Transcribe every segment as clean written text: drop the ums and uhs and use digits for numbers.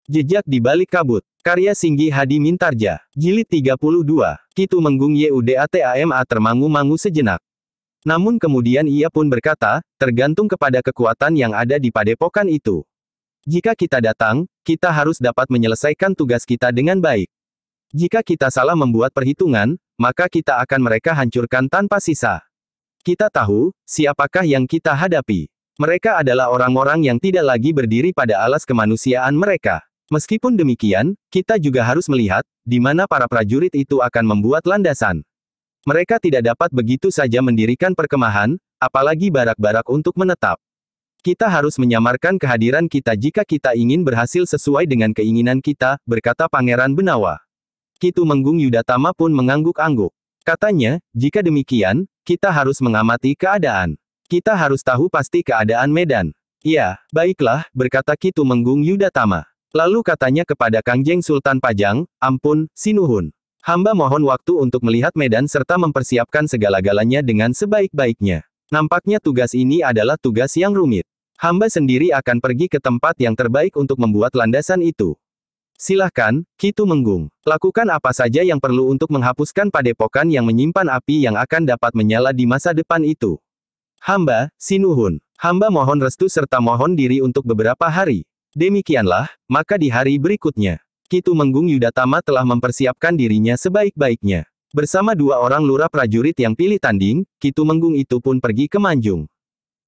Jejak di balik kabut. Karya Singgi Hadi Mintarja. Jilid 32. Kitu Menggung Yudatama termangu-mangu sejenak. Namun kemudian ia pun berkata, tergantung kepada kekuatan yang ada di padepokan itu. Jika kita datang, kita harus dapat menyelesaikan tugas kita dengan baik. Jika kita salah membuat perhitungan, maka kita akan mereka hancurkan tanpa sisa. Kita tahu, siapakah yang kita hadapi. Mereka adalah orang-orang yang tidak lagi berdiri pada alas kemanusiaan mereka. Meskipun demikian, kita juga harus melihat, di mana para prajurit itu akan membuat landasan. Mereka tidak dapat begitu saja mendirikan perkemahan, apalagi barak-barak untuk menetap. Kita harus menyamarkan kehadiran kita jika kita ingin berhasil sesuai dengan keinginan kita, berkata Pangeran Benawa. Kitu Menggung Yudatama pun mengangguk-angguk. Katanya, jika demikian, kita harus mengamati keadaan. Kita harus tahu pasti keadaan medan. Ya, baiklah, berkata Kitu Menggung Yudatama. Lalu katanya kepada Kangjeng Sultan Pajang, ampun, Sinuhun. Hamba mohon waktu untuk melihat medan serta mempersiapkan segala-galanya dengan sebaik-baiknya. Nampaknya tugas ini adalah tugas yang rumit. Hamba sendiri akan pergi ke tempat yang terbaik untuk membuat landasan itu. Silahkan, Kitu Menggung. Lakukan apa saja yang perlu untuk menghapuskan padepokan yang menyimpan api yang akan dapat menyala di masa depan itu. Hamba, Sinuhun. Hamba mohon restu serta mohon diri untuk beberapa hari. Demikianlah, maka di hari berikutnya, Kitu Menggung Yudatama telah mempersiapkan dirinya sebaik-baiknya. Bersama dua orang lurah prajurit yang pilih tanding, Kitu Menggung itu pun pergi ke Manjung.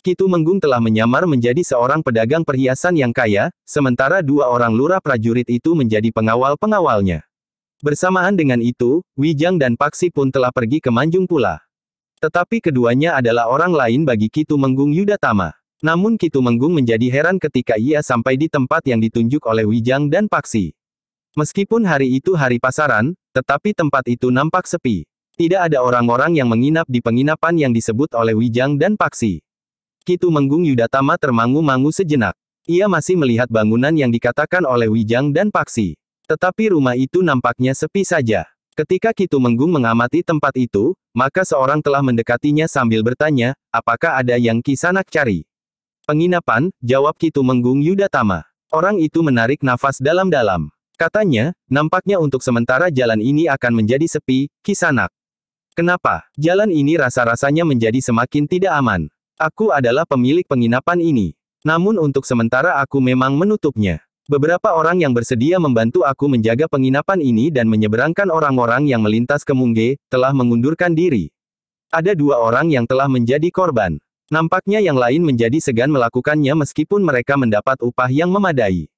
Kitu Menggung telah menyamar menjadi seorang pedagang perhiasan yang kaya, sementara dua orang lurah prajurit itu menjadi pengawal-pengawalnya. Bersamaan dengan itu, Wijang dan Paksi pun telah pergi ke Manjung pula. Tetapi keduanya adalah orang lain bagi Kitu Menggung Yudatama. Namun Kitu Menggung menjadi heran ketika ia sampai di tempat yang ditunjuk oleh Wijang dan Paksi. Meskipun hari itu hari pasaran, tetapi tempat itu nampak sepi. Tidak ada orang-orang yang menginap di penginapan yang disebut oleh Wijang dan Paksi. Kitu Menggung Yudatama termangu-mangu sejenak. Ia masih melihat bangunan yang dikatakan oleh Wijang dan Paksi. Tetapi rumah itu nampaknya sepi saja. Ketika Kitu Menggung mengamati tempat itu, maka seorang telah mendekatinya sambil bertanya, apakah ada yang Kisanak cari? Penginapan, jawab Kitu Menggung Yudatama. Orang itu menarik nafas dalam-dalam. Katanya, nampaknya untuk sementara jalan ini akan menjadi sepi, Kisanak. Kenapa? Jalan ini rasa-rasanya menjadi semakin tidak aman. Aku adalah pemilik penginapan ini. Namun untuk sementara aku memang menutupnya. Beberapa orang yang bersedia membantu aku menjaga penginapan ini dan menyeberangkan orang-orang yang melintas ke Mungge, telah mengundurkan diri. Ada dua orang yang telah menjadi korban. Nampaknya yang lain menjadi segan melakukannya meskipun mereka mendapat upah yang memadai.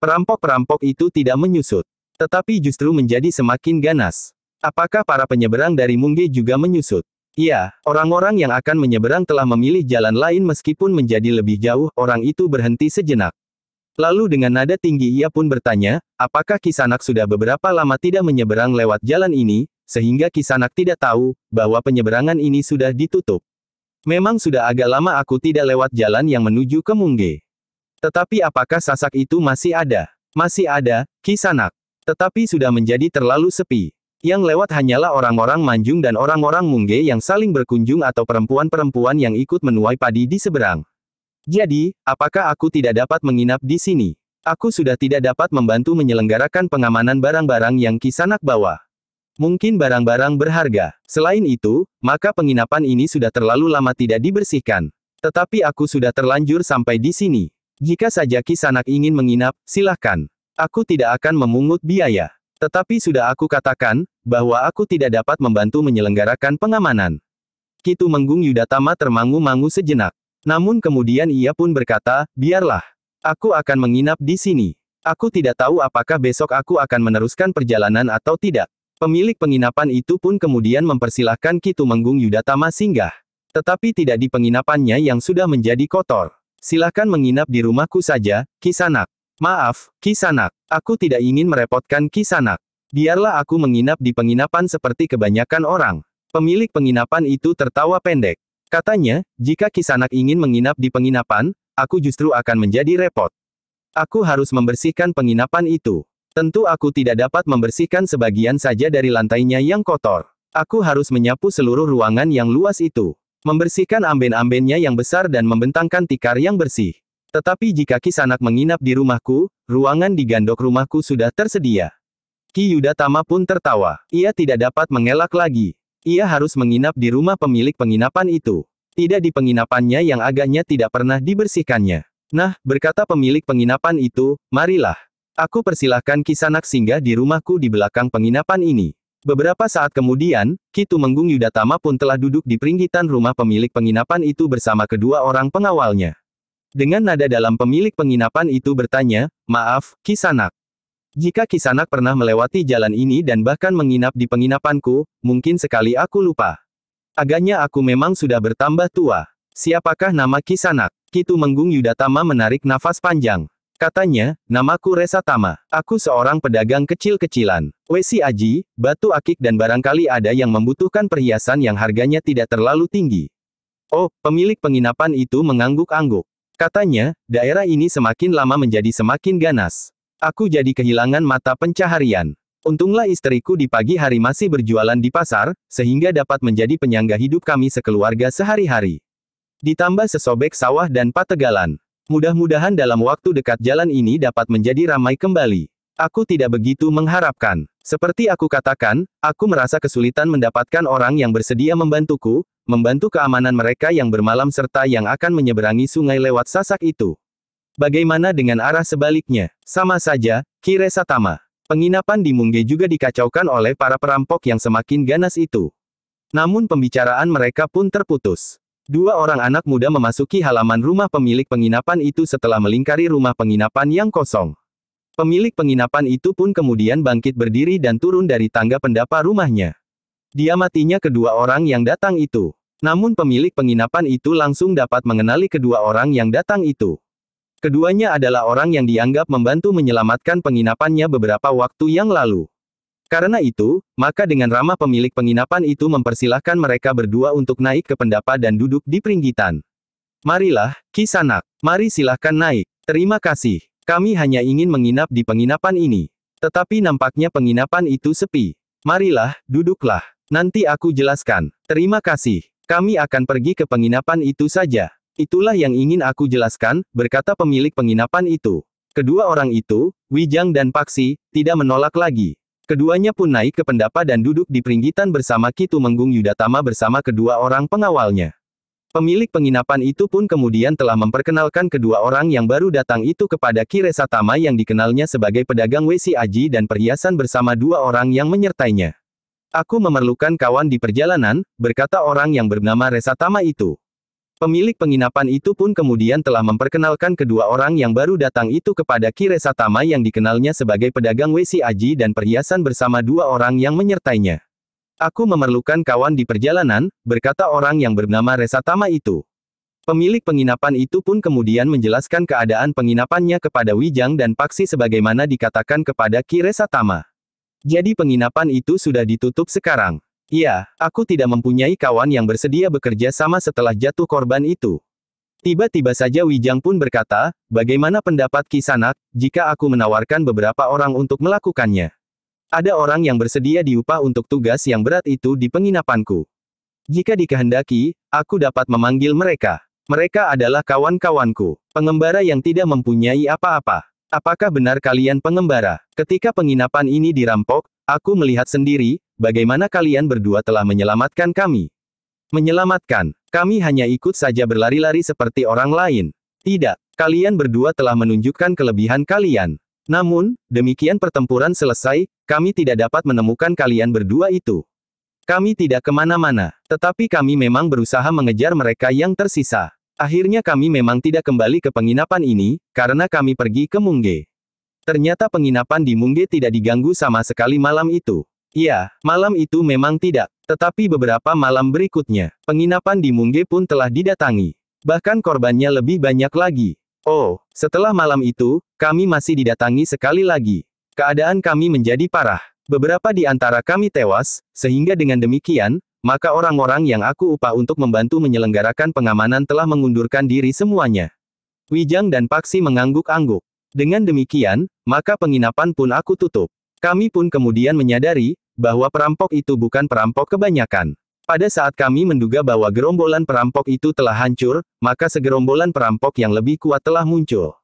Perampok-perampok itu tidak menyusut. Tetapi justru menjadi semakin ganas. Apakah para penyeberang dari Mungge juga menyusut? Ya, orang-orang yang akan menyeberang telah memilih jalan lain meskipun menjadi lebih jauh, orang itu berhenti sejenak. Lalu dengan nada tinggi ia pun bertanya, apakah Kisanak sudah beberapa lama tidak menyeberang lewat jalan ini, sehingga Kisanak tidak tahu, bahwa penyeberangan ini sudah ditutup. Memang sudah agak lama aku tidak lewat jalan yang menuju ke Mungge. Tetapi apakah sasak itu masih ada? Masih ada, Kisanak. Tetapi sudah menjadi terlalu sepi. Yang lewat hanyalah orang-orang Manjung dan orang-orang Mungge yang saling berkunjung atau perempuan-perempuan yang ikut menuai padi di seberang. Jadi, apakah aku tidak dapat menginap di sini? Aku sudah tidak dapat membantu menyelenggarakan pengamanan barang-barang yang Kisanak bawa. Mungkin barang-barang berharga. Selain itu, maka penginapan ini sudah terlalu lama tidak dibersihkan. Tetapi aku sudah terlanjur sampai di sini. Jika saja Kisanak ingin menginap, silahkan. Aku tidak akan memungut biaya. Tetapi sudah aku katakan, bahwa aku tidak dapat membantu menyelenggarakan pengamanan. Kitu Menggung Yudatama termangu-mangu sejenak. Namun kemudian ia pun berkata, biarlah. Aku akan menginap di sini. Aku tidak tahu apakah besok aku akan meneruskan perjalanan atau tidak. Pemilik penginapan itu pun kemudian mempersilahkan Kitu Menggung Yudatama singgah. Tetapi tidak di penginapannya yang sudah menjadi kotor. Silahkan menginap di rumahku saja, Kisanak. Maaf, Kisanak. Aku tidak ingin merepotkan Kisanak. Biarlah aku menginap di penginapan seperti kebanyakan orang. Pemilik penginapan itu tertawa pendek. Katanya, jika Kisanak ingin menginap di penginapan, aku justru akan menjadi repot. Aku harus membersihkan penginapan itu. Tentu aku tidak dapat membersihkan sebagian saja dari lantainya yang kotor. Aku harus menyapu seluruh ruangan yang luas itu. Membersihkan amben-ambennya yang besar dan membentangkan tikar yang bersih. Tetapi jika Kisanak menginap di rumahku, ruangan di gandok rumahku sudah tersedia. Ki Yudatama pun tertawa. Ia tidak dapat mengelak lagi. Ia harus menginap di rumah pemilik penginapan itu. Tidak di penginapannya yang agaknya tidak pernah dibersihkannya. Nah, berkata pemilik penginapan itu, marilah. Aku persilahkan Kisanak singgah di rumahku di belakang penginapan ini. Beberapa saat kemudian, Ki Tumenggung Yudatama pun telah duduk di peringgitan rumah pemilik penginapan itu bersama kedua orang pengawalnya. Dengan nada dalam pemilik penginapan itu bertanya, maaf, Kisanak. Jika Kisanak pernah melewati jalan ini dan bahkan menginap di penginapanku, mungkin sekali aku lupa. Agaknya aku memang sudah bertambah tua. Siapakah nama Kisanak? Ki Tumenggung Yudatama menarik nafas panjang. Katanya, namaku Resa Tama. Aku seorang pedagang kecil-kecilan. Wesi Aji, batu akik dan barangkali ada yang membutuhkan perhiasan yang harganya tidak terlalu tinggi. Oh, pemilik penginapan itu mengangguk-angguk. Katanya, daerah ini semakin lama menjadi semakin ganas. Aku jadi kehilangan mata pencaharian. Untunglah istriku di pagi hari masih berjualan di pasar, sehingga dapat menjadi penyangga hidup kami sekeluarga sehari-hari. Ditambah sesobek sawah dan pategalan. Mudah-mudahan dalam waktu dekat jalan ini dapat menjadi ramai kembali. Aku tidak begitu mengharapkan. Seperti aku katakan, aku merasa kesulitan mendapatkan orang yang bersedia membantuku, membantu keamanan mereka yang bermalam serta yang akan menyeberangi sungai lewat Sasak itu. Bagaimana dengan arah sebaliknya? Sama saja, Ki Resa Tama. Penginapan di Mungge juga dikacaukan oleh para perampok yang semakin ganas itu. Namun pembicaraan mereka pun terputus. Dua orang anak muda memasuki halaman rumah pemilik penginapan itu setelah melingkari rumah penginapan yang kosong. Pemilik penginapan itu pun kemudian bangkit berdiri dan turun dari tangga pendapa rumahnya. Diamatinya kedua orang yang datang itu. Namun pemilik penginapan itu langsung dapat mengenali kedua orang yang datang itu. Keduanya adalah orang yang dianggap membantu menyelamatkan penginapannya beberapa waktu yang lalu. Karena itu, maka dengan ramah pemilik penginapan itu mempersilahkan mereka berdua untuk naik ke pendapa dan duduk di peringgitan. Marilah, Kisanak. Mari silahkan naik. Terima kasih. Kami hanya ingin menginap di penginapan ini. Tetapi nampaknya penginapan itu sepi. Marilah, duduklah. Nanti aku jelaskan. Terima kasih. Kami akan pergi ke penginapan itu saja. Itulah yang ingin aku jelaskan, berkata pemilik penginapan itu. Kedua orang itu, Wijang dan Paksi, tidak menolak lagi. Keduanya pun naik ke pendapa dan duduk di peringgitan bersama Ki Tumenggung Yudatama bersama kedua orang pengawalnya. Pemilik penginapan itu pun kemudian telah memperkenalkan kedua orang yang baru datang itu kepada Ki Resa Tama yang dikenalnya sebagai pedagang Wesi Aji dan perhiasan bersama dua orang yang menyertainya. Aku memerlukan kawan di perjalanan, berkata orang yang bernama Resa Tama itu. Pemilik penginapan itu pun kemudian telah memperkenalkan kedua orang yang baru datang itu kepada Ki Resa Tama yang dikenalnya sebagai pedagang Wesi Aji dan perhiasan bersama dua orang yang menyertainya. Aku memerlukan kawan di perjalanan, berkata orang yang bernama Resa Tama itu. Pemilik penginapan itu pun kemudian menjelaskan keadaan penginapannya kepada Wijang dan Paksi sebagaimana dikatakan kepada Ki Resa Tama. Jadi penginapan itu sudah ditutup sekarang. Iya, aku tidak mempunyai kawan yang bersedia bekerja sama setelah jatuh korban itu. Tiba-tiba saja Wijang pun berkata, bagaimana pendapat Kisanak, jika aku menawarkan beberapa orang untuk melakukannya? Ada orang yang bersedia diupah untuk tugas yang berat itu di penginapanku. Jika dikehendaki, aku dapat memanggil mereka. Mereka adalah kawan-kawanku, pengembara yang tidak mempunyai apa-apa. Apakah benar kalian pengembara? Ketika penginapan ini dirampok, aku melihat sendiri, bagaimana kalian berdua telah menyelamatkan kami. Menyelamatkan, kami hanya ikut saja berlari-lari seperti orang lain. Tidak, kalian berdua telah menunjukkan kelebihan kalian. Namun, demikian pertempuran selesai, kami tidak dapat menemukan kalian berdua itu. Kami tidak kemana-mana, tetapi kami memang berusaha mengejar mereka yang tersisa. Akhirnya kami memang tidak kembali ke penginapan ini, karena kami pergi ke Mungge. Ternyata penginapan di Mungge tidak diganggu sama sekali malam itu. Iya, malam itu memang tidak. Tetapi beberapa malam berikutnya, penginapan di Mungge pun telah didatangi. Bahkan korbannya lebih banyak lagi. Oh, setelah malam itu, kami masih didatangi sekali lagi. Keadaan kami menjadi parah. Beberapa di antara kami tewas, sehingga dengan demikian, maka orang-orang yang aku upah untuk membantu menyelenggarakan pengamanan telah mengundurkan diri semuanya. Wijang dan Paksi mengangguk-angguk. Dengan demikian, maka penginapan pun aku tutup. Kami pun kemudian menyadari, bahwa perampok itu bukan perampok kebanyakan. Pada saat kami menduga bahwa gerombolan perampok itu telah hancur, maka segerombolan perampok yang lebih kuat telah muncul.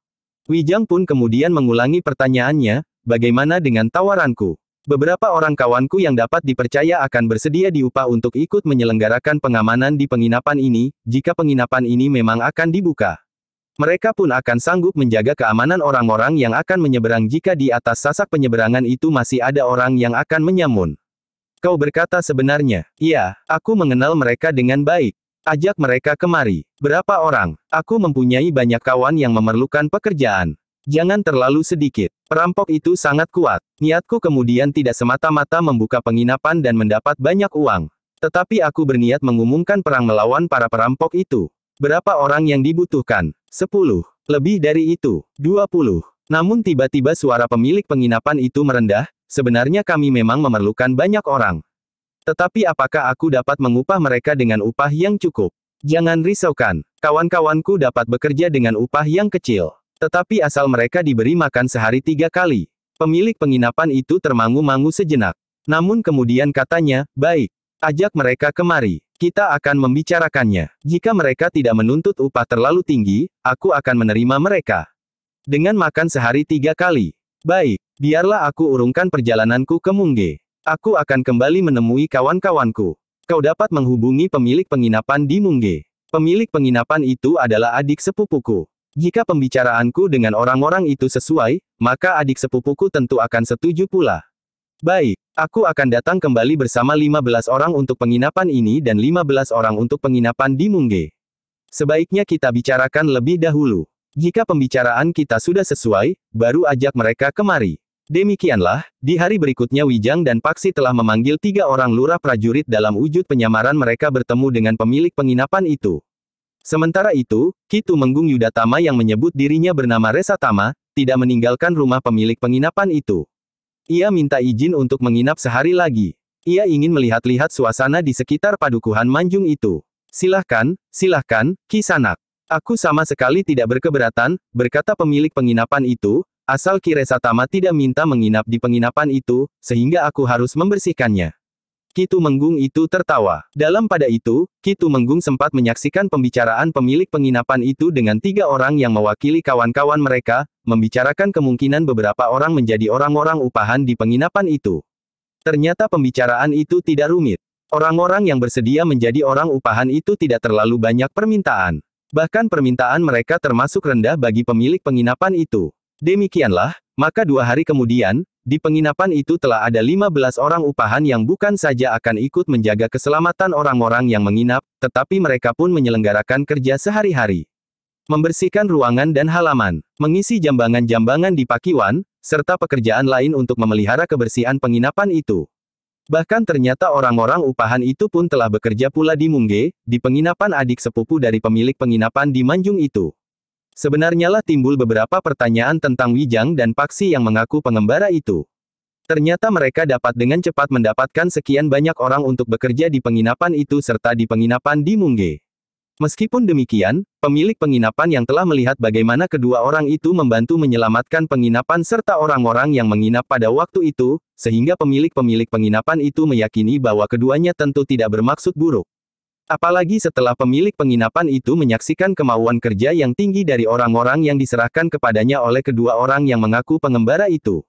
Wijang pun kemudian mengulangi pertanyaannya, bagaimana dengan tawaranku? Beberapa orang kawanku yang dapat dipercaya akan bersedia diupah untuk ikut menyelenggarakan pengamanan di penginapan ini, jika penginapan ini memang akan dibuka. Mereka pun akan sanggup menjaga keamanan orang-orang yang akan menyeberang jika di atas sasak penyeberangan itu masih ada orang yang akan menyamun. Kau berkata sebenarnya, iya, aku mengenal mereka dengan baik. Ajak mereka kemari. Berapa orang? Aku mempunyai banyak kawan yang memerlukan pekerjaan. Jangan terlalu sedikit. Perampok itu sangat kuat. Niatku kemudian tidak semata-mata membuka penginapan dan mendapat banyak uang. Tetapi aku berniat mengumumkan perang melawan para perampok itu. Berapa orang yang dibutuhkan? 10. Lebih dari itu. 20. Namun tiba-tiba suara pemilik penginapan itu merendah, sebenarnya kami memang memerlukan banyak orang. Tetapi apakah aku dapat mengupah mereka dengan upah yang cukup? Jangan risaukan. Kawan-kawanku dapat bekerja dengan upah yang kecil. Tetapi asal mereka diberi makan sehari 3 kali. Pemilik penginapan itu termangu-mangu sejenak. Namun kemudian katanya, baik. Ajak mereka kemari. Kita akan membicarakannya. Jika mereka tidak menuntut upah terlalu tinggi, aku akan menerima mereka. Dengan makan sehari 3 kali. Baik, biarlah aku urungkan perjalananku ke Mungge. Aku akan kembali menemui kawan-kawanku. Kau dapat menghubungi pemilik penginapan di Mungge. Pemilik penginapan itu adalah adik sepupuku. Jika pembicaraanku dengan orang-orang itu sesuai, maka adik sepupuku tentu akan setuju pula. Baik, aku akan datang kembali bersama 15 orang untuk penginapan ini dan 15 orang untuk penginapan di Mungge. Sebaiknya kita bicarakan lebih dahulu. Jika pembicaraan kita sudah sesuai, baru ajak mereka kemari. Demikianlah, di hari berikutnya Wijang dan Paksi telah memanggil 3 orang lurah prajurit dalam wujud penyamaran mereka bertemu dengan pemilik penginapan itu. Sementara itu, Ki Tumenggung Yudatama yang menyebut dirinya bernama Resatama, tidak meninggalkan rumah pemilik penginapan itu. Ia minta izin untuk menginap sehari lagi. Ia ingin melihat-lihat suasana di sekitar padukuhan Manjung itu. Silahkan, Ki Sanak. Aku sama sekali tidak berkeberatan, berkata pemilik penginapan itu, asal Ki Resatama tidak minta menginap di penginapan itu, sehingga aku harus membersihkannya. Ki Tumenggung itu tertawa. Dalam pada itu, Ki Tumenggung sempat menyaksikan pembicaraan pemilik penginapan itu dengan 3 orang yang mewakili kawan-kawan mereka, membicarakan kemungkinan beberapa orang menjadi orang-orang upahan di penginapan itu. Ternyata pembicaraan itu tidak rumit. Orang-orang yang bersedia menjadi orang upahan itu tidak terlalu banyak permintaan. Bahkan permintaan mereka termasuk rendah bagi pemilik penginapan itu. Demikianlah, maka 2 hari kemudian, di penginapan itu telah ada 15 orang upahan yang bukan saja akan ikut menjaga keselamatan orang-orang yang menginap, tetapi mereka pun menyelenggarakan kerja sehari-hari. Membersihkan ruangan dan halaman, mengisi jambangan-jambangan di pakiwan, serta pekerjaan lain untuk memelihara kebersihan penginapan itu. Bahkan ternyata orang-orang upahan itu pun telah bekerja pula di Mungge, di penginapan adik sepupu dari pemilik penginapan di Manjung itu. Sebenarnya lah timbul beberapa pertanyaan tentang Wijang dan Paksi yang mengaku pengembara itu. Ternyata mereka dapat dengan cepat mendapatkan sekian banyak orang untuk bekerja di penginapan itu serta di penginapan di Mungge. Meskipun demikian, pemilik penginapan yang telah melihat bagaimana kedua orang itu membantu menyelamatkan penginapan serta orang-orang yang menginap pada waktu itu, sehingga pemilik-pemilik penginapan itu meyakini bahwa keduanya tentu tidak bermaksud buruk. Apalagi setelah pemilik penginapan itu menyaksikan kemauan kerja yang tinggi dari orang-orang yang diserahkan kepadanya oleh kedua orang yang mengaku pengembara itu.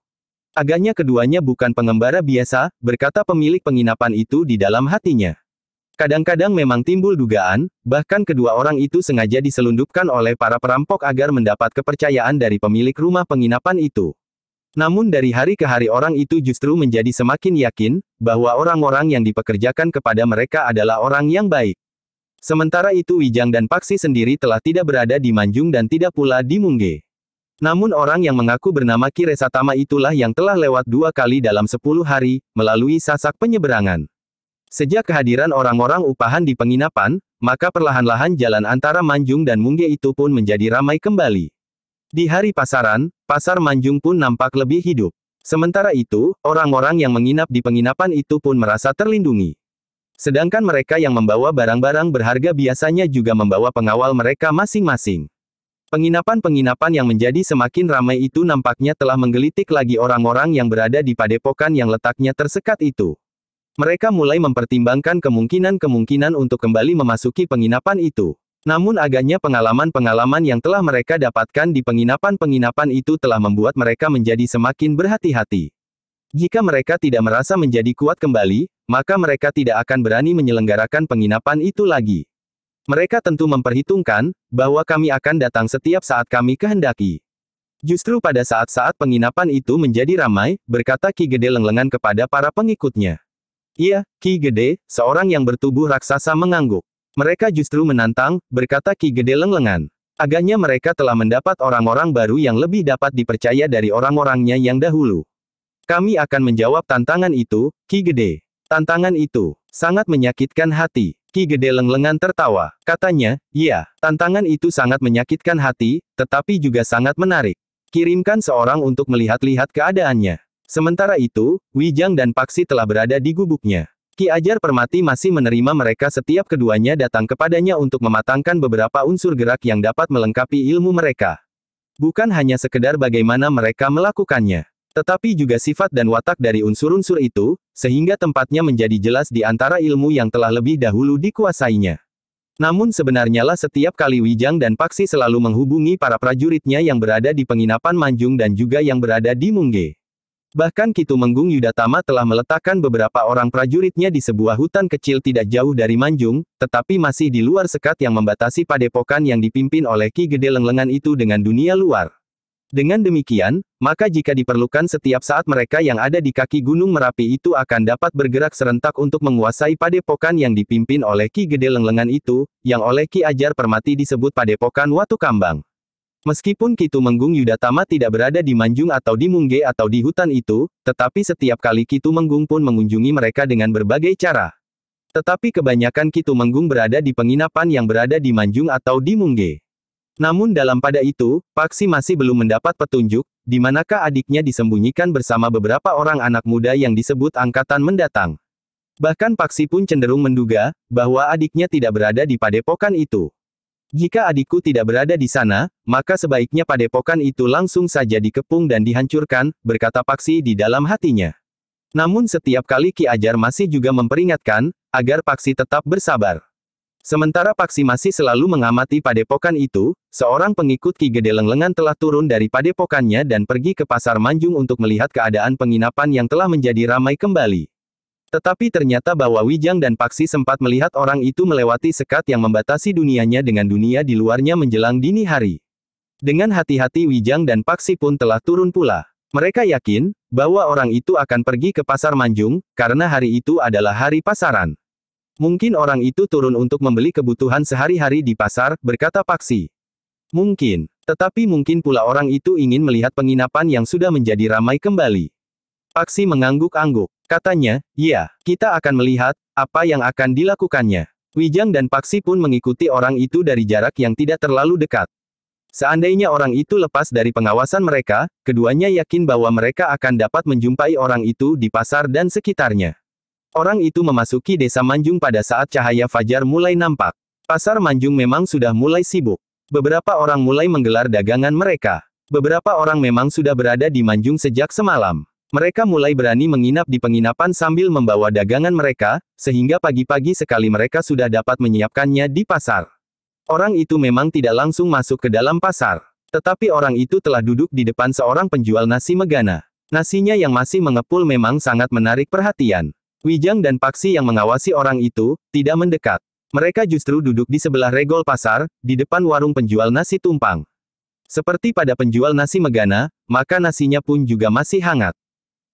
Agaknya keduanya bukan pengembara biasa, berkata pemilik penginapan itu di dalam hatinya. Kadang-kadang memang timbul dugaan, bahkan kedua orang itu sengaja diselundupkan oleh para perampok agar mendapat kepercayaan dari pemilik rumah penginapan itu. Namun dari hari ke hari orang itu justru menjadi semakin yakin, bahwa orang-orang yang dipekerjakan kepada mereka adalah orang yang baik. Sementara itu Wijang dan Paksi sendiri telah tidak berada di Manjung dan tidak pula di Mungge. Namun orang yang mengaku bernama Ki Resatama itulah yang telah lewat 2 kali dalam 10 hari, melalui sasak penyeberangan. Sejak kehadiran orang-orang upahan di penginapan, maka perlahan-lahan jalan antara Manjung dan Mungge itu pun menjadi ramai kembali. Di hari pasaran, pasar Manjung pun nampak lebih hidup. Sementara itu, orang-orang yang menginap di penginapan itu pun merasa terlindungi. Sedangkan mereka yang membawa barang-barang berharga biasanya juga membawa pengawal mereka masing-masing. Penginapan-penginapan yang menjadi semakin ramai itu nampaknya telah menggelitik lagi orang-orang yang berada di padepokan yang letaknya tersekat itu. Mereka mulai mempertimbangkan kemungkinan-kemungkinan untuk kembali memasuki penginapan itu. Namun agaknya pengalaman-pengalaman yang telah mereka dapatkan di penginapan-penginapan itu telah membuat mereka menjadi semakin berhati-hati. Jika mereka tidak merasa menjadi kuat kembali, maka mereka tidak akan berani menyelenggarakan penginapan itu lagi. Mereka tentu memperhitungkan bahwa kami akan datang setiap saat kami kehendaki. Justru pada saat-saat penginapan itu menjadi ramai, berkata Ki Gede Lenglengan kepada para pengikutnya. Iya, Ki Gede, seorang yang bertubuh raksasa mengangguk. Mereka justru menantang, berkata Ki Gede Lenglengan. Agaknya mereka telah mendapat orang-orang baru yang lebih dapat dipercaya dari orang-orangnya yang dahulu. Kami akan menjawab tantangan itu, Ki Gede. Tantangan itu sangat menyakitkan hati. Ki Gede Lenglengan tertawa. Katanya, iya, tantangan itu sangat menyakitkan hati, tetapi juga sangat menarik. Kirimkan seorang untuk melihat-lihat keadaannya. Sementara itu, Wijang dan Paksi telah berada di gubuknya. Ki Ajar Permati masih menerima mereka setiap keduanya datang kepadanya untuk mematangkan beberapa unsur gerak yang dapat melengkapi ilmu mereka. Bukan hanya sekedar bagaimana mereka melakukannya, tetapi juga sifat dan watak dari unsur-unsur itu, sehingga tempatnya menjadi jelas di antara ilmu yang telah lebih dahulu dikuasainya. Namun sebenarnya lah setiap kali Wijang dan Paksi selalu menghubungi para prajuritnya yang berada di penginapan Manjung dan juga yang berada di Mungge. Bahkan Ki Tumenggung Yudatama telah meletakkan beberapa orang prajuritnya di sebuah hutan kecil tidak jauh dari Manjung, tetapi masih di luar sekat yang membatasi padepokan yang dipimpin oleh Ki Gede Lenglengan itu dengan dunia luar. Dengan demikian, maka jika diperlukan setiap saat mereka yang ada di kaki Gunung Merapi itu akan dapat bergerak serentak untuk menguasai padepokan yang dipimpin oleh Ki Gede Lenglengan itu, yang oleh Ki Ajar Permati disebut Padepokan Watu Kambang. Meskipun Ki Tumenggung Yudatama tidak berada di Manjung atau di Mungge atau di hutan itu, tetapi setiap kali Ki Tumenggung pun mengunjungi mereka dengan berbagai cara. Tetapi kebanyakan Ki Tumenggung berada di penginapan yang berada di Manjung atau di Mungge. Namun dalam pada itu, Paksi masih belum mendapat petunjuk, di manakah adiknya disembunyikan bersama beberapa orang anak muda yang disebut angkatan mendatang. Bahkan Paksi pun cenderung menduga, bahwa adiknya tidak berada di padepokan itu. Jika adikku tidak berada di sana, maka sebaiknya padepokan itu langsung saja dikepung dan dihancurkan, berkata Paksi di dalam hatinya. Namun setiap kali Ki Ajar masih juga memperingatkan, agar Paksi tetap bersabar. Sementara Paksi masih selalu mengamati padepokan itu, seorang pengikut Ki Gede Lenglengan telah turun dari padepokannya dan pergi ke pasar Manjung untuk melihat keadaan penginapan yang telah menjadi ramai kembali. Tetapi ternyata bahwa Wijang dan Paksi sempat melihat orang itu melewati sekat yang membatasi dunianya dengan dunia di luarnya menjelang dini hari. Dengan hati-hati Wijang dan Paksi pun telah turun pula. Mereka yakin, bahwa orang itu akan pergi ke pasar Manjung, karena hari itu adalah hari pasaran. Mungkin orang itu turun untuk membeli kebutuhan sehari-hari di pasar, berkata Paksi. Mungkin. Tetapi mungkin pula orang itu ingin melihat penginapan yang sudah menjadi ramai kembali. Paksi mengangguk-angguk. Katanya, iya, kita akan melihat, apa yang akan dilakukannya. Wijang dan Paksi pun mengikuti orang itu dari jarak yang tidak terlalu dekat. Seandainya orang itu lepas dari pengawasan mereka, keduanya yakin bahwa mereka akan dapat menjumpai orang itu di pasar dan sekitarnya. Orang itu memasuki desa Manjung pada saat cahaya fajar mulai nampak. Pasar Manjung memang sudah mulai sibuk. Beberapa orang mulai menggelar dagangan mereka. Beberapa orang memang sudah berada di Manjung sejak semalam. Mereka mulai berani menginap di penginapan sambil membawa dagangan mereka, sehingga pagi-pagi sekali mereka sudah dapat menyiapkannya di pasar. Orang itu memang tidak langsung masuk ke dalam pasar. Tetapi orang itu telah duduk di depan seorang penjual nasi megana. Nasinya yang masih mengepul memang sangat menarik perhatian. Wijang dan Paksi yang mengawasi orang itu, tidak mendekat. Mereka justru duduk di sebelah regol pasar, di depan warung penjual nasi tumpang. Seperti pada penjual nasi megana, maka nasinya pun juga masih hangat.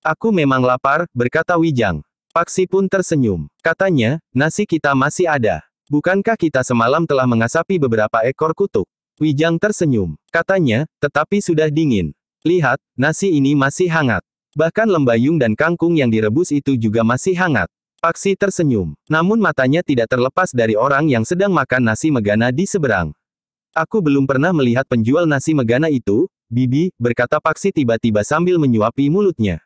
Aku memang lapar, berkata Wijang. Paksi pun tersenyum. Katanya, nasi kita masih ada. Bukankah kita semalam telah mengasapi beberapa ekor kutuk? Wijang tersenyum. Katanya, tetapi sudah dingin. Lihat, nasi ini masih hangat. Bahkan lembayung dan kangkung yang direbus itu juga masih hangat. Paksi tersenyum. Namun matanya tidak terlepas dari orang yang sedang makan nasi megana di seberang. Aku belum pernah melihat penjual nasi megana itu, Bibi, berkata Paksi tiba-tiba sambil menyuapi mulutnya.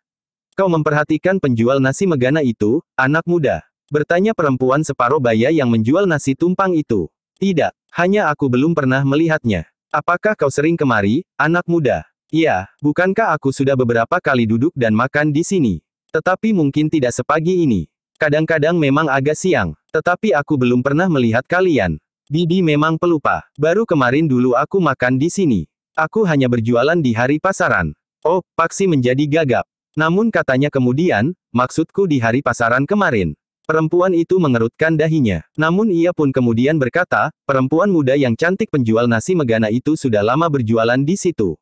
Kau memperhatikan penjual nasi megana itu, anak muda? Bertanya perempuan separuh baya yang menjual nasi tumpang itu. Tidak, hanya aku belum pernah melihatnya. Apakah kau sering kemari, anak muda? Iya, bukankah aku sudah beberapa kali duduk dan makan di sini? Tetapi mungkin tidak sepagi ini. Kadang-kadang memang agak siang, tetapi aku belum pernah melihat kalian. Bibi memang pelupa. Baru kemarin dulu aku makan di sini. Aku hanya berjualan di hari pasaran. Oh, Paksi menjadi gagap. Namun katanya kemudian, maksudku di hari pasaran kemarin. Perempuan itu mengerutkan dahinya. Namun ia pun kemudian berkata, perempuan muda yang cantik penjual nasi Megana itu sudah lama berjualan di situ.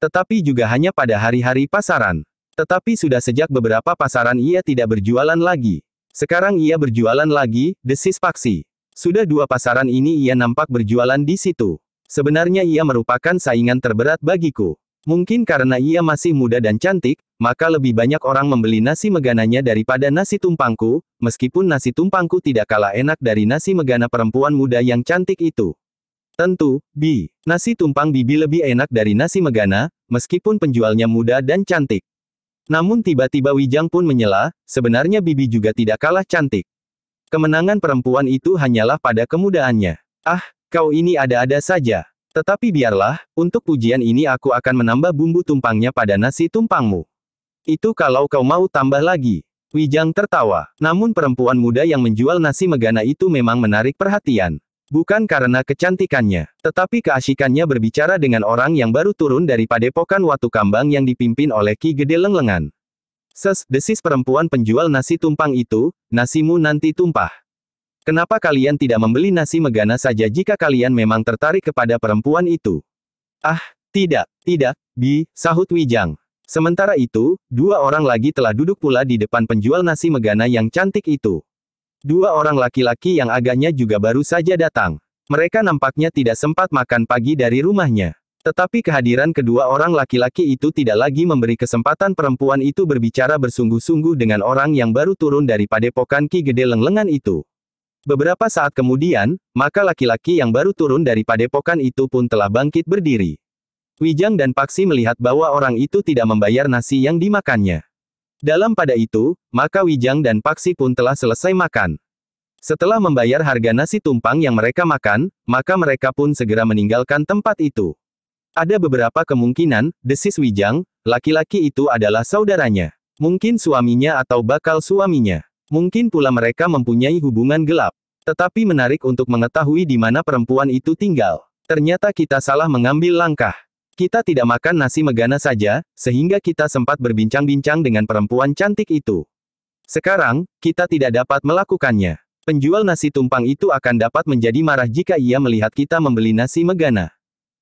Tetapi juga hanya pada hari-hari pasaran. Tetapi sudah sejak beberapa pasaran ia tidak berjualan lagi. Sekarang ia berjualan lagi, desis Paksi. Sudah 2 pasaran ini ia nampak berjualan di situ. Sebenarnya ia merupakan saingan terberat bagiku. Mungkin karena ia masih muda dan cantik, maka lebih banyak orang membeli nasi Megananya daripada nasi tumpangku, meskipun nasi tumpangku tidak kalah enak dari nasi Megana perempuan muda yang cantik itu. Tentu, nasi tumpang Bibi lebih enak dari nasi Megana, meskipun penjualnya muda dan cantik. Namun tiba-tiba Wijang pun menyela, sebenarnya Bibi juga tidak kalah cantik. Kemenangan perempuan itu hanyalah pada kemudaannya. Ah, kau ini ada-ada saja. Tetapi biarlah, untuk pujian ini aku akan menambah bumbu tumpangnya pada nasi tumpangmu. Itu kalau kau mau tambah lagi. Wijang tertawa. Namun perempuan muda yang menjual nasi Megana itu memang menarik perhatian. Bukan karena kecantikannya, tetapi keasyikannya berbicara dengan orang yang baru turun dari padepokan Watu Kambang yang dipimpin oleh Ki Gede Lenglengan. Desis perempuan penjual nasi tumpang itu, nasimu nanti tumpah. Kenapa kalian tidak membeli nasi Megana saja jika kalian memang tertarik kepada perempuan itu? Ah, tidak, sahut Wijang. Sementara itu, 2 orang lagi telah duduk pula di depan penjual nasi Megana yang cantik itu. 2 orang laki-laki yang agaknya juga baru saja datang. Mereka nampaknya tidak sempat makan pagi dari rumahnya. Tetapi kehadiran kedua orang laki-laki itu tidak lagi memberi kesempatan perempuan itu berbicara bersungguh-sungguh dengan orang yang baru turun dari padepokan Ki Gede Lenglengan itu. Beberapa saat kemudian, maka laki-laki yang baru turun dari padepokan itu pun telah bangkit berdiri. Wijang dan Paksi melihat bahwa orang itu tidak membayar nasi yang dimakannya. Dalam pada itu, maka Wijang dan Paksi pun telah selesai makan. Setelah membayar harga nasi tumpang yang mereka makan, maka mereka pun segera meninggalkan tempat itu. Ada beberapa kemungkinan, desis Wijang, laki-laki itu adalah saudaranya. Mungkin suaminya atau bakal suaminya. Mungkin pula mereka mempunyai hubungan gelap. Tetapi menarik untuk mengetahui di mana perempuan itu tinggal. Ternyata kita salah mengambil langkah. Kita tidak makan nasi Megana saja, sehingga kita sempat berbincang-bincang dengan perempuan cantik itu. Sekarang, kita tidak dapat melakukannya. Penjual nasi tumpang itu akan dapat menjadi marah jika ia melihat kita membeli nasi Megana.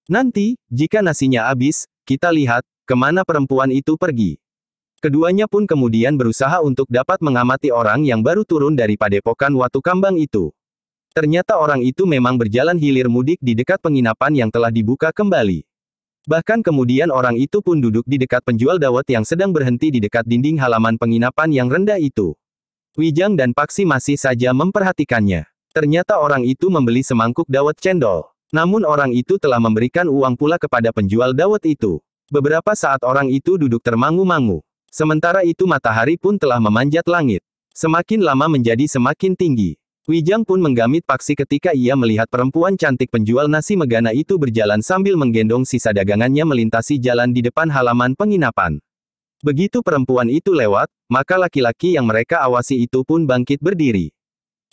Nanti, jika nasinya habis, kita lihat, kemana perempuan itu pergi. Keduanya pun kemudian berusaha untuk dapat mengamati orang yang baru turun dari padepokan Watu Kambang itu. Ternyata orang itu memang berjalan hilir mudik di dekat penginapan yang telah dibuka kembali. Bahkan kemudian orang itu pun duduk di dekat penjual dawet yang sedang berhenti di dekat dinding halaman penginapan yang rendah itu. Wijang dan Paksi masih saja memperhatikannya. Ternyata orang itu membeli semangkuk dawet cendol. Namun orang itu telah memberikan uang pula kepada penjual dawet itu. Beberapa saat orang itu duduk termangu-mangu. Sementara itu matahari pun telah memanjat langit. Semakin lama menjadi semakin tinggi. Wijang pun menggamit Paksi ketika ia melihat perempuan cantik penjual nasi Megana itu berjalan sambil menggendong sisa dagangannya melintasi jalan di depan halaman penginapan. Begitu perempuan itu lewat, maka laki-laki yang mereka awasi itu pun bangkit berdiri.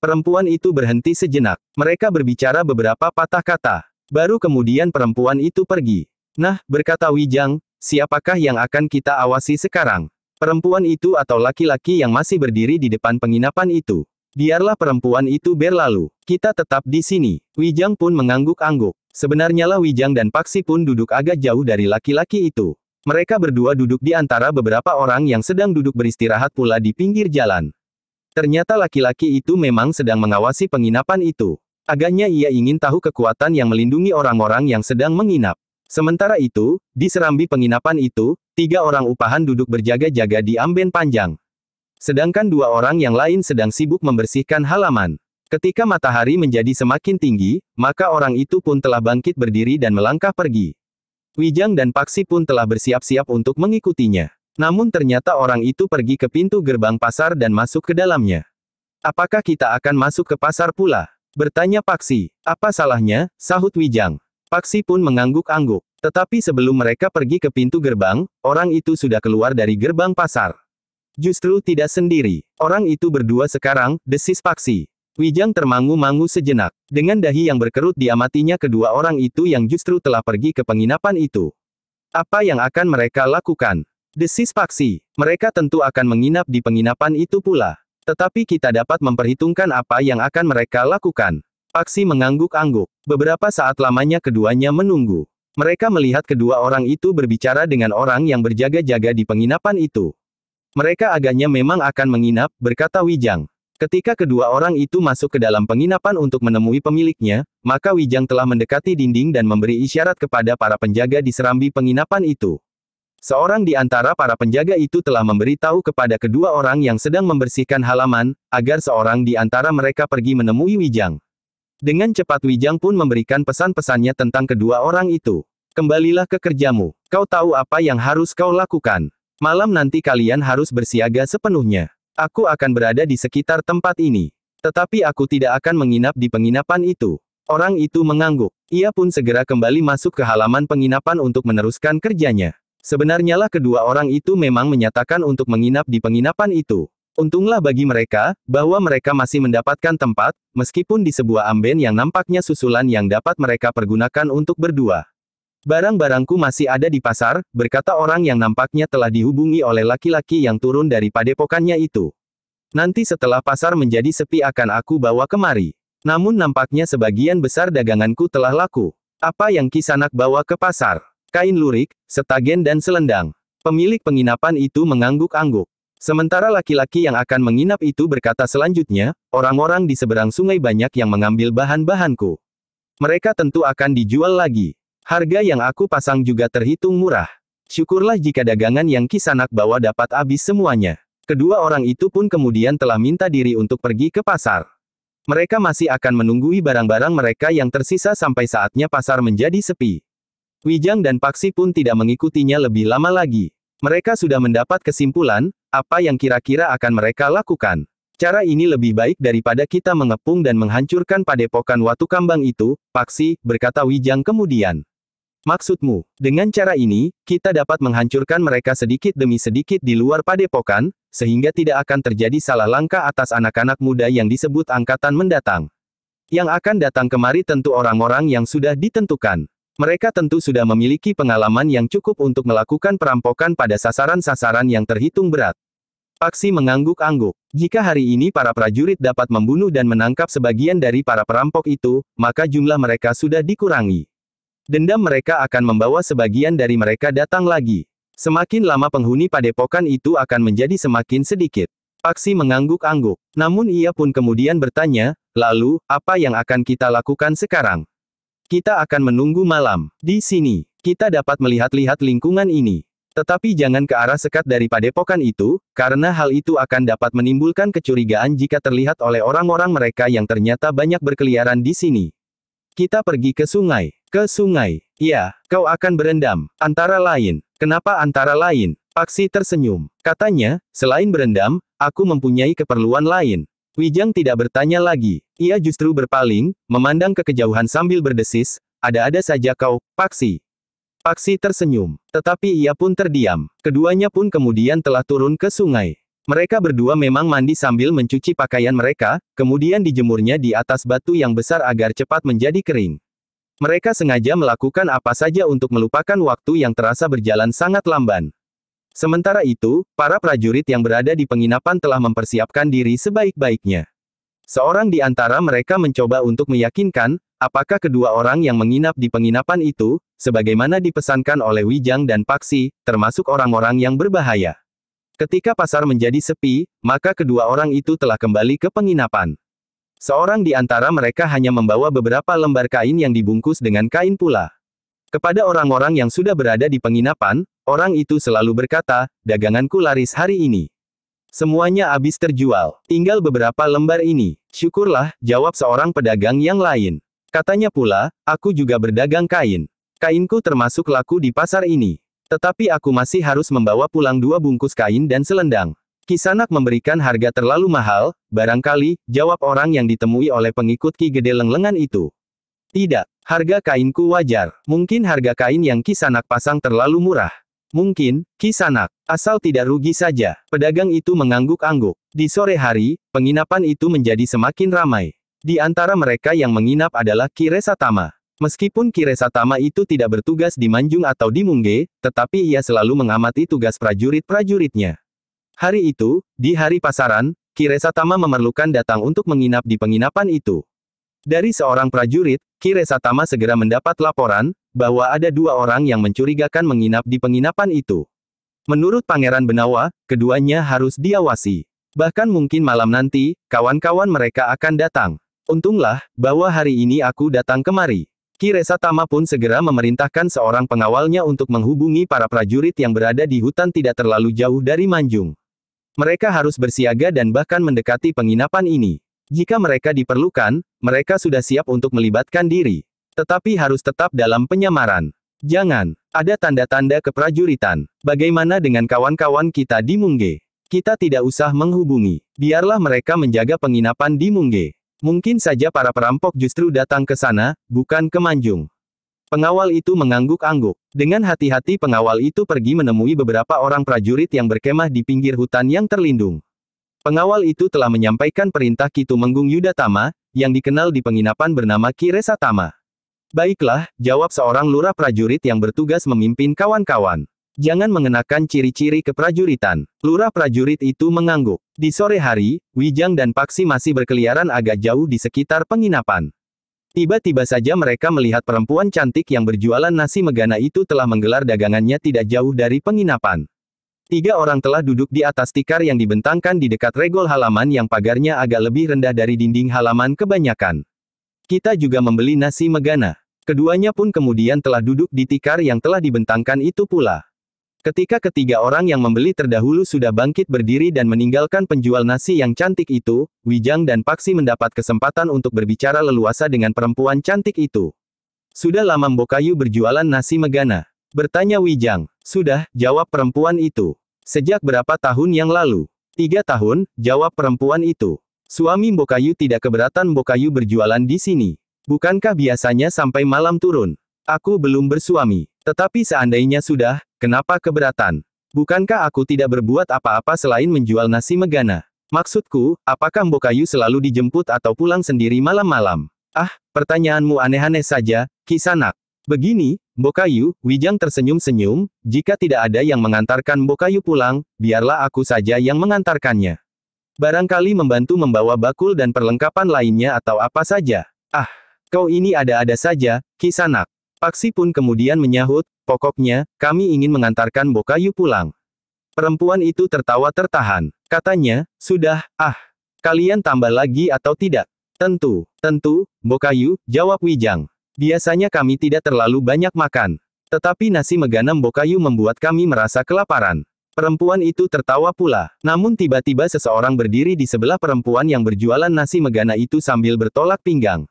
Perempuan itu berhenti sejenak. Mereka berbicara beberapa patah kata. Baru kemudian perempuan itu pergi. Nah, berkata Wijang, siapakah yang akan kita awasi sekarang? Perempuan itu atau laki-laki yang masih berdiri di depan penginapan itu? Biarlah perempuan itu berlalu. Kita tetap di sini. Wijang pun mengangguk-angguk. Sebenarnya lah Wijang dan Paksi pun duduk agak jauh dari laki-laki itu. Mereka berdua duduk di antara beberapa orang yang sedang duduk beristirahat pula di pinggir jalan. Ternyata laki-laki itu memang sedang mengawasi penginapan itu. Agaknya ia ingin tahu kekuatan yang melindungi orang-orang yang sedang menginap. Sementara itu, di serambi penginapan itu, 3 orang upahan duduk berjaga-jaga di amben panjang. Sedangkan 2 orang yang lain sedang sibuk membersihkan halaman. Ketika matahari menjadi semakin tinggi, maka orang itu pun telah bangkit berdiri dan melangkah pergi. Wijang dan Paksi pun telah bersiap-siap untuk mengikutinya. Namun ternyata orang itu pergi ke pintu gerbang pasar dan masuk ke dalamnya. Apakah kita akan masuk ke pasar pula? Bertanya Paksi. Apa salahnya? Sahut Wijang. Paksi pun mengangguk-angguk. Tetapi sebelum mereka pergi ke pintu gerbang, orang itu sudah keluar dari gerbang pasar. Justru tidak sendiri. Orang itu berdua sekarang, desis Paksi. Wijang termangu-mangu sejenak. Dengan dahi yang berkerut diamatinya kedua orang itu yang justru telah pergi ke penginapan itu. Apa yang akan mereka lakukan? Desis Paksi. Mereka tentu akan menginap di penginapan itu pula. Tetapi kita dapat memperhitungkan apa yang akan mereka lakukan. Paksi mengangguk-angguk. Beberapa saat lamanya keduanya menunggu. Mereka melihat kedua orang itu berbicara dengan orang yang berjaga-jaga di penginapan itu. Mereka agaknya memang akan menginap, berkata Wijang. Ketika kedua orang itu masuk ke dalam penginapan untuk menemui pemiliknya, maka Wijang telah mendekati dinding dan memberi isyarat kepada para penjaga di serambi penginapan itu. Seorang di antara para penjaga itu telah memberitahu kepada kedua orang yang sedang membersihkan halaman, agar seorang di antara mereka pergi menemui Wijang. Dengan cepat Wijang pun memberikan pesan-pesannya tentang kedua orang itu. Kembalilah ke kerjamu. Kau tahu apa yang harus kau lakukan. Malam nanti kalian harus bersiaga sepenuhnya. Aku akan berada di sekitar tempat ini. Tetapi aku tidak akan menginap di penginapan itu. Orang itu mengangguk. Ia pun segera kembali masuk ke halaman penginapan untuk meneruskan kerjanya. Sebenarnya lah kedua orang itu memang menyatakan untuk menginap di penginapan itu. Untunglah bagi mereka, bahwa mereka masih mendapatkan tempat, meskipun di sebuah amben yang nampaknya susulan yang dapat mereka pergunakan untuk berdua. Barang-barangku masih ada di pasar, berkata orang yang nampaknya telah dihubungi oleh laki-laki yang turun dari padepokannya itu. Nanti setelah pasar menjadi sepi akan aku bawa kemari. Namun nampaknya sebagian besar daganganku telah laku. Apa yang Kisanak bawa ke pasar? Kain lurik, setagen dan selendang. Pemilik penginapan itu mengangguk-angguk. Sementara laki-laki yang akan menginap itu berkata selanjutnya, orang-orang di seberang sungai banyak yang mengambil bahan-bahanku. Mereka tentu akan dijual lagi. Harga yang aku pasang juga terhitung murah. Syukurlah jika dagangan yang Kisanak bawa dapat habis semuanya. Kedua orang itu pun kemudian telah minta diri untuk pergi ke pasar. Mereka masih akan menunggui barang-barang mereka yang tersisa sampai saatnya pasar menjadi sepi. Wijang dan Paksi pun tidak mengikutinya lebih lama lagi. Mereka sudah mendapat kesimpulan, apa yang kira-kira akan mereka lakukan. Cara ini lebih baik daripada kita mengepung dan menghancurkan padepokan Watu Kambang itu, Paksi, berkata Wijang kemudian. Maksudmu, dengan cara ini, kita dapat menghancurkan mereka sedikit demi sedikit di luar padepokan, sehingga tidak akan terjadi salah langkah atas anak-anak muda yang disebut angkatan mendatang. Yang akan datang kemari tentu orang-orang yang sudah ditentukan. Mereka tentu sudah memiliki pengalaman yang cukup untuk melakukan perampokan pada sasaran-sasaran yang terhitung berat. Paksi mengangguk-angguk. Jika hari ini para prajurit dapat membunuh dan menangkap sebagian dari para perampok itu, maka jumlah mereka sudah dikurangi. Dendam mereka akan membawa sebagian dari mereka datang lagi. Semakin lama penghuni padepokan itu akan menjadi semakin sedikit. Paksi mengangguk-angguk. Namun ia pun kemudian bertanya, lalu, apa yang akan kita lakukan sekarang? Kita akan menunggu malam. Di sini, kita dapat melihat-lihat lingkungan ini. Tetapi jangan ke arah sekat dari padepokan itu, karena hal itu akan dapat menimbulkan kecurigaan jika terlihat oleh orang-orang mereka yang ternyata banyak berkeliaran di sini. Kita pergi ke sungai. Ke sungai. Ya, kau akan berendam. Antara lain. Kenapa antara lain? Paksi tersenyum. Katanya, selain berendam, aku mempunyai keperluan lain. Wijang tidak bertanya lagi. Ia justru berpaling, memandang ke kejauhan sambil berdesis, ada-ada saja kau, Paksi. Paksi tersenyum. Tetapi ia pun terdiam. Keduanya pun kemudian telah turun ke sungai. Mereka berdua memang mandi sambil mencuci pakaian mereka, kemudian dijemurnya di atas batu yang besar agar cepat menjadi kering. Mereka sengaja melakukan apa saja untuk melupakan waktu yang terasa berjalan sangat lamban. Sementara itu, para prajurit yang berada di penginapan telah mempersiapkan diri sebaik-baiknya. Seorang di antara mereka mencoba untuk meyakinkan, apakah kedua orang yang menginap di penginapan itu, sebagaimana dipesankan oleh Wijang dan Paksi, termasuk orang-orang yang berbahaya. Ketika pasar menjadi sepi, maka kedua orang itu telah kembali ke penginapan. Seorang di antara mereka hanya membawa beberapa lembar kain yang dibungkus dengan kain pula. Kepada orang-orang yang sudah berada di penginapan, orang itu selalu berkata, daganganku laris hari ini. Semuanya habis terjual. Tinggal beberapa lembar ini. Syukurlah, jawab seorang pedagang yang lain. Katanya pula, aku juga berdagang kain. Kainku termasuk laku di pasar ini. Tetapi aku masih harus membawa pulang 2 bungkus kain dan selendang. Kisanak memberikan harga terlalu mahal, barangkali, jawab orang yang ditemui oleh pengikut Ki Gede Lenglengan itu. Tidak, harga kainku wajar. Mungkin harga kain yang Kisanak pasang terlalu murah. Mungkin, Kisanak, asal tidak rugi saja. Pedagang itu mengangguk-angguk. Di sore hari, penginapan itu menjadi semakin ramai. Di antara mereka yang menginap adalah Kiresatama. Meskipun Kiresatama itu tidak bertugas di Manjung atau di Mungge, tetapi ia selalu mengamati tugas prajurit-prajuritnya. Hari itu, di hari pasaran, Kiresatama memerlukan datang untuk menginap di penginapan itu. Dari seorang prajurit, Kiresatama segera mendapat laporan, bahwa ada 2 orang yang mencurigakan menginap di penginapan itu. Menurut Pangeran Benawa, keduanya harus diawasi. Bahkan mungkin malam nanti, kawan-kawan mereka akan datang. Untunglah, bahwa hari ini aku datang kemari. Kiresatama pun segera memerintahkan seorang pengawalnya untuk menghubungi para prajurit yang berada di hutan tidak terlalu jauh dari Manjung. Mereka harus bersiaga dan bahkan mendekati penginapan ini. Jika mereka diperlukan, mereka sudah siap untuk melibatkan diri. Tetapi harus tetap dalam penyamaran. Jangan ada tanda-tanda keprajuritan. Bagaimana dengan kawan-kawan kita di Mungge? Kita tidak usah menghubungi. Biarlah mereka menjaga penginapan di Mungge. Mungkin saja para perampok justru datang ke sana, bukan ke Manjung. Pengawal itu mengangguk-angguk. Dengan hati-hati pengawal itu pergi menemui beberapa orang prajurit yang berkemah di pinggir hutan yang terlindung. Pengawal itu telah menyampaikan perintah Ki Tumenggung Yudatama, yang dikenal di penginapan bernama Kiresatama. Baiklah, jawab seorang lurah prajurit yang bertugas memimpin kawan-kawan. Jangan mengenakan ciri-ciri keprajuritan. Lurah prajurit itu mengangguk. Di sore hari, Wijang dan Paksi masih berkeliaran agak jauh di sekitar penginapan. Tiba-tiba saja mereka melihat perempuan cantik yang berjualan nasi megana itu telah menggelar dagangannya tidak jauh dari penginapan. 3 orang telah duduk di atas tikar yang dibentangkan di dekat regol halaman yang pagarnya agak lebih rendah dari dinding halaman kebanyakan. Kita juga membeli nasi megana. Keduanya pun kemudian telah duduk di tikar yang telah dibentangkan itu pula. Ketika ketiga orang yang membeli terdahulu sudah bangkit berdiri dan meninggalkan penjual nasi yang cantik itu, Wijang dan Paksi mendapat kesempatan untuk berbicara leluasa dengan perempuan cantik itu. Sudah lama Mbokayu berjualan nasi megana? Bertanya Wijang. Sudah, jawab perempuan itu. Sejak berapa tahun yang lalu? 3 tahun, jawab perempuan itu. Suami Mbokayu tidak keberatan Mbokayu berjualan di sini. Bukankah biasanya sampai malam turun? Aku belum bersuami. Tetapi seandainya sudah, kenapa keberatan? Bukankah aku tidak berbuat apa-apa selain menjual nasi megana? Maksudku, apakah Mbokayu selalu dijemput atau pulang sendiri malam-malam? Ah, pertanyaanmu aneh-aneh saja, Kisanak. Begini, Mbokayu, Wijang tersenyum-senyum, jika tidak ada yang mengantarkan Mbokayu pulang, biarlah aku saja yang mengantarkannya. Barangkali membantu membawa bakul dan perlengkapan lainnya atau apa saja. Ah, kau ini ada-ada saja, Kisanak. Paksi pun kemudian menyahut, pokoknya, kami ingin mengantarkan Mbokayu pulang. Perempuan itu tertawa tertahan. Katanya, sudah, kalian tambah lagi atau tidak? Tentu, Mbokayu, jawab Wijang. Biasanya kami tidak terlalu banyak makan. Tetapi nasi megana Mbokayu membuat kami merasa kelaparan. Perempuan itu tertawa pula. Namun tiba-tiba seseorang berdiri di sebelah perempuan yang berjualan nasi megana itu sambil bertolak pinggang.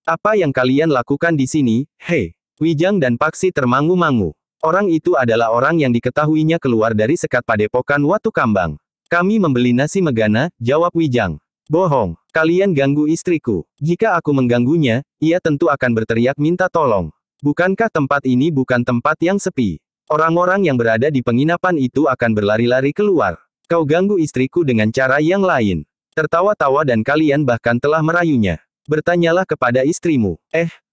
Apa yang kalian lakukan di sini, hei? Wijang dan Paksi termangu-mangu. Orang itu adalah orang yang diketahuinya keluar dari sekat padepokan Watu Kambang. Kami membeli nasi megana, jawab Wijang. Bohong, kalian ganggu istriku. Jika aku mengganggunya, ia tentu akan berteriak minta tolong. Bukankah tempat ini bukan tempat yang sepi? Orang-orang yang berada di penginapan itu akan berlari-lari keluar. Kau ganggu istriku dengan cara yang lain. Tertawa-tawa dan kalian bahkan telah merayunya. Bertanyalah kepada istrimu.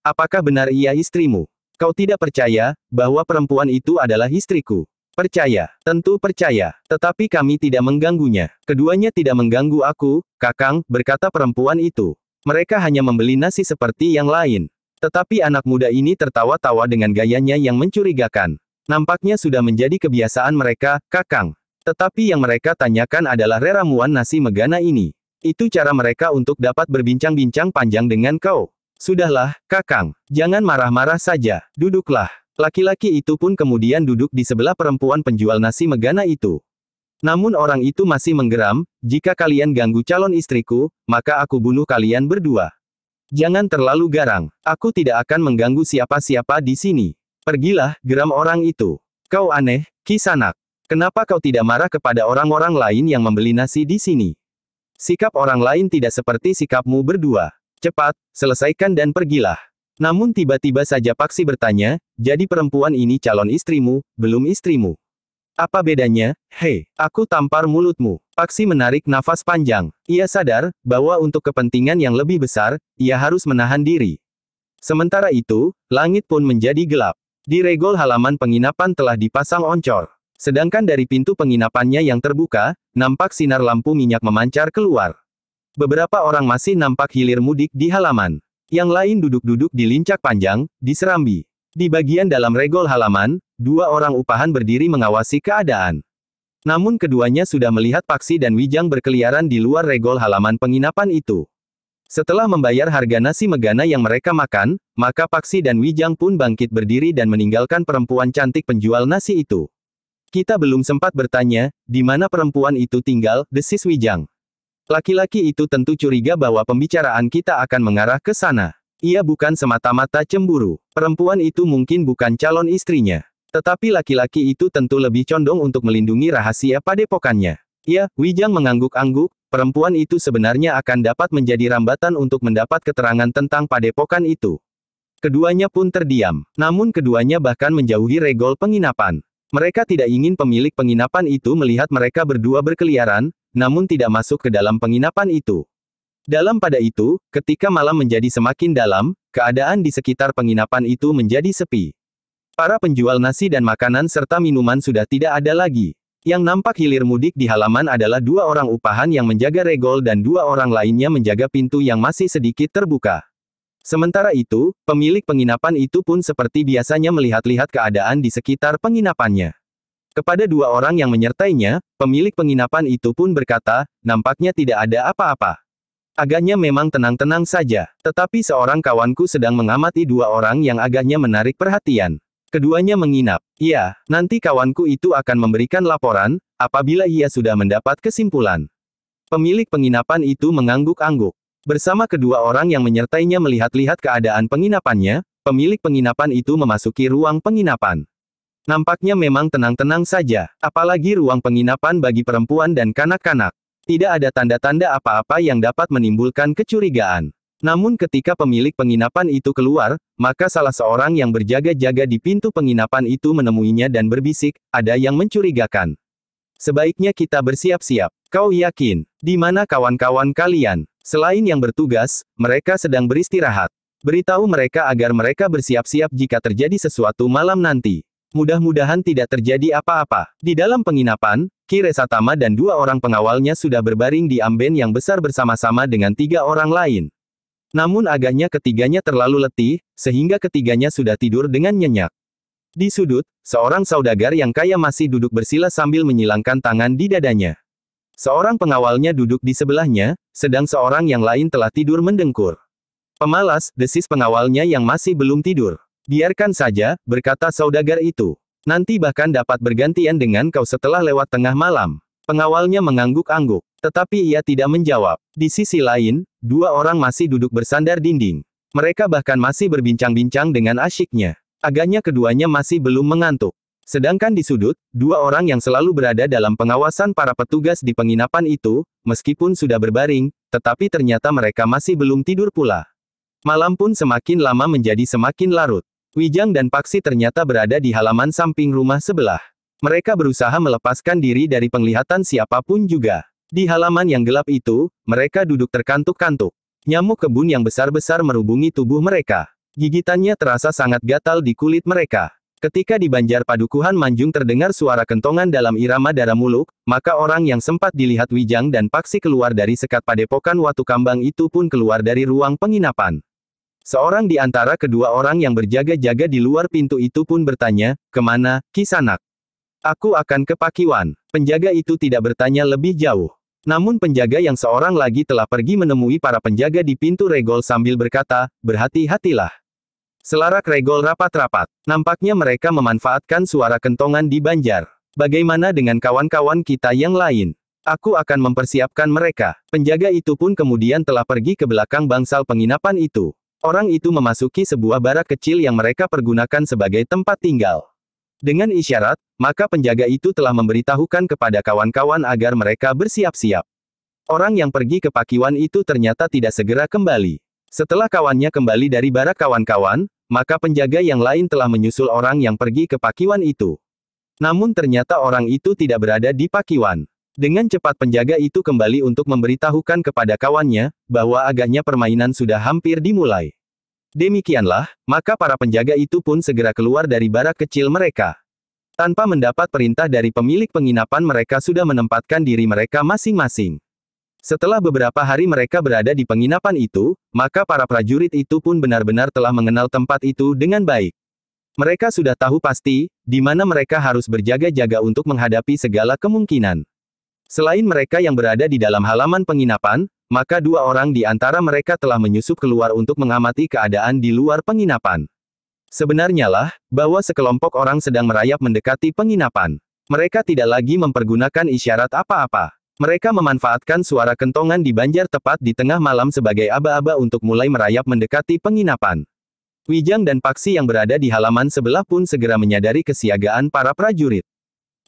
Apakah benar ia istrimu? Kau tidak percaya, bahwa perempuan itu adalah istriku? Percaya, tentu percaya. Tetapi kami tidak mengganggunya. Keduanya tidak mengganggu aku, Kakang, berkata perempuan itu. Mereka hanya membeli nasi seperti yang lain. Tetapi anak muda ini tertawa-tawa dengan gayanya yang mencurigakan. Nampaknya sudah menjadi kebiasaan mereka, Kakang. Tetapi yang mereka tanyakan adalah reramuan nasi megana ini. Itu cara mereka untuk dapat berbincang-bincang panjang dengan kau. Sudahlah, Kakang. Jangan marah-marah saja. Duduklah. Laki-laki itu pun kemudian duduk di sebelah perempuan penjual nasi megana itu. Namun orang itu masih menggeram, jika kalian ganggu calon istriku, maka aku bunuh kalian berdua. Jangan terlalu garang. Aku tidak akan mengganggu siapa-siapa di sini. Pergilah, geram orang itu. Kau aneh, Kisanak. Kenapa kau tidak marah kepada orang-orang lain yang membeli nasi di sini? Sikap orang lain tidak seperti sikapmu berdua. Cepat, selesaikan dan pergilah. Namun tiba-tiba saja Paksi bertanya, jadi perempuan ini calon istrimu, belum istrimu? Apa bedanya? Hei, aku tampar mulutmu. Paksi menarik nafas panjang. Ia sadar, bahwa untuk kepentingan yang lebih besar, ia harus menahan diri. Sementara itu, langit pun menjadi gelap. Di regol halaman penginapan telah dipasang oncor. Sedangkan dari pintu penginapannya yang terbuka, nampak sinar lampu minyak memancar keluar. Beberapa orang masih nampak hilir mudik di halaman. Yang lain duduk-duduk di lincak panjang, di serambi. Di bagian dalam regol halaman, 2 orang upahan berdiri mengawasi keadaan. Namun keduanya sudah melihat Paksi dan Wijang berkeliaran di luar regol halaman penginapan itu. Setelah membayar harga nasi megana yang mereka makan, maka Paksi dan Wijang pun bangkit berdiri dan meninggalkan perempuan cantik penjual nasi itu. Kita belum sempat bertanya, di mana perempuan itu tinggal, desis Wijang. Laki-laki itu tentu curiga bahwa pembicaraan kita akan mengarah ke sana. Ia bukan semata-mata cemburu. Perempuan itu mungkin bukan calon istrinya. Tetapi laki-laki itu tentu lebih condong untuk melindungi rahasia padepokannya. Ya, Wijang mengangguk-angguk, perempuan itu sebenarnya akan dapat menjadi rambatan untuk mendapat keterangan tentang padepokan itu. Keduanya pun terdiam. Namun keduanya bahkan menjauhi regol penginapan. Mereka tidak ingin pemilik penginapan itu melihat mereka berdua berkeliaran, namun tidak masuk ke dalam penginapan itu. Dalam pada itu, ketika malam menjadi semakin dalam, keadaan di sekitar penginapan itu menjadi sepi. Para penjual nasi dan makanan serta minuman sudah tidak ada lagi. Yang nampak hilir mudik di halaman adalah 2 orang upahan yang menjaga regol dan 2 orang lainnya menjaga pintu yang masih sedikit terbuka. Sementara itu, pemilik penginapan itu pun seperti biasanya melihat-lihat keadaan di sekitar penginapannya. Kepada 2 orang yang menyertainya, pemilik penginapan itu pun berkata, nampaknya tidak ada apa-apa. Agaknya memang tenang-tenang saja, tetapi seorang kawanku sedang mengamati 2 orang yang agaknya menarik perhatian. Keduanya menginap. Iya, nanti kawanku itu akan memberikan laporan, apabila ia sudah mendapat kesimpulan. Pemilik penginapan itu mengangguk-angguk. Bersama kedua orang yang menyertainya melihat-lihat keadaan penginapannya, pemilik penginapan itu memasuki ruang penginapan. Nampaknya memang tenang-tenang saja, apalagi ruang penginapan bagi perempuan dan kanak-kanak. Tidak ada tanda-tanda apa-apa yang dapat menimbulkan kecurigaan. Namun ketika pemilik penginapan itu keluar, maka salah seorang yang berjaga-jaga di pintu penginapan itu menemuinya dan berbisik, ada yang mencurigakan. Sebaiknya kita bersiap-siap. Kau yakin? Di mana kawan-kawan kalian? Selain yang bertugas, mereka sedang beristirahat. Beritahu mereka agar mereka bersiap-siap jika terjadi sesuatu malam nanti. Mudah-mudahan tidak terjadi apa-apa. Di dalam penginapan, Ki Resatama dan 2 orang pengawalnya sudah berbaring di amben yang besar bersama-sama dengan 3 orang lain. Namun agaknya ketiganya terlalu letih, sehingga ketiganya sudah tidur dengan nyenyak. Di sudut, seorang saudagar yang kaya masih duduk bersila sambil menyilangkan tangan di dadanya. Seorang pengawalnya duduk di sebelahnya, sedang seorang yang lain telah tidur mendengkur. Pemalas, desis pengawalnya yang masih belum tidur. Biarkan saja, berkata saudagar itu. Nanti bahkan dapat bergantian dengan kau setelah lewat tengah malam. Pengawalnya mengangguk-angguk. Tetapi ia tidak menjawab. Di sisi lain, 2 orang masih duduk bersandar dinding. Mereka bahkan masih berbincang-bincang dengan asyiknya. Agaknya keduanya masih belum mengantuk. Sedangkan di sudut, 2 orang yang selalu berada dalam pengawasan para petugas di penginapan itu, meskipun sudah berbaring, tetapi ternyata mereka masih belum tidur pula. Malam pun semakin lama menjadi semakin larut. Wijang dan Paksi ternyata berada di halaman samping rumah sebelah. Mereka berusaha melepaskan diri dari penglihatan siapapun juga. Di halaman yang gelap itu, mereka duduk terkantuk-kantuk. Nyamuk kebun yang besar-besar merubungi tubuh mereka. Gigitannya terasa sangat gatal di kulit mereka. Ketika di Banjar Padukuhan Manjung terdengar suara kentongan dalam irama Dara Muluk, maka orang yang sempat dilihat Wijang dan Paksi keluar dari sekat padepokan Watu Kambang itu pun keluar dari ruang penginapan. Seorang di antara kedua orang yang berjaga-jaga di luar pintu itu pun bertanya, "Kemana, Kisanak?" "Aku akan ke Pakiwan." Penjaga itu tidak bertanya lebih jauh. Namun penjaga yang seorang lagi telah pergi menemui para penjaga di pintu regol sambil berkata, "Berhati-hatilah." Selarak regol rapat-rapat. Nampaknya mereka memanfaatkan suara kentongan di Banjar. Bagaimana dengan kawan-kawan kita yang lain? Aku akan mempersiapkan mereka. Penjaga itu pun kemudian telah pergi ke belakang bangsal penginapan itu. Orang itu memasuki sebuah barak kecil yang mereka pergunakan sebagai tempat tinggal. Dengan isyarat, maka penjaga itu telah memberitahukan kepada kawan-kawan agar mereka bersiap-siap. Orang yang pergi ke Pakiwan itu ternyata tidak segera kembali. Setelah kawannya kembali dari barak kawan-kawan, maka penjaga yang lain telah menyusul orang yang pergi ke Pakiwan itu. Namun ternyata orang itu tidak berada di Pakiwan. Dengan cepat penjaga itu kembali untuk memberitahukan kepada kawannya, bahwa agaknya permainan sudah hampir dimulai. Demikianlah, maka para penjaga itu pun segera keluar dari barak kecil mereka. Tanpa mendapat perintah dari pemilik penginapan, mereka sudah menempatkan diri mereka masing-masing. Setelah beberapa hari mereka berada di penginapan itu, maka para prajurit itu pun benar-benar telah mengenal tempat itu dengan baik. Mereka sudah tahu pasti, di mana mereka harus berjaga-jaga untuk menghadapi segala kemungkinan. Selain mereka yang berada di dalam halaman penginapan, maka dua orang di antara mereka telah menyusup keluar untuk mengamati keadaan di luar penginapan. Sebenarnya lah, bahwa sekelompok orang sedang merayap mendekati penginapan. Mereka tidak lagi mempergunakan isyarat apa-apa. Mereka memanfaatkan suara kentongan di banjar tepat di tengah malam sebagai aba-aba untuk mulai merayap mendekati penginapan. Wijang dan Paksi yang berada di halaman sebelah pun segera menyadari kesiagaan para prajurit.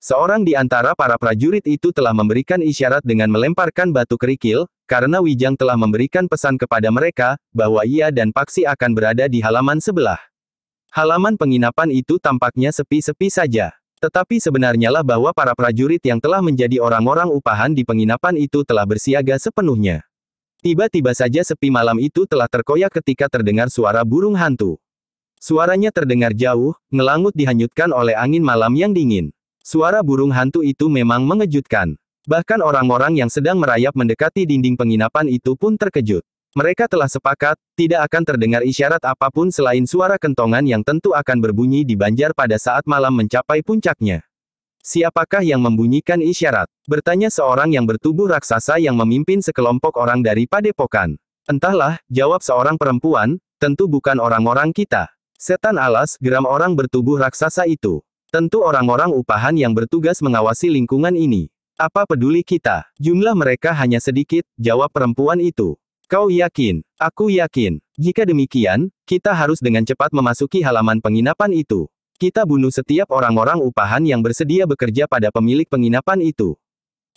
Seorang di antara para prajurit itu telah memberikan isyarat dengan melemparkan batu kerikil, karena Wijang telah memberikan pesan kepada mereka, bahwa ia dan Paksi akan berada di halaman sebelah. Halaman penginapan itu tampaknya sepi-sepi saja. Tetapi sebenarnya lah bahwa para prajurit yang telah menjadi orang-orang upahan di penginapan itu telah bersiaga sepenuhnya. Tiba-tiba saja sepi malam itu telah terkoyak ketika terdengar suara burung hantu. Suaranya terdengar jauh, ngelangut dihanyutkan oleh angin malam yang dingin. Suara burung hantu itu memang mengejutkan. Bahkan orang-orang yang sedang merayap mendekati dinding penginapan itu pun terkejut. Mereka telah sepakat, tidak akan terdengar isyarat apapun selain suara kentongan yang tentu akan berbunyi di banjar pada saat malam mencapai puncaknya. Siapakah yang membunyikan isyarat? Bertanya seorang yang bertubuh raksasa yang memimpin sekelompok orang dari padepokan. Entahlah, jawab seorang perempuan, tentu bukan orang-orang kita. Setan alas, geram orang bertubuh raksasa itu. Tentu orang-orang upahan yang bertugas mengawasi lingkungan ini. Apa peduli kita? Jumlah mereka hanya sedikit, jawab perempuan itu. Kau yakin? Aku yakin. Jika demikian, kita harus dengan cepat memasuki halaman penginapan itu. Kita bunuh setiap orang-orang upahan yang bersedia bekerja pada pemilik penginapan itu.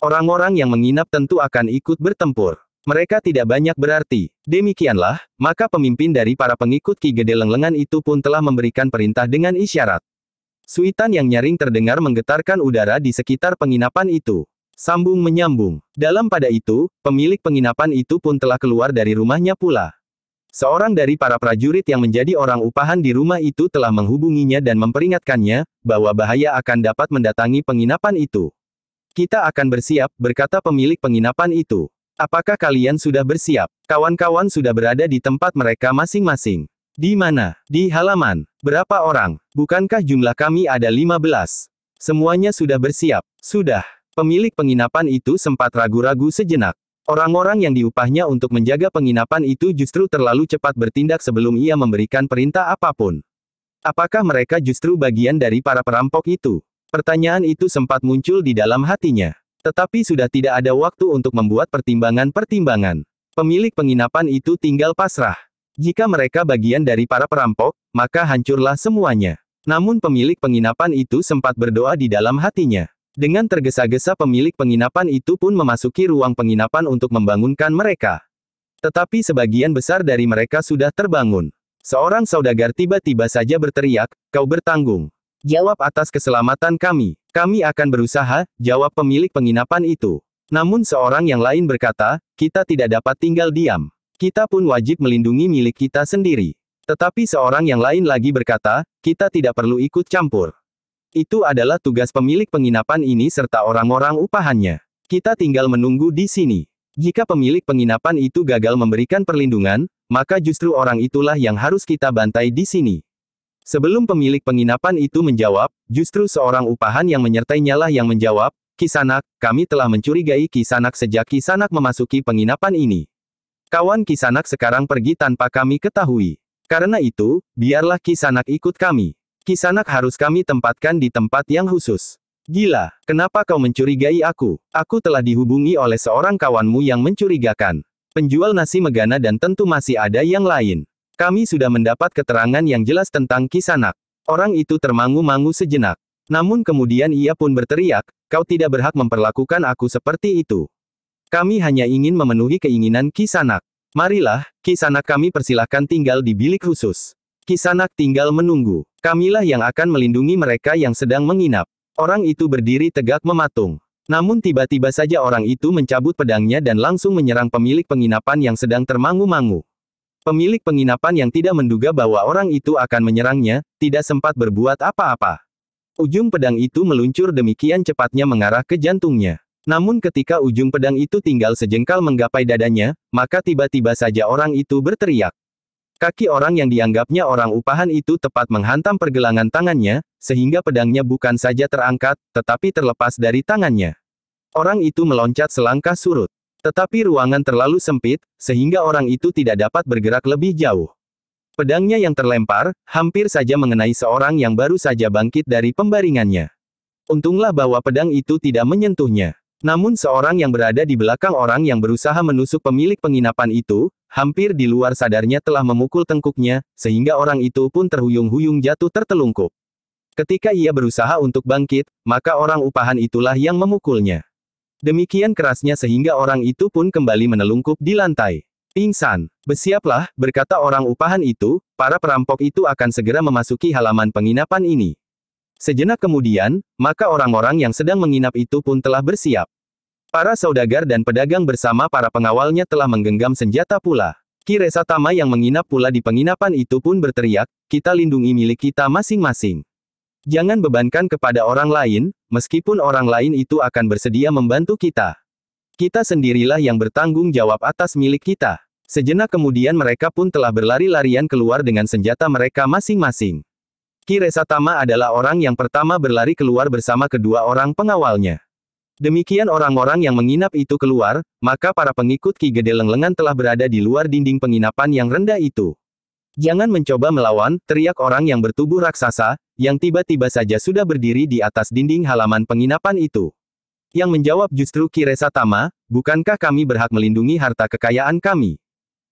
Orang-orang yang menginap tentu akan ikut bertempur. Mereka tidak banyak berarti. Demikianlah, maka pemimpin dari para pengikut Ki Gede Lenglengan itu pun telah memberikan perintah dengan isyarat. Suitan yang nyaring terdengar menggetarkan udara di sekitar penginapan itu. Sambung menyambung. Dalam pada itu, pemilik penginapan itu pun telah keluar dari rumahnya pula. Seorang dari para prajurit yang menjadi orang upahan di rumah itu telah menghubunginya dan memperingatkannya, bahwa bahaya akan dapat mendatangi penginapan itu. Kita akan bersiap, berkata pemilik penginapan itu. Apakah kalian sudah bersiap? Kawan-kawan sudah berada di tempat mereka masing-masing. Di mana? Di halaman. Berapa orang? Bukankah jumlah kami ada 15? Semuanya sudah bersiap. Sudah. Pemilik penginapan itu sempat ragu-ragu sejenak. Orang-orang yang diupahnya untuk menjaga penginapan itu justru terlalu cepat bertindak sebelum ia memberikan perintah apapun. Apakah mereka justru bagian dari para perampok itu? Pertanyaan itu sempat muncul di dalam hatinya. Tetapi sudah tidak ada waktu untuk membuat pertimbangan-pertimbangan. Pemilik penginapan itu tinggal pasrah. Jika mereka bagian dari para perampok, maka hancurlah semuanya. Namun pemilik penginapan itu sempat berdoa di dalam hatinya. Dengan tergesa-gesa pemilik penginapan itu pun memasuki ruang penginapan untuk membangunkan mereka. Tetapi sebagian besar dari mereka sudah terbangun. Seorang saudagar tiba-tiba saja berteriak, "Kau bertanggung jawab atas keselamatan kami. Kami akan berusaha," jawab pemilik penginapan itu. Namun seorang yang lain berkata, "Kita tidak dapat tinggal diam. Kita pun wajib melindungi milik kita sendiri." Tetapi seorang yang lain lagi berkata, "Kita tidak perlu ikut campur. Itu adalah tugas pemilik penginapan ini serta orang-orang upahannya. Kita tinggal menunggu di sini. Jika pemilik penginapan itu gagal memberikan perlindungan, maka justru orang itulah yang harus kita bantai di sini." Sebelum pemilik penginapan itu menjawab, justru seorang upahan yang menyertainya lah yang menjawab, "Kisanak, kami telah mencurigai Kisanak sejak Kisanak memasuki penginapan ini. Kawan Kisanak sekarang pergi tanpa kami ketahui. Karena itu, biarlah Kisanak ikut kami. Kisanak harus kami tempatkan di tempat yang khusus." "Gila, kenapa kau mencurigai aku? Aku telah dihubungi oleh seorang kawanmu yang mencurigakan. Penjual nasi Megana dan tentu masih ada yang lain. Kami sudah mendapat keterangan yang jelas tentang Kisanak." Orang itu termangu-mangu sejenak. Namun kemudian ia pun berteriak, "Kau tidak berhak memperlakukan aku seperti itu. Kami hanya ingin memenuhi keinginan Kisanak. Marilah, Kisanak kami persilahkan tinggal di bilik khusus. Kisanak tinggal menunggu. Kamilah yang akan melindungi mereka yang sedang menginap." Orang itu berdiri tegak mematung. Namun tiba-tiba saja orang itu mencabut pedangnya dan langsung menyerang pemilik penginapan yang sedang termangu-mangu. Pemilik penginapan yang tidak menduga bahwa orang itu akan menyerangnya, tidak sempat berbuat apa-apa. Ujung pedang itu meluncur demikian cepatnya mengarah ke jantungnya. Namun ketika ujung pedang itu tinggal sejengkal menggapai dadanya, maka tiba-tiba saja orang itu berteriak. Kaki orang yang dianggapnya orang upahan itu tepat menghantam pergelangan tangannya, sehingga pedangnya bukan saja terangkat, tetapi terlepas dari tangannya. Orang itu meloncat selangkah surut. Tetapi ruangan terlalu sempit, sehingga orang itu tidak dapat bergerak lebih jauh. Pedangnya yang terlempar, hampir saja mengenai seorang yang baru saja bangkit dari pembaringannya. Untunglah bahwa pedang itu tidak menyentuhnya. Namun seorang yang berada di belakang orang yang berusaha menusuk pemilik penginapan itu, hampir di luar sadarnya telah memukul tengkuknya, sehingga orang itu pun terhuyung-huyung jatuh tertelungkup. Ketika ia berusaha untuk bangkit, maka orang upahan itulah yang memukulnya. Demikian kerasnya sehingga orang itu pun kembali menelungkup di lantai. Pingsan. Bersiaplah, berkata orang upahan itu, para perampok itu akan segera memasuki halaman penginapan ini. Sejenak kemudian, maka orang-orang yang sedang menginap itu pun telah bersiap. Para saudagar dan pedagang bersama para pengawalnya telah menggenggam senjata pula. Ki Resatama yang menginap pula di penginapan itu pun berteriak, kita lindungi milik kita masing-masing. Jangan bebankan kepada orang lain, meskipun orang lain itu akan bersedia membantu kita. Kita sendirilah yang bertanggung jawab atas milik kita. Sejenak kemudian mereka pun telah berlari-larian keluar dengan senjata mereka masing-masing. Ki Resatama adalah orang yang pertama berlari keluar bersama kedua orang pengawalnya. Demikian orang-orang yang menginap itu keluar, maka para pengikut Ki Gede Lenglengan telah berada di luar dinding penginapan yang rendah itu. Jangan mencoba melawan, teriak orang yang bertubuh raksasa, yang tiba-tiba saja sudah berdiri di atas dinding halaman penginapan itu. Yang menjawab justru Ki Resatama, bukankah kami berhak melindungi harta kekayaan kami?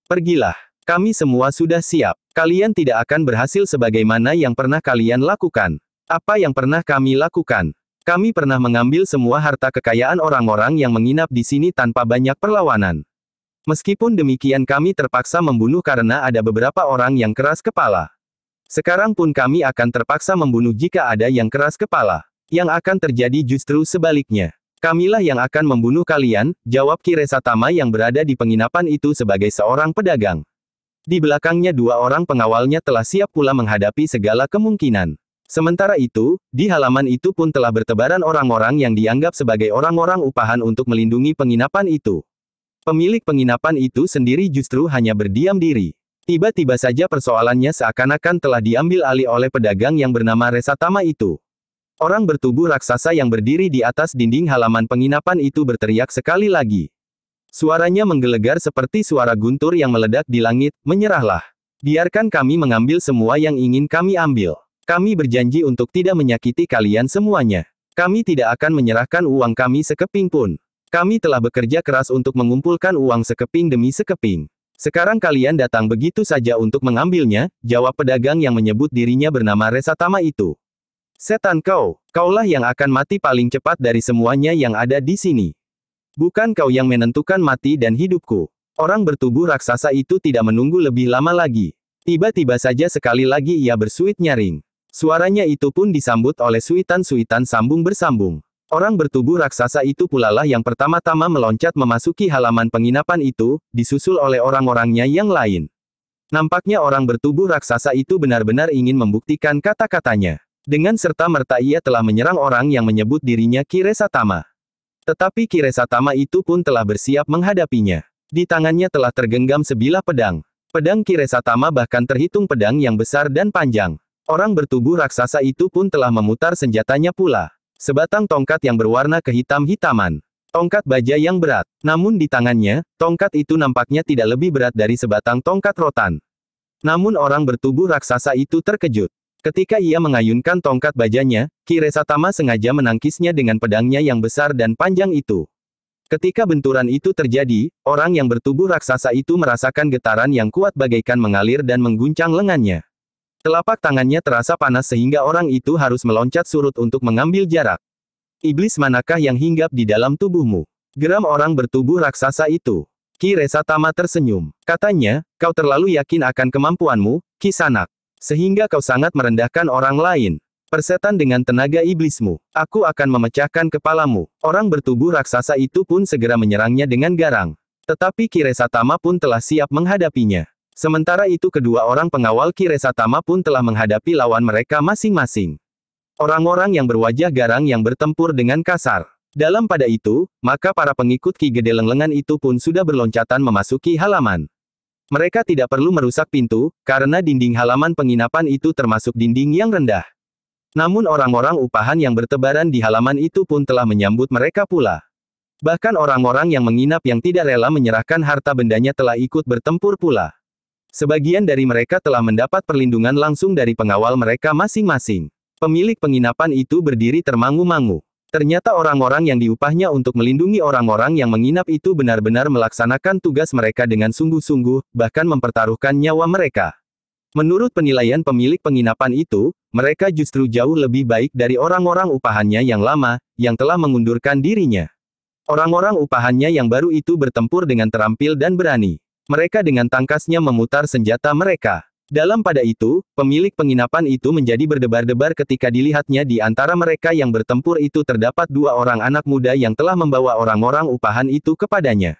Pergilah. Kami semua sudah siap. Kalian tidak akan berhasil sebagaimana yang pernah kalian lakukan. Apa yang pernah kami lakukan? Kami pernah mengambil semua harta kekayaan orang-orang yang menginap di sini tanpa banyak perlawanan. Meskipun demikian kami terpaksa membunuh karena ada beberapa orang yang keras kepala. Sekarang pun kami akan terpaksa membunuh jika ada yang keras kepala. Yang akan terjadi justru sebaliknya. Kamilah yang akan membunuh kalian, jawab Ki Resatama yang berada di penginapan itu sebagai seorang pedagang. Di belakangnya dua orang pengawalnya telah siap pula menghadapi segala kemungkinan. Sementara itu, di halaman itu pun telah bertebaran orang-orang yang dianggap sebagai orang-orang upahan untuk melindungi penginapan itu. Pemilik penginapan itu sendiri justru hanya berdiam diri. Tiba-tiba saja persoalannya seakan-akan telah diambil alih oleh pedagang yang bernama Resatama itu. Orang bertubuh raksasa yang berdiri di atas dinding halaman penginapan itu berteriak sekali lagi. Suaranya menggelegar seperti suara guntur yang meledak di langit, menyerahlah. Biarkan kami mengambil semua yang ingin kami ambil. Kami berjanji untuk tidak menyakiti kalian semuanya. Kami tidak akan menyerahkan uang kami sekeping pun. Kami telah bekerja keras untuk mengumpulkan uang sekeping demi sekeping. Sekarang kalian datang begitu saja untuk mengambilnya, jawab pedagang yang menyebut dirinya bernama Resatama itu. Setan kau, kaulah yang akan mati paling cepat dari semuanya yang ada di sini. Bukan kau yang menentukan mati dan hidupku. Orang bertubuh raksasa itu tidak menunggu lebih lama lagi. Tiba-tiba saja sekali lagi ia bersuit nyaring. Suaranya itu pun disambut oleh suitan-suitan sambung bersambung. Orang bertubuh raksasa itu pula lah yang pertama-tama meloncat memasuki halaman penginapan itu, disusul oleh orang-orangnya yang lain. Nampaknya orang bertubuh raksasa itu benar-benar ingin membuktikan kata-katanya. Dengan serta-merta ia telah menyerang orang yang menyebut dirinya Ki Resatama. Tetapi Ki Resatama itu pun telah bersiap menghadapinya. Di tangannya telah tergenggam sebilah pedang. Pedang Ki Resatama bahkan terhitung pedang yang besar dan panjang. Orang bertubuh raksasa itu pun telah memutar senjatanya pula. Sebatang tongkat yang berwarna kehitam-hitaman. Tongkat baja yang berat. Namun di tangannya, tongkat itu nampaknya tidak lebih berat dari sebatang tongkat rotan. Namun orang bertubuh raksasa itu terkejut. Ketika ia mengayunkan tongkat bajanya, Ki Resatama sengaja menangkisnya dengan pedangnya yang besar dan panjang itu. Ketika benturan itu terjadi, orang yang bertubuh raksasa itu merasakan getaran yang kuat bagaikan mengalir dan mengguncang lengannya. Telapak tangannya terasa panas sehingga orang itu harus meloncat surut untuk mengambil jarak. Iblis manakah yang hinggap di dalam tubuhmu? Geram orang bertubuh raksasa itu. Ki Resatama tersenyum. Katanya, kau terlalu yakin akan kemampuanmu, Kisanak. Sehingga kau sangat merendahkan orang lain. Persetan dengan tenaga iblismu, aku akan memecahkan kepalamu. Orang bertubuh raksasa itu pun segera menyerangnya dengan garang. Tetapi Kiresatama pun telah siap menghadapinya. Sementara itu kedua orang pengawal Kiresatama pun telah menghadapi lawan mereka masing-masing. Orang-orang yang berwajah garang yang bertempur dengan kasar. Dalam pada itu, maka para pengikut Ki Gede Lenglengan itu pun sudah berloncatan memasuki halaman. Mereka tidak perlu merusak pintu, karena dinding halaman penginapan itu termasuk dinding yang rendah. Namun orang-orang upahan yang bertebaran di halaman itu pun telah menyambut mereka pula. Bahkan orang-orang yang menginap yang tidak rela menyerahkan harta bendanya telah ikut bertempur pula. Sebagian dari mereka telah mendapat perlindungan langsung dari pengawal mereka masing-masing. Pemilik penginapan itu berdiri termangu-mangu. Ternyata orang-orang yang diupahnya untuk melindungi orang-orang yang menginap itu benar-benar melaksanakan tugas mereka dengan sungguh-sungguh, bahkan mempertaruhkan nyawa mereka. Menurut penilaian pemilik penginapan itu, mereka justru jauh lebih baik dari orang-orang upahannya yang lama, yang telah mengundurkan dirinya. Orang-orang upahannya yang baru itu bertempur dengan terampil dan berani. Mereka dengan tangkasnya memutar senjata mereka. Dalam pada itu, pemilik penginapan itu menjadi berdebar-debar ketika dilihatnya di antara mereka yang bertempur itu terdapat dua orang anak muda yang telah membawa orang-orang upahan itu kepadanya.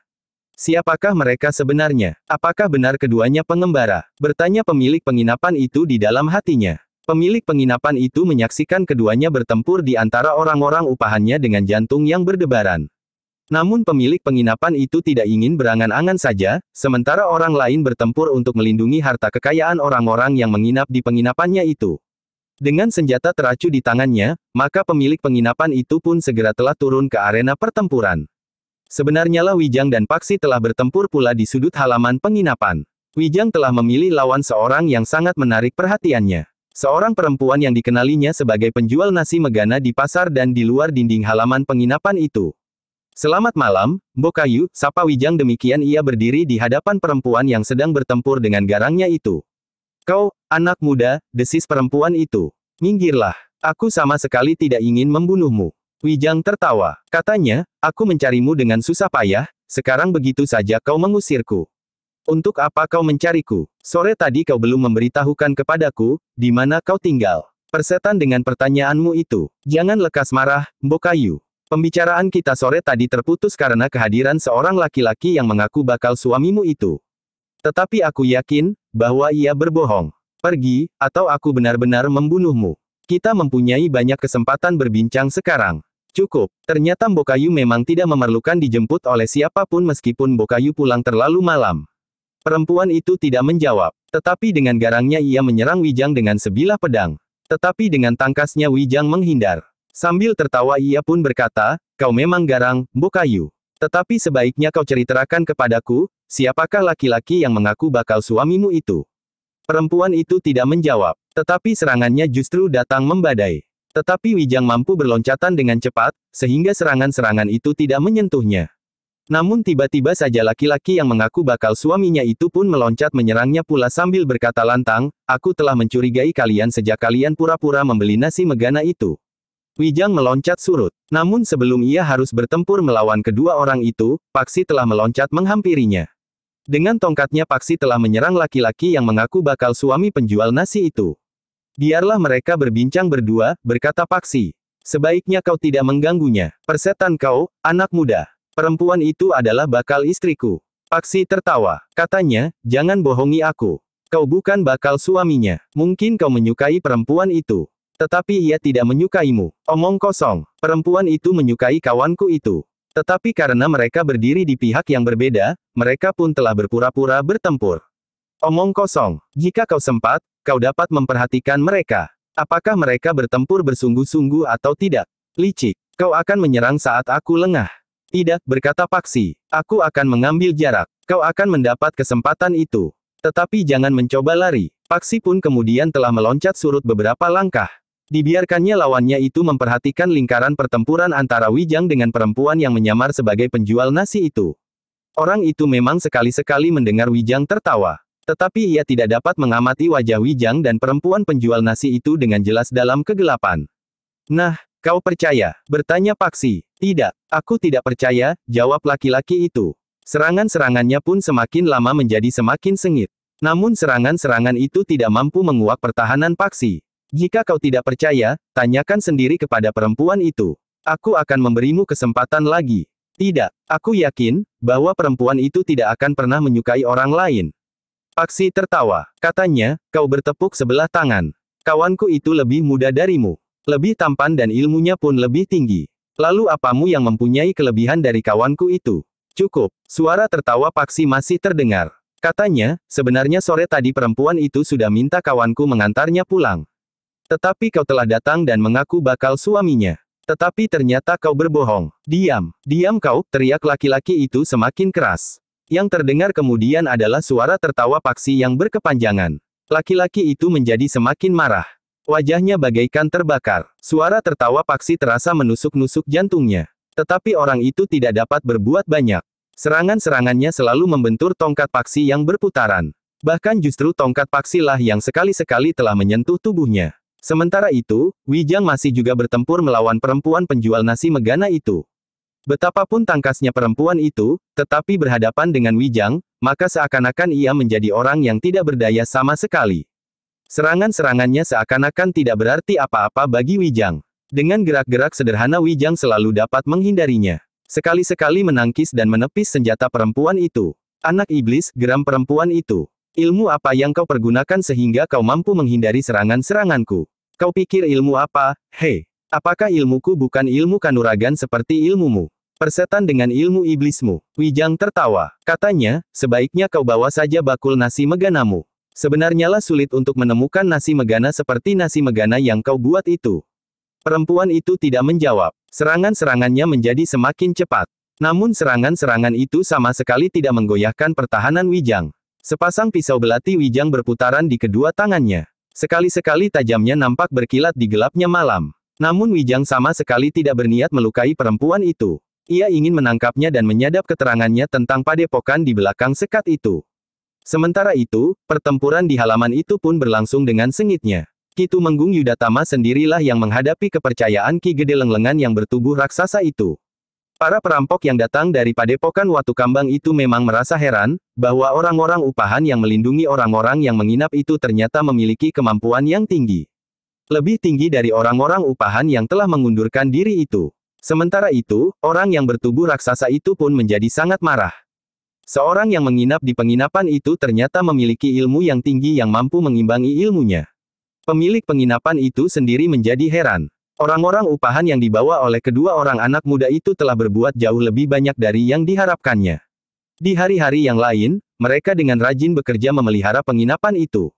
Siapakah mereka sebenarnya? Apakah benar keduanya pengembara? Bertanya pemilik penginapan itu di dalam hatinya. Pemilik penginapan itu menyaksikan keduanya bertempur di antara orang-orang upahannya dengan jantung yang berdebaran. Namun pemilik penginapan itu tidak ingin berangan-angan saja, sementara orang lain bertempur untuk melindungi harta kekayaan orang-orang yang menginap di penginapannya itu. Dengan senjata teracu di tangannya, maka pemilik penginapan itu pun segera telah turun ke arena pertempuran. Sebenarnya lah Wijang dan Paksi telah bertempur pula di sudut halaman penginapan. Wijang telah memilih lawan seorang yang sangat menarik perhatiannya. Seorang perempuan yang dikenalinya sebagai penjual nasi megana di pasar dan di luar dinding halaman penginapan itu. Selamat malam, Bokayu, sapa Wijang demikian ia berdiri di hadapan perempuan yang sedang bertempur dengan garangnya itu. Kau, anak muda, desis perempuan itu. Minggirlah, aku sama sekali tidak ingin membunuhmu. Wijang tertawa. Katanya, aku mencarimu dengan susah payah, sekarang begitu saja kau mengusirku. Untuk apa kau mencariku? Sore tadi kau belum memberitahukan kepadaku, di mana kau tinggal. Persetan dengan pertanyaanmu itu. Jangan lekas marah, Bokayu. Pembicaraan kita sore tadi terputus karena kehadiran seorang laki-laki yang mengaku bakal suamimu itu. Tetapi aku yakin, bahwa ia berbohong. Pergi, atau aku benar-benar membunuhmu. Kita mempunyai banyak kesempatan berbincang sekarang. Cukup, ternyata Bokayu memang tidak memerlukan dijemput oleh siapapun meskipun Bokayu pulang terlalu malam. Perempuan itu tidak menjawab, tetapi dengan garangnya ia menyerang Wijang dengan sebilah pedang. Tetapi dengan tangkasnya Wijang menghindar. Sambil tertawa ia pun berkata, kau memang garang, Bokayu. Tetapi sebaiknya kau ceritakan kepadaku, siapakah laki-laki yang mengaku bakal suamimu itu? Perempuan itu tidak menjawab, tetapi serangannya justru datang membadai. Tetapi Wijang mampu berloncatan dengan cepat, sehingga serangan-serangan itu tidak menyentuhnya. Namun tiba-tiba saja laki-laki yang mengaku bakal suaminya itu pun meloncat menyerangnya pula sambil berkata lantang, aku telah mencurigai kalian sejak kalian pura-pura membeli nasi megana itu. Wijang meloncat surut. Namun sebelum ia harus bertempur melawan kedua orang itu, Paksi telah meloncat menghampirinya. Dengan tongkatnya Paksi telah menyerang laki-laki yang mengaku bakal suami penjual nasi itu. Biarlah mereka berbincang berdua, berkata Paksi. Sebaiknya kau tidak mengganggunya. Persetan kau, anak muda. Perempuan itu adalah bakal istriku. Paksi tertawa. Katanya, jangan bohongi aku. Kau bukan bakal suaminya. Mungkin kau menyukai perempuan itu. Tetapi ia tidak menyukaimu. Omong kosong. Perempuan itu menyukai kawanku itu. Tetapi karena mereka berdiri di pihak yang berbeda, mereka pun telah berpura-pura bertempur. Omong kosong. Jika kau sempat, kau dapat memperhatikan mereka. Apakah mereka bertempur bersungguh-sungguh atau tidak? Licik. Kau akan menyerang saat aku lengah. Tidak, berkata Paksi. Aku akan mengambil jarak. Kau akan mendapat kesempatan itu. Tetapi jangan mencoba lari. Paksi pun kemudian telah meloncat surut beberapa langkah. Dibiarkannya lawannya itu memperhatikan lingkaran pertempuran antara Wijang dengan perempuan yang menyamar sebagai penjual nasi itu. Orang itu memang sekali-sekali mendengar Wijang tertawa. Tetapi ia tidak dapat mengamati wajah Wijang dan perempuan penjual nasi itu dengan jelas dalam kegelapan. Nah, kau percaya? Bertanya Paksi. Tidak, aku tidak percaya, jawab laki-laki itu. Serangan-serangannya pun semakin lama menjadi semakin sengit. Namun serangan-serangan itu tidak mampu menguak pertahanan Paksi. Jika kau tidak percaya, tanyakan sendiri kepada perempuan itu. Aku akan memberimu kesempatan lagi. Tidak, aku yakin, bahwa perempuan itu tidak akan pernah menyukai orang lain. Paksi tertawa. Katanya, kau bertepuk sebelah tangan. Kawanku itu lebih muda darimu. Lebih tampan dan ilmunya pun lebih tinggi. Lalu apamu yang mempunyai kelebihan dari kawanku itu? Cukup. Suara tertawa Paksi masih terdengar. Katanya, sebenarnya sore tadi perempuan itu sudah minta kawanku mengantarnya pulang. Tetapi kau telah datang dan mengaku bakal suaminya. Tetapi ternyata kau berbohong. Diam, diam kau, teriak laki-laki itu semakin keras. Yang terdengar kemudian adalah suara tertawa Paksi yang berkepanjangan. Laki-laki itu menjadi semakin marah. Wajahnya bagaikan terbakar. Suara tertawa Paksi terasa menusuk-nusuk jantungnya. Tetapi orang itu tidak dapat berbuat banyak. Serangan-serangannya selalu membentur tongkat Paksi yang berputaran. Bahkan justru tongkat Paksi lah yang sekali-sekali telah menyentuh tubuhnya. Sementara itu, Wijang masih juga bertempur melawan perempuan penjual nasi Megana itu. Betapapun tangkasnya perempuan itu, tetapi berhadapan dengan Wijang, maka seakan-akan ia menjadi orang yang tidak berdaya sama sekali. Serangan-serangannya seakan-akan tidak berarti apa-apa bagi Wijang. Dengan gerak-gerak sederhana Wijang selalu dapat menghindarinya. Sekali-sekali menangkis dan menepis senjata perempuan itu. Anak iblis, geram perempuan itu. Ilmu apa yang kau pergunakan sehingga kau mampu menghindari serangan-seranganku? Kau pikir ilmu apa? Hei, apakah ilmuku bukan ilmu kanuragan seperti ilmumu? Persetan dengan ilmu iblismu. Wijang tertawa. Katanya, sebaiknya kau bawa saja bakul nasi meganamu. Sebenarnya lah sulit untuk menemukan nasi megana seperti nasi megana yang kau buat itu. Perempuan itu tidak menjawab. Serangan-serangannya menjadi semakin cepat. Namun serangan-serangan itu sama sekali tidak menggoyahkan pertahanan Wijang. Sepasang pisau belati Wijang berputaran di kedua tangannya. Sekali-sekali tajamnya nampak berkilat di gelapnya malam. Namun Wijang sama sekali tidak berniat melukai perempuan itu. Ia ingin menangkapnya dan menyadap keterangannya tentang padepokan di belakang sekat itu. Sementara itu, pertempuran di halaman itu pun berlangsung dengan sengitnya. Ki Tumenggung Yudatama sendirilah yang menghadapi kepercayaan Ki Gede Lenglengan yang bertubuh raksasa itu. Para perampok yang datang dari padepokan Watu Kambang itu memang merasa heran, bahwa orang-orang upahan yang melindungi orang-orang yang menginap itu ternyata memiliki kemampuan yang tinggi. Lebih tinggi dari orang-orang upahan yang telah mengundurkan diri itu. Sementara itu, orang yang bertubuh raksasa itu pun menjadi sangat marah. Seorang yang menginap di penginapan itu ternyata memiliki ilmu yang tinggi yang mampu mengimbangi ilmunya. Pemilik penginapan itu sendiri menjadi heran. Orang-orang upahan yang dibawa oleh kedua orang anak muda itu telah berbuat jauh lebih banyak dari yang diharapkannya. Di hari-hari yang lain, mereka dengan rajin bekerja memelihara penginapan itu.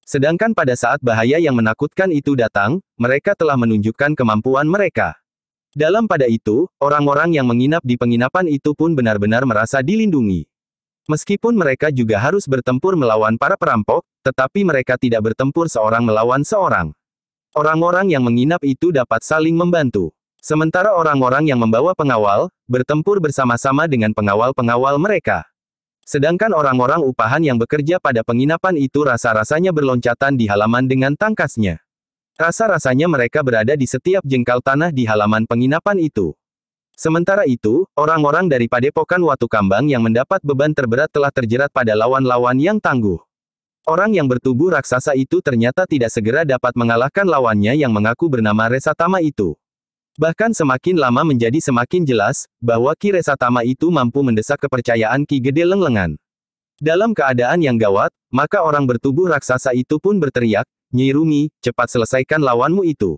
Sedangkan pada saat bahaya yang menakutkan itu datang, mereka telah menunjukkan kemampuan mereka. Dalam pada itu, orang-orang yang menginap di penginapan itu pun benar-benar merasa dilindungi. Meskipun mereka juga harus bertempur melawan para perampok, tetapi mereka tidak bertempur seorang melawan seorang. Orang-orang yang menginap itu dapat saling membantu. Sementara orang-orang yang membawa pengawal, bertempur bersama-sama dengan pengawal-pengawal mereka. Sedangkan orang-orang upahan yang bekerja pada penginapan itu rasa-rasanya berloncatan di halaman dengan tangkasnya. Rasa-rasanya mereka berada di setiap jengkal tanah di halaman penginapan itu. Sementara itu, orang-orang dari padepokan Watu Kambang yang mendapat beban terberat telah terjerat pada lawan-lawan yang tangguh. Orang yang bertubuh raksasa itu ternyata tidak segera dapat mengalahkan lawannya yang mengaku bernama Resatama itu. Bahkan semakin lama menjadi semakin jelas, bahwa Ki Resatama itu mampu mendesak kepercayaan Ki Gede Lenglengan. Dalam keadaan yang gawat, maka orang bertubuh raksasa itu pun berteriak, "Nyi Rumi, cepat selesaikan lawanmu itu.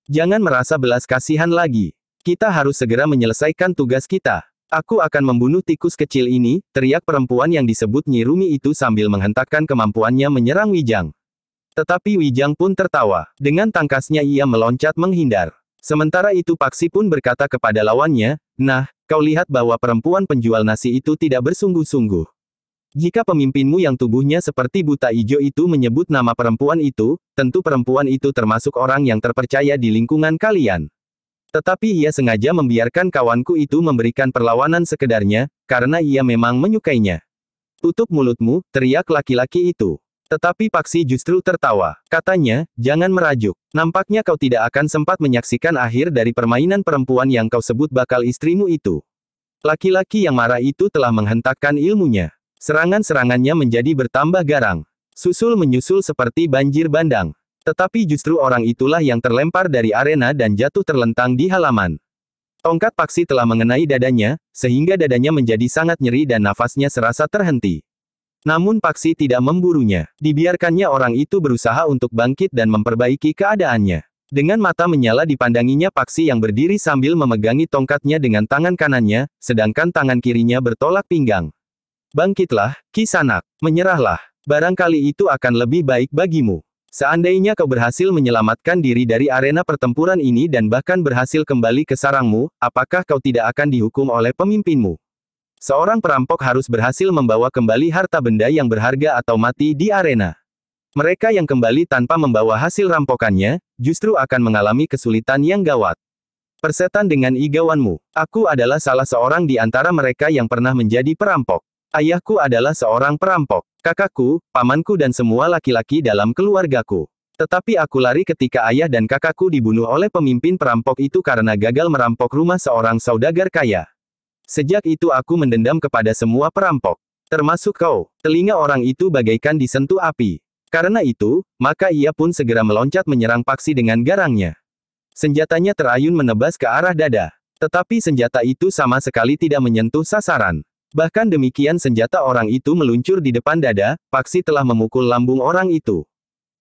Jangan merasa belas kasihan lagi. Kita harus segera menyelesaikan tugas kita. Aku akan membunuh tikus kecil ini," teriak perempuan yang disebut Nyi Rumi itu sambil menghentakkan kemampuannya menyerang Wijang. Tetapi Wijang pun tertawa. Dengan tangkasnya ia meloncat menghindar. Sementara itu Paksi pun berkata kepada lawannya, "Nah, kau lihat bahwa perempuan penjual nasi itu tidak bersungguh-sungguh. Jika pemimpinmu yang tubuhnya seperti buta ijo itu menyebut nama perempuan itu, tentu perempuan itu termasuk orang yang terpercaya di lingkungan kalian. Tetapi ia sengaja membiarkan kawanku itu memberikan perlawanan sekedarnya, karena ia memang menyukainya." "Tutup mulutmu," teriak laki-laki itu. Tetapi Paksi justru tertawa. Katanya, "Jangan merajuk. Nampaknya kau tidak akan sempat menyaksikan akhir dari permainan perempuan yang kau sebut bakal istrimu itu." Laki-laki yang marah itu telah menghentakkan ilmunya. Serangan-serangannya menjadi bertambah garang. Susul menyusul seperti banjir bandang. Tetapi justru orang itulah yang terlempar dari arena dan jatuh terlentang di halaman. Tongkat paksi telah mengenai dadanya, sehingga dadanya menjadi sangat nyeri dan nafasnya serasa terhenti. Namun paksi tidak memburunya. Dibiarkannya orang itu berusaha untuk bangkit dan memperbaiki keadaannya. Dengan mata menyala dipandanginya paksi yang berdiri sambil memegangi tongkatnya dengan tangan kanannya, sedangkan tangan kirinya bertolak pinggang. Bangkitlah, Kisanak. Menyerahlah. Barangkali itu akan lebih baik bagimu. Seandainya kau berhasil menyelamatkan diri dari arena pertempuran ini dan bahkan berhasil kembali ke sarangmu, apakah kau tidak akan dihukum oleh pemimpinmu? Seorang perampok harus berhasil membawa kembali harta benda yang berharga atau mati di arena. Mereka yang kembali tanpa membawa hasil rampokannya, justru akan mengalami kesulitan yang gawat. Persetan dengan igawanmu. Aku adalah salah seorang di antara mereka yang pernah menjadi perampok. Ayahku adalah seorang perampok. Kakakku, pamanku dan semua laki-laki dalam keluargaku. Tetapi aku lari ketika ayah dan kakakku dibunuh oleh pemimpin perampok itu karena gagal merampok rumah seorang saudagar kaya. Sejak itu aku mendendam kepada semua perampok. Termasuk kau. Telinga orang itu bagaikan disentuh api. Karena itu, maka ia pun segera meloncat menyerang paksi dengan garangnya. Senjatanya terayun menebas ke arah dada. Tetapi senjata itu sama sekali tidak menyentuh sasaran. Bahkan demikian senjata orang itu meluncur di depan dada, paksi telah memukul lambung orang itu.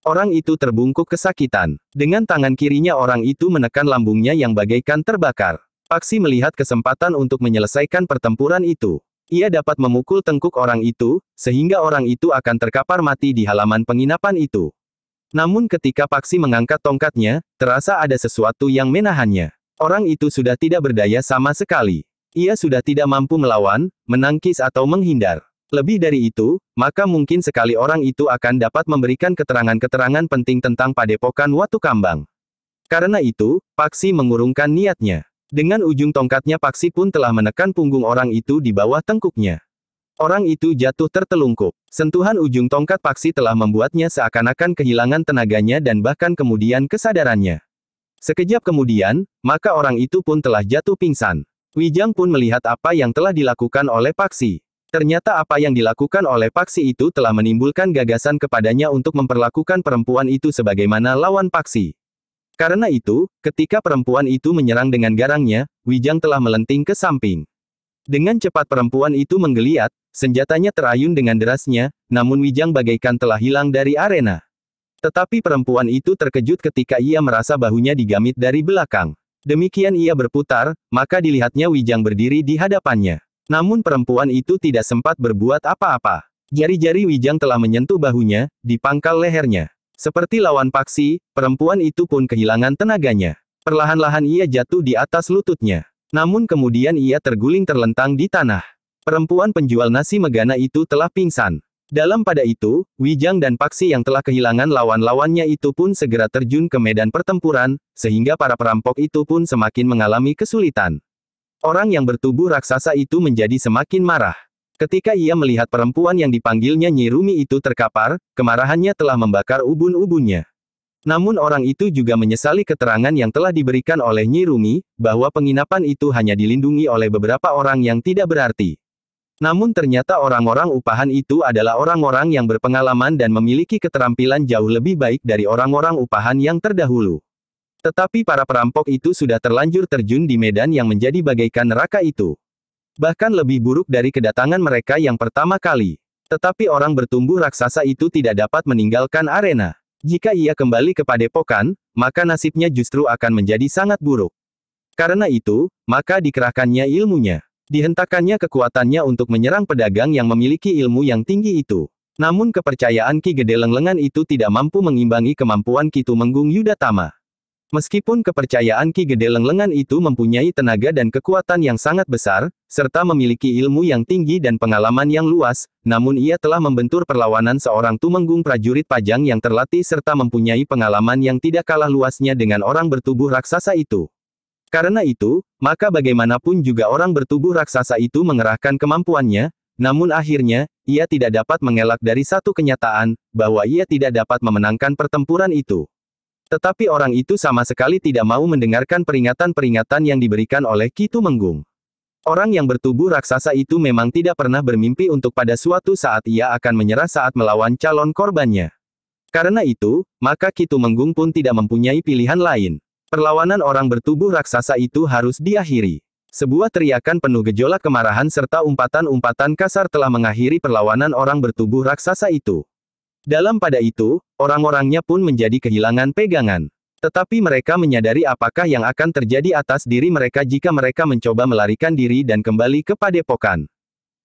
Orang itu terbungkuk kesakitan. Dengan tangan kirinya orang itu menekan lambungnya yang bagaikan terbakar. Paksi melihat kesempatan untuk menyelesaikan pertempuran itu. Ia dapat memukul tengkuk orang itu, sehingga orang itu akan terkapar mati di halaman penginapan itu. Namun ketika Paksi mengangkat tongkatnya, terasa ada sesuatu yang menahannya. Orang itu sudah tidak berdaya sama sekali. Ia sudah tidak mampu melawan, menangkis atau menghindar. Lebih dari itu, maka mungkin sekali orang itu akan dapat memberikan keterangan-keterangan penting tentang padepokan Watu Kambang. Karena itu, Paksi mengurungkan niatnya. Dengan ujung tongkatnya Paksi pun telah menekan punggung orang itu di bawah tengkuknya. Orang itu jatuh tertelungkup. Sentuhan ujung tongkat Paksi telah membuatnya seakan-akan kehilangan tenaganya dan bahkan kemudian kesadarannya. Sekejap kemudian, maka orang itu pun telah jatuh pingsan. Wijang pun melihat apa yang telah dilakukan oleh Paksi. Ternyata apa yang dilakukan oleh Paksi itu telah menimbulkan gagasan kepadanya untuk memperlakukan perempuan itu sebagaimana lawan Paksi. Karena itu, ketika perempuan itu menyerang dengan garangnya, Wijang telah melenting ke samping. Dengan cepat perempuan itu menggeliat, senjatanya terayun dengan derasnya, namun Wijang bagaikan telah hilang dari arena. Tetapi perempuan itu terkejut ketika ia merasa bahunya digamit dari belakang. Demikian ia berputar, maka dilihatnya Wijang berdiri di hadapannya. Namun perempuan itu tidak sempat berbuat apa-apa. Jari-jari Wijang telah menyentuh bahunya, di pangkal lehernya. Seperti lawan Paksi, perempuan itu pun kehilangan tenaganya. Perlahan-lahan ia jatuh di atas lututnya. Namun kemudian ia terguling terlentang di tanah. Perempuan penjual nasi megana itu telah pingsan. Dalam pada itu, Wijang dan Paksi yang telah kehilangan lawan-lawannya itu pun segera terjun ke medan pertempuran, sehingga para perampok itu pun semakin mengalami kesulitan. Orang yang bertubuh raksasa itu menjadi semakin marah. Ketika ia melihat perempuan yang dipanggilnya Nyi Rumi itu terkapar, kemarahannya telah membakar ubun-ubunnya. Namun orang itu juga menyesali keterangan yang telah diberikan oleh Nyi Rumi, bahwa penginapan itu hanya dilindungi oleh beberapa orang yang tidak berarti. Namun ternyata orang-orang upahan itu adalah orang-orang yang berpengalaman dan memiliki keterampilan jauh lebih baik dari orang-orang upahan yang terdahulu. Tetapi para perampok itu sudah terlanjur terjun di medan yang menjadi bagaikan neraka itu. Bahkan lebih buruk dari kedatangan mereka yang pertama kali. Tetapi orang bertumbuh raksasa itu tidak dapat meninggalkan arena. Jika ia kembali ke padepokan, maka nasibnya justru akan menjadi sangat buruk. Karena itu, maka dikerahkannya ilmunya. Dihentakannya kekuatannya untuk menyerang pedagang yang memiliki ilmu yang tinggi itu. Namun kepercayaan Ki Gede Lenglengan itu tidak mampu mengimbangi kemampuan Ki Tumenggung Yudatama. Meskipun kepercayaan Ki Gede Lenglengan itu mempunyai tenaga dan kekuatan yang sangat besar, serta memiliki ilmu yang tinggi dan pengalaman yang luas, namun ia telah membentur perlawanan seorang tumenggung prajurit pajang yang terlatih serta mempunyai pengalaman yang tidak kalah luasnya dengan orang bertubuh raksasa itu. Karena itu, maka bagaimanapun juga orang bertubuh raksasa itu mengerahkan kemampuannya, namun akhirnya, ia tidak dapat mengelak dari satu kenyataan, bahwa ia tidak dapat memenangkan pertempuran itu. Tetapi orang itu sama sekali tidak mau mendengarkan peringatan-peringatan yang diberikan oleh Ki Tumenggung. Orang yang bertubuh raksasa itu memang tidak pernah bermimpi untuk pada suatu saat ia akan menyerah saat melawan calon korbannya. Karena itu, maka Ki Tumenggung pun tidak mempunyai pilihan lain. Perlawanan orang bertubuh raksasa itu harus diakhiri. Sebuah teriakan penuh gejolak kemarahan serta umpatan-umpatan kasar telah mengakhiri perlawanan orang bertubuh raksasa itu. Dalam pada itu, orang-orangnya pun menjadi kehilangan pegangan. Tetapi mereka menyadari apakah yang akan terjadi atas diri mereka jika mereka mencoba melarikan diri dan kembali ke padepokan.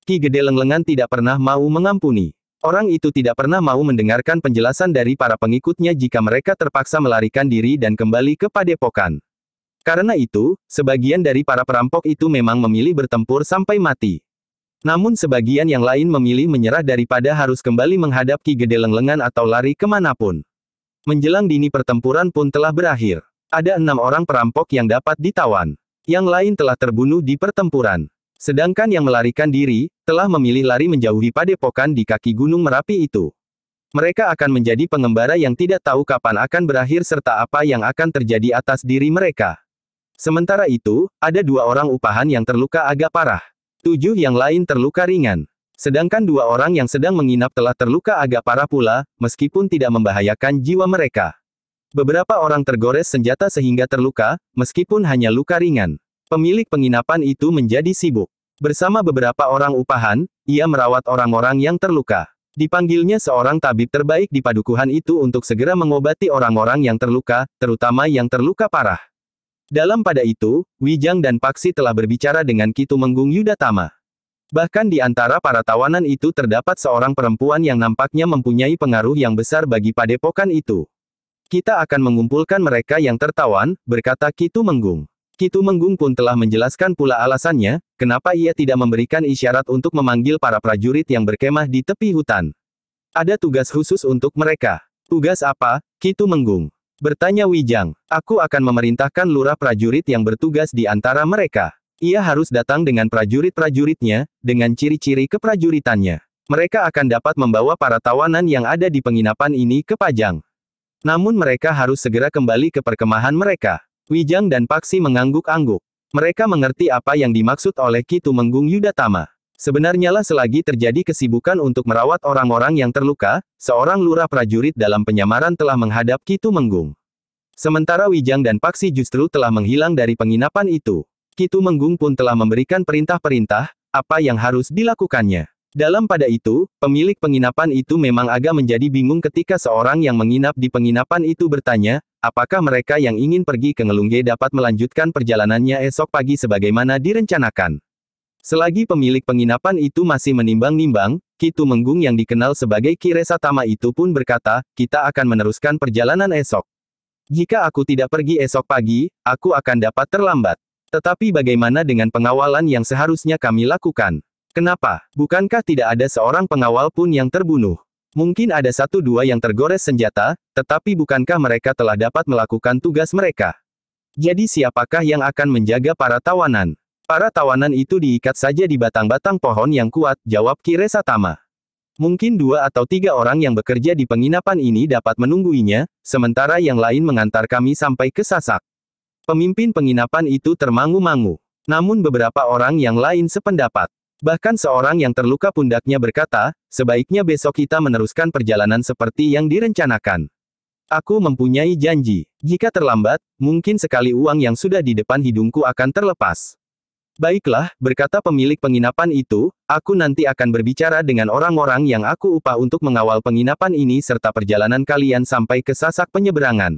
Ki Gede Lenglengan tidak pernah mau mengampuni. Orang itu tidak pernah mau mendengarkan penjelasan dari para pengikutnya jika mereka terpaksa melarikan diri dan kembali ke padepokan. Karena itu, sebagian dari para perampok itu memang memilih bertempur sampai mati. Namun sebagian yang lain memilih menyerah daripada harus kembali menghadap Ki Gede Lenglengan atau lari kemanapun. Menjelang dini pertempuran pun telah berakhir. Ada 6 orang perampok yang dapat ditawan. Yang lain telah terbunuh di pertempuran. Sedangkan yang melarikan diri, telah memilih lari menjauhi padepokan di kaki Gunung Merapi itu. Mereka akan menjadi pengembara yang tidak tahu kapan akan berakhir serta apa yang akan terjadi atas diri mereka. Sementara itu, ada 2 orang upahan yang terluka agak parah. 7 yang lain terluka ringan. Sedangkan 2 orang yang sedang menginap telah terluka agak parah pula, meskipun tidak membahayakan jiwa mereka. Beberapa orang tergores senjata sehingga terluka, meskipun hanya luka ringan. Pemilik penginapan itu menjadi sibuk. Bersama beberapa orang upahan, ia merawat orang-orang yang terluka. Dipanggilnya seorang tabib terbaik di padukuhan itu untuk segera mengobati orang-orang yang terluka, terutama yang terluka parah. Dalam pada itu, Wijang dan Paksi telah berbicara dengan Ki Tumenggung Yudatama. Bahkan di antara para tawanan itu terdapat seorang perempuan yang nampaknya mempunyai pengaruh yang besar bagi padepokan itu. Kita akan mengumpulkan mereka yang tertawan, berkata Ki Tumenggung. Ki Tumenggung pun telah menjelaskan pula alasannya, kenapa ia tidak memberikan isyarat untuk memanggil para prajurit yang berkemah di tepi hutan. Ada tugas khusus untuk mereka. Tugas apa, Ki Tumenggung? Bertanya Wijang. Aku akan memerintahkan lurah prajurit yang bertugas di antara mereka. Ia harus datang dengan prajurit-prajuritnya, dengan ciri-ciri keprajuritannya. Mereka akan dapat membawa para tawanan yang ada di penginapan ini ke Pajang. Namun mereka harus segera kembali ke perkemahan mereka. Wijang dan Paksi mengangguk-angguk. Mereka mengerti apa yang dimaksud oleh Ki Tumenggung Yudatama. Sebenarnya lah selagi terjadi kesibukan untuk merawat orang-orang yang terluka, seorang lurah prajurit dalam penyamaran telah menghadap Ki Tumenggung. Sementara Wijang dan Paksi justru telah menghilang dari penginapan itu. Ki Tumenggung pun telah memberikan perintah-perintah, apa yang harus dilakukannya. Dalam pada itu, pemilik penginapan itu memang agak menjadi bingung ketika seorang yang menginap di penginapan itu bertanya, apakah mereka yang ingin pergi ke Ngelungge dapat melanjutkan perjalanannya esok pagi sebagaimana direncanakan. Selagi pemilik penginapan itu masih menimbang-nimbang, Ki Tumenggung yang dikenal sebagai Ki Resatama itu pun berkata, kita akan meneruskan perjalanan esok. Jika aku tidak pergi esok pagi, aku akan dapat terlambat. Tetapi bagaimana dengan pengawalan yang seharusnya kami lakukan? Kenapa? Bukankah tidak ada seorang pengawal pun yang terbunuh? Mungkin ada 1-2 yang tergores senjata, tetapi bukankah mereka telah dapat melakukan tugas mereka? Jadi siapakah yang akan menjaga para tawanan? Para tawanan itu diikat saja di batang-batang pohon yang kuat, jawab Ki Resatama. Mungkin 2 atau 3 orang yang bekerja di penginapan ini dapat menungguinya, sementara yang lain mengantar kami sampai ke Sasak. Pemimpin penginapan itu termangu-mangu. Namun beberapa orang yang lain sependapat. Bahkan seorang yang terluka pundaknya berkata, sebaiknya besok kita meneruskan perjalanan seperti yang direncanakan. Aku mempunyai janji. Jika terlambat, mungkin sekali uang yang sudah di depan hidungku akan terlepas. Baiklah, berkata pemilik penginapan itu, aku nanti akan berbicara dengan orang-orang yang aku upah untuk mengawal penginapan ini serta perjalanan kalian sampai ke Sasak penyeberangan.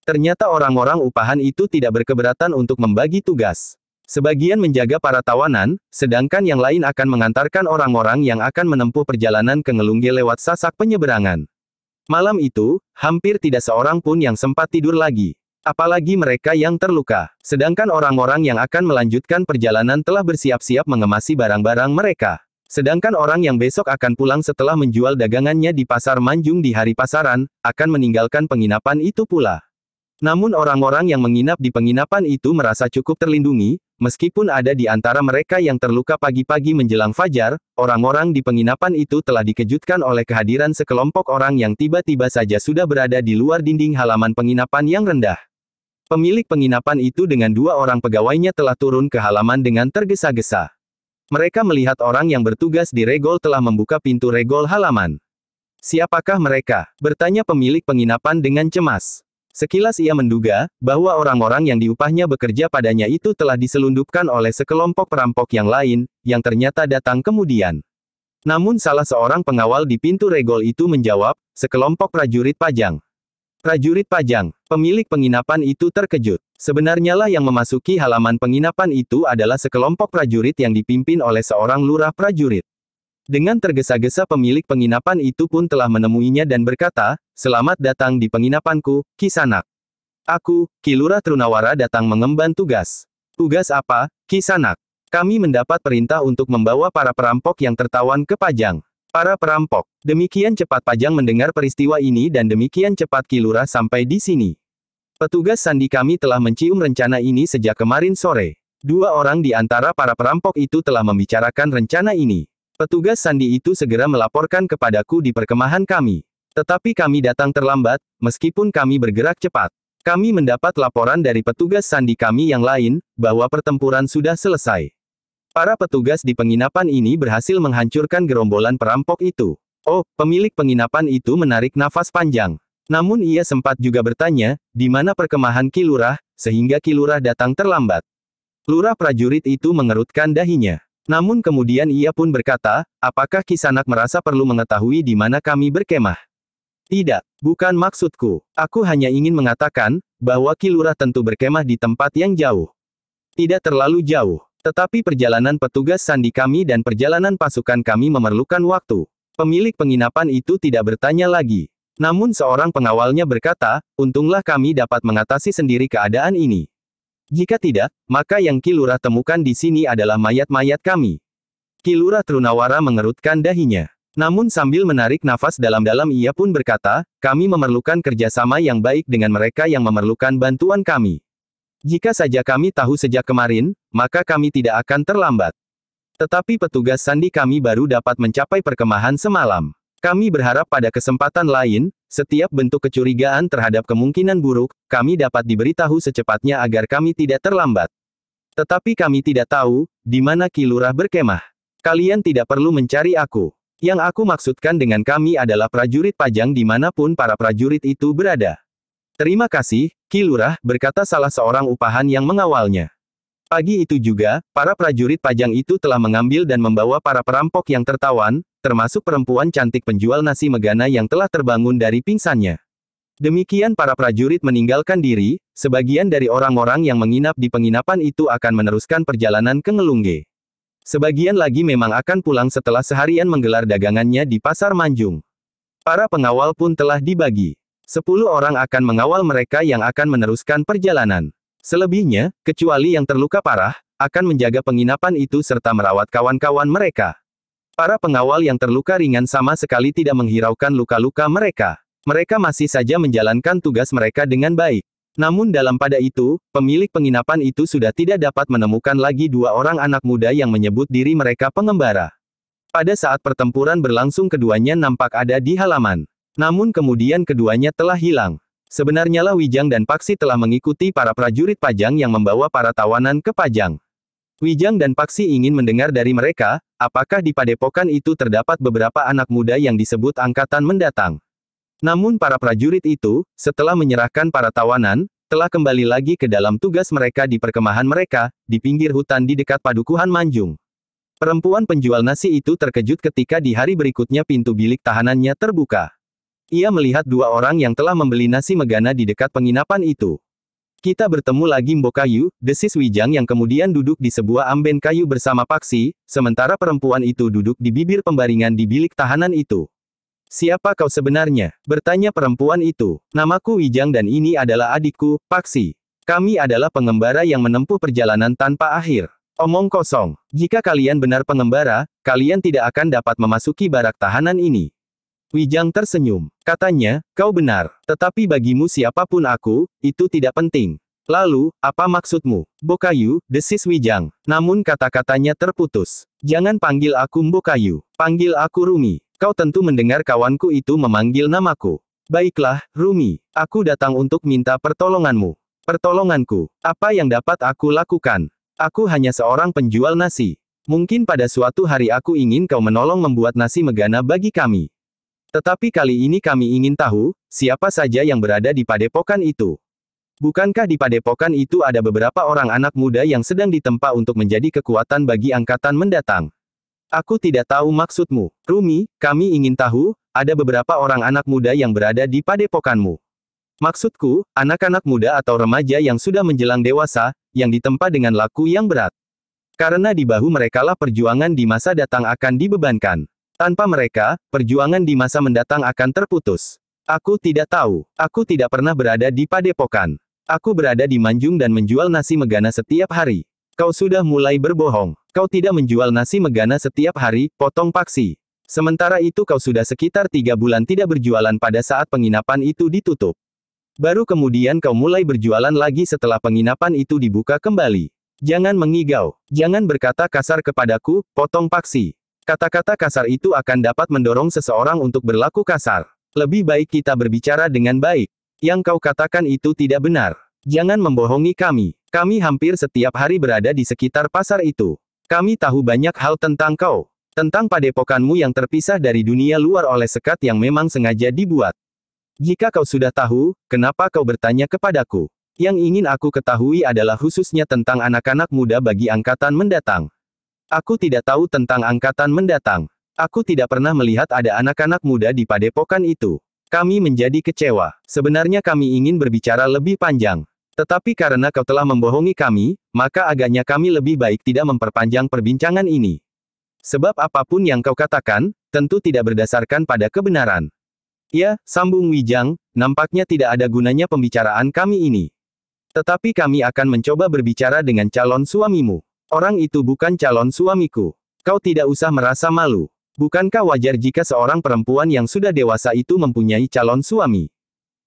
Ternyata orang-orang upahan itu tidak berkeberatan untuk membagi tugas. Sebagian menjaga para tawanan, sedangkan yang lain akan mengantarkan orang-orang yang akan menempuh perjalanan ke Ngelungge lewat Sasak penyeberangan. Malam itu, hampir tidak seorang pun yang sempat tidur lagi. Apalagi mereka yang terluka. Sedangkan orang-orang yang akan melanjutkan perjalanan telah bersiap-siap mengemasi barang-barang mereka. Sedangkan orang yang besok akan pulang setelah menjual dagangannya di Pasar Manjung di hari pasaran, akan meninggalkan penginapan itu pula. Namun orang-orang yang menginap di penginapan itu merasa cukup terlindungi, meskipun ada di antara mereka yang terluka pagi-pagi menjelang fajar, orang-orang di penginapan itu telah dikejutkan oleh kehadiran sekelompok orang yang tiba-tiba saja sudah berada di luar dinding halaman penginapan yang rendah. Pemilik penginapan itu dengan 2 orang pegawainya telah turun ke halaman dengan tergesa-gesa. Mereka melihat orang yang bertugas di regol telah membuka pintu regol halaman. Siapakah mereka? Bertanya pemilik penginapan dengan cemas. Sekilas ia menduga, bahwa orang-orang yang diupahnya bekerja padanya itu telah diselundupkan oleh sekelompok perampok yang lain, yang ternyata datang kemudian. Namun salah seorang pengawal di pintu regol itu menjawab, sekelompok prajurit pajang. Prajurit pajang, pemilik penginapan itu terkejut. Sebenarnya lah yang memasuki halaman penginapan itu adalah sekelompok prajurit yang dipimpin oleh seorang lurah prajurit. Dengan tergesa-gesa pemilik penginapan itu pun telah menemuinya dan berkata, "Selamat datang di penginapanku, Kisanak. Aku, Ki Lurah Trunawara datang mengemban tugas." "Tugas apa, Kisanak?" "Kami mendapat perintah untuk membawa para perampok yang tertawan ke Pajang." "Para perampok." Demikian cepat Pajang mendengar peristiwa ini dan demikian cepat Ki Lurah sampai di sini. "Petugas sandi kami telah mencium rencana ini sejak kemarin sore. 2 orang di antara para perampok itu telah membicarakan rencana ini. Petugas sandi itu segera melaporkan kepadaku di perkemahan kami. Tetapi kami datang terlambat, meskipun kami bergerak cepat. Kami mendapat laporan dari petugas sandi kami yang lain, bahwa pertempuran sudah selesai. Para petugas di penginapan ini berhasil menghancurkan gerombolan perampok itu." Oh, pemilik penginapan itu menarik nafas panjang. Namun ia sempat juga bertanya, di mana perkemahan Ki Lurah, sehingga Ki Lurah datang terlambat. Lurah prajurit itu mengerutkan dahinya. Namun kemudian ia pun berkata, "Apakah Kisanak merasa perlu mengetahui di mana kami berkemah?" "Tidak, bukan maksudku. Aku hanya ingin mengatakan, bahwa Ki Lurah tentu berkemah di tempat yang jauh. Tidak terlalu jauh. Tetapi perjalanan petugas sandi kami dan perjalanan pasukan kami memerlukan waktu." Pemilik penginapan itu tidak bertanya lagi. Namun seorang pengawalnya berkata, "Untunglah kami dapat mengatasi sendiri keadaan ini. Jika tidak, maka yang Ki Lurah temukan di sini adalah mayat-mayat kami." Ki Lurah Trunawara mengerutkan dahinya. Namun sambil menarik nafas dalam-dalam ia pun berkata, "Kami memerlukan kerjasama yang baik dengan mereka yang memerlukan bantuan kami. Jika saja kami tahu sejak kemarin, maka kami tidak akan terlambat. Tetapi petugas sandi kami baru dapat mencapai perkemahan semalam. Kami berharap pada kesempatan lain, setiap bentuk kecurigaan terhadap kemungkinan buruk, kami dapat diberitahu secepatnya agar kami tidak terlambat. Tetapi kami tidak tahu, di mana Ki Lurah berkemah. Kalian tidak perlu mencari aku. Yang aku maksudkan dengan kami adalah prajurit pajang dimanapun para prajurit itu berada." "Terima kasih, Ki Lurah," berkata salah seorang upahan yang mengawalnya. Pagi itu juga, para prajurit pajang itu telah mengambil dan membawa para perampok yang tertawan, termasuk perempuan cantik penjual nasi megana yang telah terbangun dari pingsannya. Demikian para prajurit meninggalkan diri, sebagian dari orang-orang yang menginap di penginapan itu akan meneruskan perjalanan ke Ngelungge. Sebagian lagi memang akan pulang setelah seharian menggelar dagangannya di Pasar Manjung. Para pengawal pun telah dibagi. 10 orang akan mengawal mereka yang akan meneruskan perjalanan. Selebihnya, kecuali yang terluka parah, akan menjaga penginapan itu serta merawat kawan-kawan mereka. Para pengawal yang terluka ringan sama sekali tidak menghiraukan luka-luka mereka. Mereka masih saja menjalankan tugas mereka dengan baik. Namun dalam pada itu, pemilik penginapan itu sudah tidak dapat menemukan lagi 2 orang anak muda yang menyebut diri mereka pengembara. Pada saat pertempuran berlangsung keduanya nampak ada di halaman. Namun kemudian keduanya telah hilang. Sebenarnya lah Wijang dan Paksi telah mengikuti para prajurit Pajang yang membawa para tawanan ke Pajang. Wijang dan Paksi ingin mendengar dari mereka, apakah di padepokan itu terdapat beberapa anak muda yang disebut angkatan mendatang. Namun para prajurit itu, setelah menyerahkan para tawanan, telah kembali lagi ke dalam tugas mereka di perkemahan mereka, di pinggir hutan di dekat Padukuhan Manjung. Perempuan penjual nasi itu terkejut ketika di hari berikutnya pintu bilik tahanannya terbuka. Ia melihat 2 orang yang telah membeli nasi megana di dekat penginapan itu. "Kita bertemu lagi Mbok Kayu," desis Wijang yang kemudian duduk di sebuah amben kayu bersama Paksi, sementara perempuan itu duduk di bibir pembaringan di bilik tahanan itu. "Siapa kau sebenarnya?" bertanya perempuan itu. "Namaku Wijang dan ini adalah adikku, Paksi. Kami adalah pengembara yang menempuh perjalanan tanpa akhir." "Omong kosong. Jika kalian benar pengembara, kalian tidak akan dapat memasuki barak tahanan ini." Wijang tersenyum. Katanya, "Kau benar. Tetapi bagimu siapapun aku, itu tidak penting." "Lalu, apa maksudmu, Mbok Kayu?" desis Wijang. Namun kata-katanya terputus. "Jangan panggil aku Mbok Kayu. Panggil aku Rumi. Kau tentu mendengar kawanku itu memanggil namaku." "Baiklah, Rumi. Aku datang untuk minta pertolonganmu." "Pertolonganku? Apa yang dapat aku lakukan? Aku hanya seorang penjual nasi. Mungkin pada suatu hari aku ingin kau menolong membuat nasi megana bagi kami." Tetapi kali ini kami ingin tahu, siapa saja yang berada di padepokan itu. Bukankah di padepokan itu ada beberapa orang anak muda yang sedang ditempa untuk menjadi kekuatan bagi angkatan mendatang? Aku tidak tahu maksudmu, Rumi. Kami ingin tahu, ada beberapa orang anak muda yang berada di padepokanmu. Maksudku, anak-anak muda atau remaja yang sudah menjelang dewasa, yang ditempa dengan laku yang berat. Karena di bahu merekalah perjuangan di masa datang akan dibebankan. Tanpa mereka, perjuangan di masa mendatang akan terputus. Aku tidak tahu. Aku tidak pernah berada di padepokan. Aku berada di Manjung dan menjual nasi megana setiap hari. Kau sudah mulai berbohong. Kau tidak menjual nasi megana setiap hari, potong Paksi. Sementara itu kau sudah sekitar 3 bulan tidak berjualan pada saat penginapan itu ditutup. Baru kemudian kau mulai berjualan lagi setelah penginapan itu dibuka kembali. Jangan mengigau. Jangan berkata kasar kepadaku, potong Paksi. Kata-kata kasar itu akan dapat mendorong seseorang untuk berlaku kasar. Lebih baik kita berbicara dengan baik. Yang kau katakan itu tidak benar. Jangan membohongi kami. Kami hampir setiap hari berada di sekitar pasar itu. Kami tahu banyak hal tentang kau. Tentang padepokanmu yang terpisah dari dunia luar oleh sekat yang memang sengaja dibuat. Jika kau sudah tahu, kenapa kau bertanya kepadaku? Yang ingin aku ketahui adalah khususnya tentang anak-anak muda bagi angkatan mendatang. Aku tidak tahu tentang angkatan mendatang. Aku tidak pernah melihat ada anak-anak muda di padepokan itu. Kami menjadi kecewa. Sebenarnya kami ingin berbicara lebih panjang. Tetapi karena kau telah membohongi kami, maka agaknya kami lebih baik tidak memperpanjang perbincangan ini. Sebab apapun yang kau katakan, tentu tidak berdasarkan pada kebenaran. Ya, sambung Wijang, nampaknya tidak ada gunanya pembicaraan kami ini. Tetapi kami akan mencoba berbicara dengan calon suamimu. Orang itu bukan calon suamiku. Kau tidak usah merasa malu. Bukankah wajar jika seorang perempuan yang sudah dewasa itu mempunyai calon suami?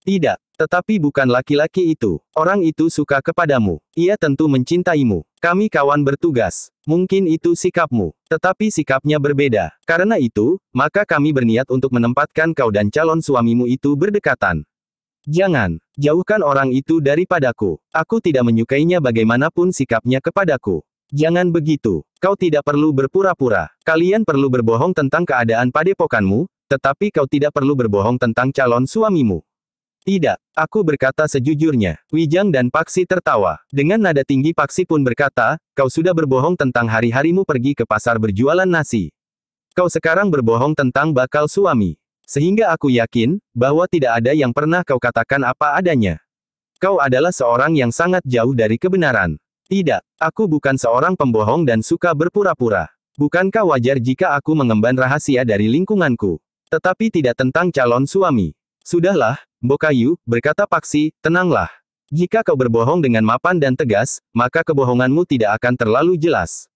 Tidak, tetapi bukan laki-laki itu. Orang itu suka kepadamu. Ia tentu mencintaimu. Kami kawan bertugas. Mungkin itu sikapmu. Tetapi sikapnya berbeda. Karena itu, maka kami berniat untuk menempatkan kau dan calon suamimu itu berdekatan. Jangan, jauhkan orang itu daripadaku. Aku tidak menyukainya bagaimanapun sikapnya kepadaku. Jangan begitu. Kau tidak perlu berpura-pura. Kalian perlu berbohong tentang keadaan padepokanmu, tetapi kau tidak perlu berbohong tentang calon suamimu. Tidak, aku berkata sejujurnya. Wijang dan Paksi tertawa. Dengan nada tinggi Paksi pun berkata, kau sudah berbohong tentang hari-harimu pergi ke pasar berjualan nasi. Kau sekarang berbohong tentang bakal suami. Sehingga aku yakin, bahwa tidak ada yang pernah kau katakan apa adanya. Kau adalah seorang yang sangat jauh dari kebenaran. Tidak, aku bukan seorang pembohong dan suka berpura-pura. Bukankah wajar jika aku mengemban rahasia dari lingkunganku? Tetapi tidak tentang calon suami. Sudahlah, Mbokayu, berkata Paksi, tenanglah. Jika kau berbohong dengan mapan dan tegas, maka kebohonganmu tidak akan terlalu jelas.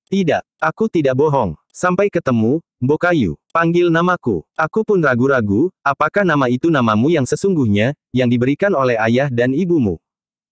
Tidak, aku tidak bohong. Sampai ketemu, Mbokayu. Panggil namaku. Aku pun ragu-ragu, apakah nama itu namamu yang sesungguhnya, yang diberikan oleh ayah dan ibumu?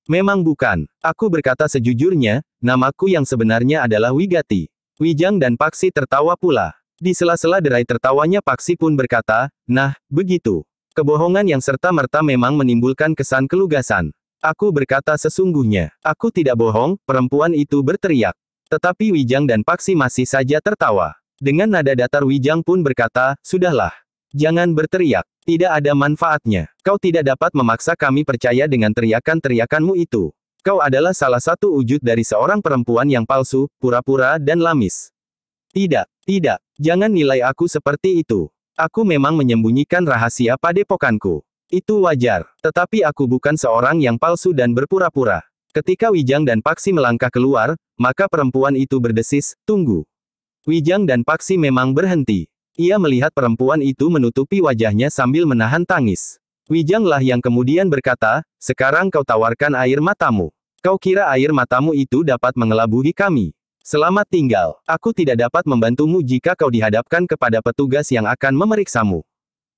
Memang bukan. Aku berkata sejujurnya, namaku yang sebenarnya adalah Wigati. Wijang dan Paksi tertawa pula. Di sela-sela derai tertawanya Paksi pun berkata, nah, begitu. Kebohongan yang serta-merta memang menimbulkan kesan kelugasan. Aku berkata sesungguhnya. Aku tidak bohong, perempuan itu berteriak. Tetapi Wijang dan Paksi masih saja tertawa. Dengan nada datar Wijang pun berkata, sudahlah. Jangan berteriak. Tidak ada manfaatnya. Kau tidak dapat memaksa kami percaya dengan teriakan-teriakanmu itu. Kau adalah salah satu wujud dari seorang perempuan yang palsu, pura-pura dan lamis. Tidak, tidak. Jangan nilai aku seperti itu. Aku memang menyembunyikan rahasia padepokanku. Itu wajar. Tetapi aku bukan seorang yang palsu dan berpura-pura. Ketika Wijang dan Paksi melangkah keluar, maka perempuan itu berdesis, tunggu. Wijang dan Paksi memang berhenti. Ia melihat perempuan itu menutupi wajahnya sambil menahan tangis. Wijanglah yang kemudian berkata, sekarang kau tawarkan air matamu. Kau kira air matamu itu dapat mengelabui kami? Selamat tinggal. Aku tidak dapat membantumu jika kau dihadapkan kepada petugas yang akan memeriksamu.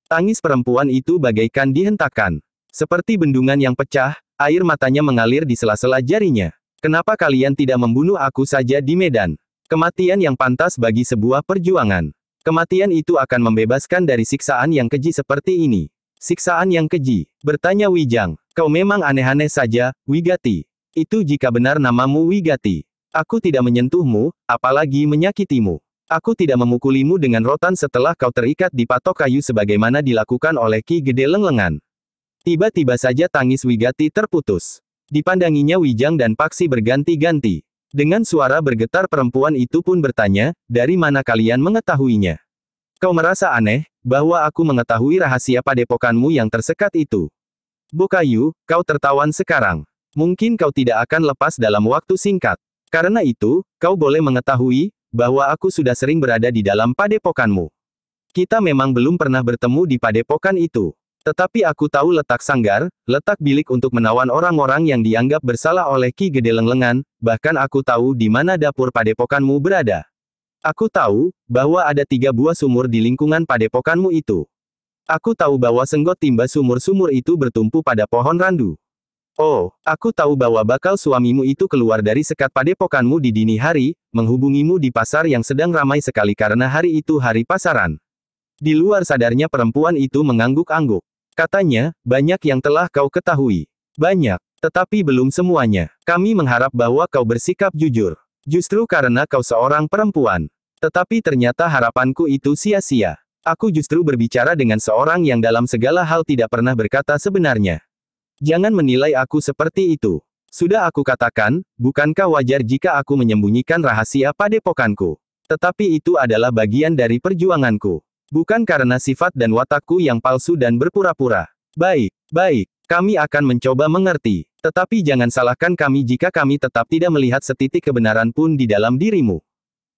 Tangis perempuan itu bagaikan dihentakkan. Seperti bendungan yang pecah, air matanya mengalir di sela-sela jarinya. Kenapa kalian tidak membunuh aku saja di medan? Kematian yang pantas bagi sebuah perjuangan. Kematian itu akan membebaskan dari siksaan yang keji seperti ini. Siksaan yang keji, bertanya Wijang. Kau memang aneh-aneh saja, Wigati. Itu jika benar namamu Wigati. Aku tidak menyentuhmu, apalagi menyakitimu. Aku tidak memukulimu dengan rotan setelah kau terikat di patok kayu sebagaimana dilakukan oleh Ki Gede Lenglengan. Tiba-tiba saja tangis Wigati terputus. Dipandanginya Wijang dan Paksi berganti-ganti. Dengan suara bergetar perempuan itu pun bertanya, dari mana kalian mengetahuinya? Kau merasa aneh, bahwa aku mengetahui rahasia padepokanmu yang tersekat itu. Bokayu, kau tertawan sekarang. Mungkin kau tidak akan lepas dalam waktu singkat. Karena itu, kau boleh mengetahui, bahwa aku sudah sering berada di dalam padepokanmu. Kita memang belum pernah bertemu di padepokan itu. Tetapi aku tahu letak sanggar, letak bilik untuk menawan orang-orang yang dianggap bersalah oleh Ki Gede Lenglengan, bahkan aku tahu di mana dapur padepokanmu berada. Aku tahu, bahwa ada 3 buah sumur di lingkungan padepokanmu itu. Aku tahu bahwa senggot timba sumur-sumur itu bertumpu pada pohon randu. Oh, aku tahu bahwa bakal suamimu itu keluar dari sekat padepokanmu di dini hari, menghubungimu di pasar yang sedang ramai sekali karena hari itu hari pasaran. Di luar sadarnya perempuan itu mengangguk-angguk. Katanya, banyak yang telah kau ketahui. Banyak, tetapi belum semuanya. Kami mengharap bahwa kau bersikap jujur. Justru karena kau seorang perempuan. Tetapi ternyata harapanku itu sia-sia. Aku justru berbicara dengan seorang yang dalam segala hal tidak pernah berkata sebenarnya. Jangan menilai aku seperti itu. Sudah aku katakan, bukankah wajar jika aku menyembunyikan rahasia padepokanku? Tetapi itu adalah bagian dari perjuanganku. Bukan karena sifat dan watakku yang palsu dan berpura-pura. Baik, baik, kami akan mencoba mengerti. Tetapi jangan salahkan kami jika kami tetap tidak melihat setitik kebenaran pun di dalam dirimu.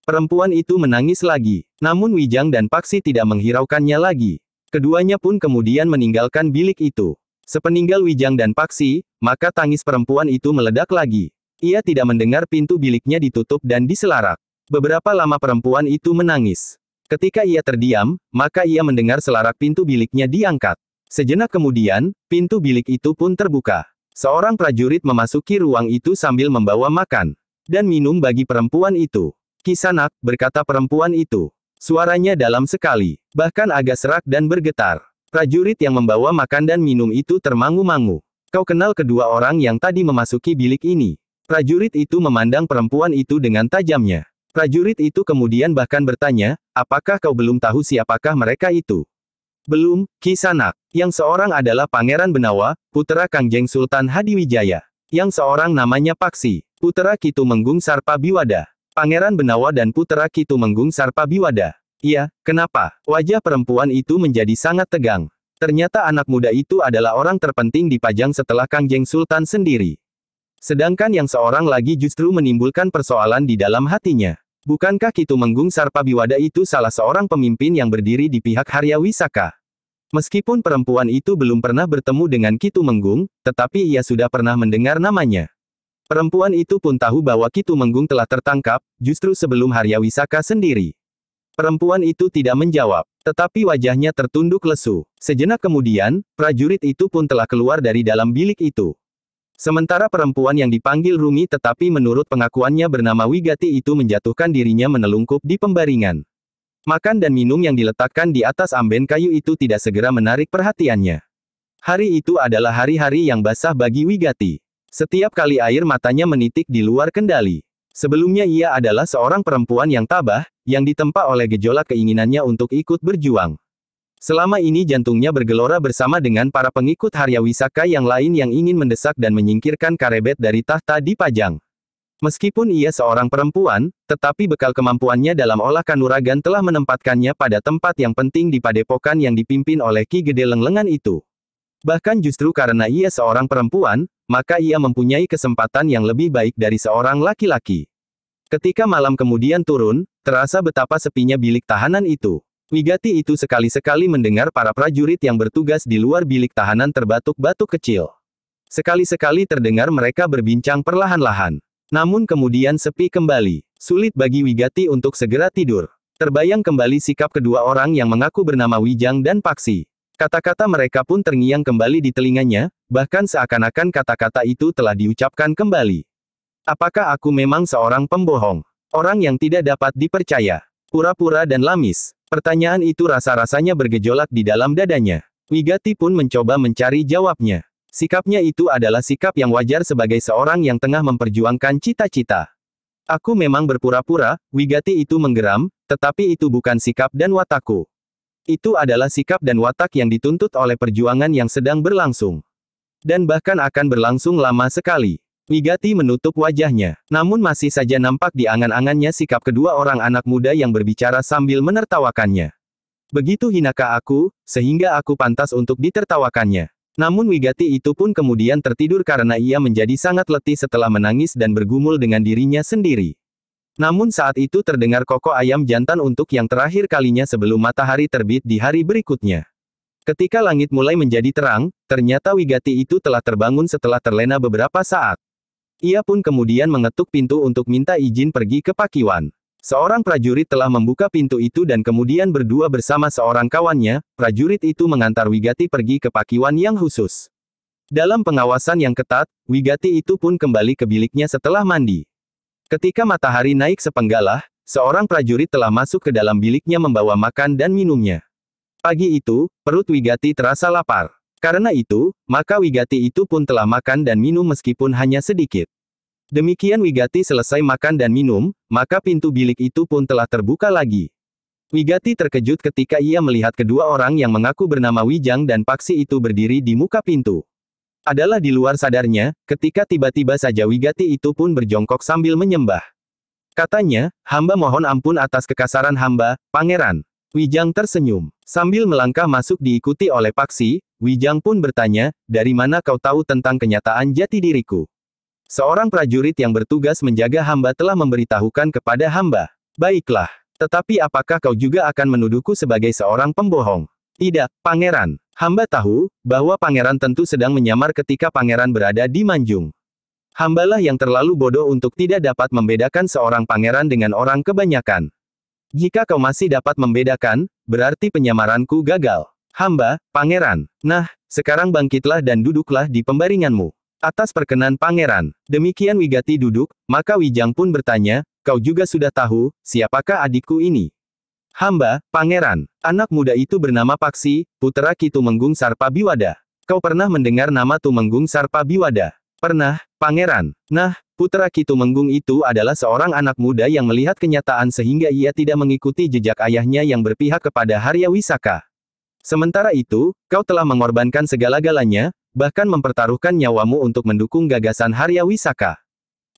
Perempuan itu menangis lagi. Namun Wijang dan Paksi tidak menghiraukannya lagi. Keduanya pun kemudian meninggalkan bilik itu. Sepeninggal Wijang dan Paksi, maka tangis perempuan itu meledak lagi. Ia tidak mendengar pintu biliknya ditutup dan diselarak. Beberapa lama perempuan itu menangis. Ketika ia terdiam, maka ia mendengar selarak pintu biliknya diangkat. Sejenak kemudian, pintu bilik itu pun terbuka. Seorang prajurit memasuki ruang itu sambil membawa makan dan minum bagi perempuan itu. Kisanak, berkata perempuan itu. Suaranya dalam sekali, bahkan agak serak dan bergetar. Prajurit yang membawa makan dan minum itu termangu-mangu. Kau kenal kedua orang yang tadi memasuki bilik ini? Prajurit itu memandang perempuan itu dengan tajamnya. Prajurit itu kemudian bahkan bertanya, apakah kau belum tahu siapakah mereka itu? Belum, Kisanak. Yang seorang adalah Pangeran Benawa, putra Kangjeng Sultan Hadiwijaya. Yang seorang namanya Paksi, putra Ki Tumenggung Sarpabiwada. Pangeran Benawa dan putra Ki Tumenggung Sarpabiwada. Iya, kenapa? Wajah perempuan itu menjadi sangat tegang. Ternyata anak muda itu adalah orang terpenting di Pajang setelah Kangjeng Sultan sendiri. Sedangkan yang seorang lagi justru menimbulkan persoalan di dalam hatinya. Bukankah Ki Tumenggung Sarpabiwada itu salah seorang pemimpin yang berdiri di pihak Harya Wisaka? Meskipun perempuan itu belum pernah bertemu dengan Ki Tumenggung, tetapi ia sudah pernah mendengar namanya. Perempuan itu pun tahu bahwa Ki Tumenggung telah tertangkap, justru sebelum Harya Wisaka sendiri. Perempuan itu tidak menjawab, tetapi wajahnya tertunduk lesu. Sejenak kemudian, prajurit itu pun telah keluar dari dalam bilik itu. Sementara perempuan yang dipanggil Rumi tetapi menurut pengakuannya bernama Wigati itu menjatuhkan dirinya menelungkup di pembaringan. Makan dan minum yang diletakkan di atas amben kayu itu tidak segera menarik perhatiannya. Hari itu adalah hari-hari yang basah bagi Wigati. Setiap kali air matanya menitik di luar kendali. Sebelumnya ia adalah seorang perempuan yang tabah, yang ditempa oleh gejolak keinginannya untuk ikut berjuang. Selama ini jantungnya bergelora bersama dengan para pengikut Harya Wisaka yang lain yang ingin mendesak dan menyingkirkan Karebet dari tahta di Pajang. Meskipun ia seorang perempuan, tetapi bekal kemampuannya dalam olah kanuragan telah menempatkannya pada tempat yang penting di padepokan yang dipimpin oleh Ki Gede Lenglengan itu. Bahkan justru karena ia seorang perempuan, maka ia mempunyai kesempatan yang lebih baik dari seorang laki-laki. Ketika malam kemudian turun, terasa betapa sepinya bilik tahanan itu. Wigati itu sekali-sekali mendengar para prajurit yang bertugas di luar bilik tahanan terbatuk-batuk kecil. Sekali-sekali terdengar mereka berbincang perlahan-lahan. Namun kemudian sepi kembali. Sulit bagi Wigati untuk segera tidur. Terbayang kembali sikap kedua orang yang mengaku bernama Wijang dan Paksi. Kata-kata mereka pun terngiang kembali di telinganya, bahkan seakan-akan kata-kata itu telah diucapkan kembali. Apakah aku memang seorang pembohong? Orang yang tidak dapat dipercaya? Pura-pura dan lamis? Pertanyaan itu rasa-rasanya bergejolak di dalam dadanya. Wigati pun mencoba mencari jawabnya. Sikapnya itu adalah sikap yang wajar sebagai seorang yang tengah memperjuangkan cita-cita. Aku memang berpura-pura, Wigati itu menggeram, tetapi itu bukan sikap dan watakku. Itu adalah sikap dan watak yang dituntut oleh perjuangan yang sedang berlangsung. Dan bahkan akan berlangsung lama sekali. Wigati menutup wajahnya, namun masih saja nampak di angan-angannya sikap kedua orang anak muda yang berbicara sambil menertawakannya. Begitu hinakah aku, sehingga aku pantas untuk ditertawakannya. Namun Wigati itu pun kemudian tertidur karena ia menjadi sangat letih setelah menangis dan bergumul dengan dirinya sendiri. Namun saat itu terdengar kokok ayam jantan untuk yang terakhir kalinya sebelum matahari terbit di hari berikutnya. Ketika langit mulai menjadi terang, ternyata Wigati itu telah terbangun setelah terlena beberapa saat. Ia pun kemudian mengetuk pintu untuk minta izin pergi ke Pakiwan. Seorang prajurit telah membuka pintu itu dan kemudian berdua bersama seorang kawannya, prajurit itu mengantar Wigati pergi ke Pakiwan yang khusus. Dalam pengawasan yang ketat, Wigati itu pun kembali ke biliknya setelah mandi. Ketika matahari naik sepenggalah, seorang prajurit telah masuk ke dalam biliknya membawa makan dan minumnya. Pagi itu, perut Wigati terasa lapar. Karena itu, maka Wigati itu pun telah makan dan minum meskipun hanya sedikit. Demikian Wigati selesai makan dan minum, maka pintu bilik itu pun telah terbuka lagi. Wigati terkejut ketika ia melihat kedua orang yang mengaku bernama Wijang dan Paksi itu berdiri di muka pintu. Adalah di luar sadarnya, ketika tiba-tiba saja Wigati itu pun berjongkok sambil menyembah. Katanya, hamba mohon ampun atas kekasaran hamba, Pangeran. Wijang tersenyum. Sambil melangkah masuk diikuti oleh Paksi, Wijang pun bertanya, dari mana kau tahu tentang kenyataan jati diriku? Seorang prajurit yang bertugas menjaga hamba telah memberitahukan kepada hamba. Baiklah. Tetapi apakah kau juga akan menuduhku sebagai seorang pembohong? Tidak, Pangeran. Hamba tahu, bahwa Pangeran tentu sedang menyamar ketika Pangeran berada di Manjung. Hambalah yang terlalu bodoh untuk tidak dapat membedakan seorang Pangeran dengan orang kebanyakan. Jika kau masih dapat membedakan, berarti penyamaranku gagal. Hamba, Pangeran. Nah, sekarang bangkitlah dan duduklah di pembaringanmu. Atas perkenan Pangeran. Demikian Wigati duduk, maka Wijang pun bertanya, kau juga sudah tahu, siapakah adikku ini? Hamba, Pangeran. Anak muda itu bernama Paksi, putra Ki Tumenggung Sarpabiwada. Kau pernah mendengar nama Tumenggung Sarpabiwada? Pernah, Pangeran. Nah, putra Ki Tumenggung itu adalah seorang anak muda yang melihat kenyataan sehingga ia tidak mengikuti jejak ayahnya yang berpihak kepada Harya Wisaka. Sementara itu, kau telah mengorbankan segala-galanya, bahkan mempertaruhkan nyawamu untuk mendukung gagasan Harya Wisaka.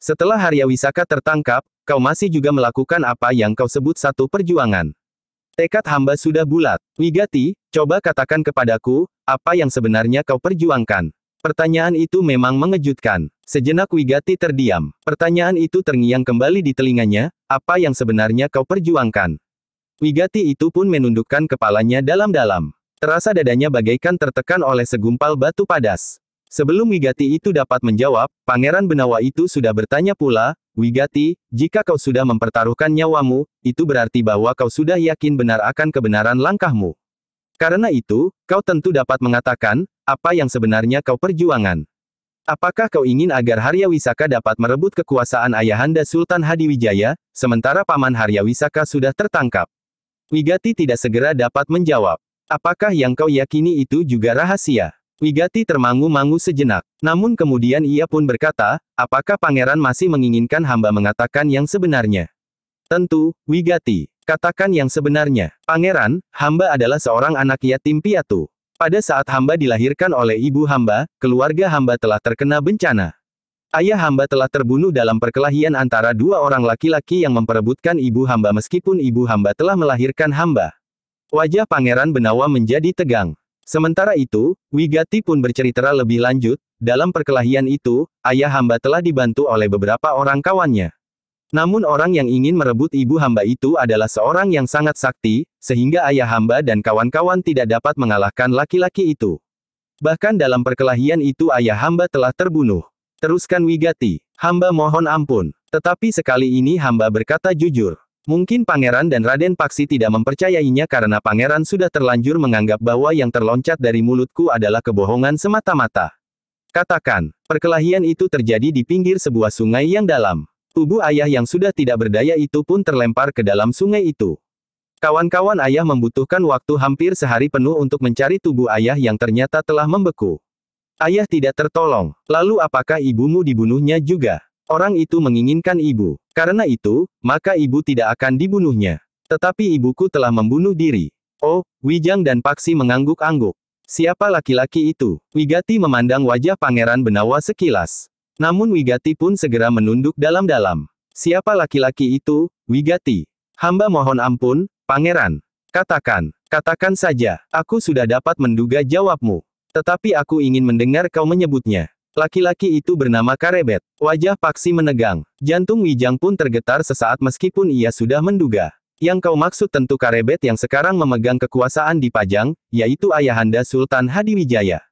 Setelah Harya Wisaka tertangkap, kau masih juga melakukan apa yang kau sebut satu perjuangan. Tekad hamba sudah bulat. Wigati, coba katakan kepadaku, apa yang sebenarnya kau perjuangkan? Pertanyaan itu memang mengejutkan. Sejenak Wigati terdiam. Pertanyaan itu terngiang kembali di telinganya, apa yang sebenarnya kau perjuangkan? Wigati itu pun menundukkan kepalanya dalam-dalam. Terasa dadanya bagaikan tertekan oleh segumpal batu padas. Sebelum Wigati itu dapat menjawab, Pangeran Benawa itu sudah bertanya pula, Wigati, jika kau sudah mempertaruhkan nyawamu, itu berarti bahwa kau sudah yakin benar akan kebenaran langkahmu. Karena itu, kau tentu dapat mengatakan, apa yang sebenarnya kau perjuangan. Apakah kau ingin agar Harya Wisaka dapat merebut kekuasaan ayahanda Sultan Hadiwijaya, sementara paman Harya Wisaka sudah tertangkap? Wigati tidak segera dapat menjawab. Apakah yang kau yakini itu juga rahasia? Wigati termangu-mangu sejenak. Namun kemudian ia pun berkata, apakah pangeran masih menginginkan hamba mengatakan yang sebenarnya? Tentu, Wigati. Katakan yang sebenarnya. Pangeran, hamba adalah seorang anak yatim piatu. Pada saat hamba dilahirkan oleh ibu hamba, keluarga hamba telah terkena bencana. Ayah hamba telah terbunuh dalam perkelahian antara dua orang laki-laki yang memperebutkan ibu hamba meskipun ibu hamba telah melahirkan hamba. Wajah Pangeran Benawa menjadi tegang. Sementara itu, Wigati pun bercerita lebih lanjut, dalam perkelahian itu, ayah hamba telah dibantu oleh beberapa orang kawannya. Namun orang yang ingin merebut ibu hamba itu adalah seorang yang sangat sakti, sehingga ayah hamba dan kawan-kawan tidak dapat mengalahkan laki-laki itu. Bahkan dalam perkelahian itu ayah hamba telah terbunuh. Teruskan Wigati, hamba mohon ampun. Tetapi sekali ini hamba berkata jujur. Mungkin Pangeran dan Raden Paksi tidak mempercayainya karena Pangeran sudah terlanjur menganggap bahwa yang terloncat dari mulutku adalah kebohongan semata-mata. Katakan, perkelahian itu terjadi di pinggir sebuah sungai yang dalam. Tubuh ayah yang sudah tidak berdaya itu pun terlempar ke dalam sungai itu. Kawan-kawan ayah membutuhkan waktu hampir sehari penuh untuk mencari tubuh ayah yang ternyata telah membeku. Ayah tidak tertolong. Lalu apakah ibumu dibunuhnya juga? Orang itu menginginkan ibu. Karena itu, maka ibu tidak akan dibunuhnya. Tetapi ibuku telah membunuh diri. Oh, Wijang dan Paksi mengangguk-angguk. Siapa laki-laki itu? Wigati memandang wajah Pangeran Benawa sekilas. Namun Wigati pun segera menunduk dalam-dalam. Siapa laki-laki itu, Wigati? Hamba mohon ampun, Pangeran. Katakan saja. Aku sudah dapat menduga jawabmu. Tetapi aku ingin mendengar kau menyebutnya. Laki-laki itu bernama Karebet. Wajah Paksi menegang. Jantung Wijang pun tergetar sesaat meskipun ia sudah menduga. Yang kau maksud tentu Karebet yang sekarang memegang kekuasaan di Pajang, yaitu Ayahanda Sultan Hadiwijaya.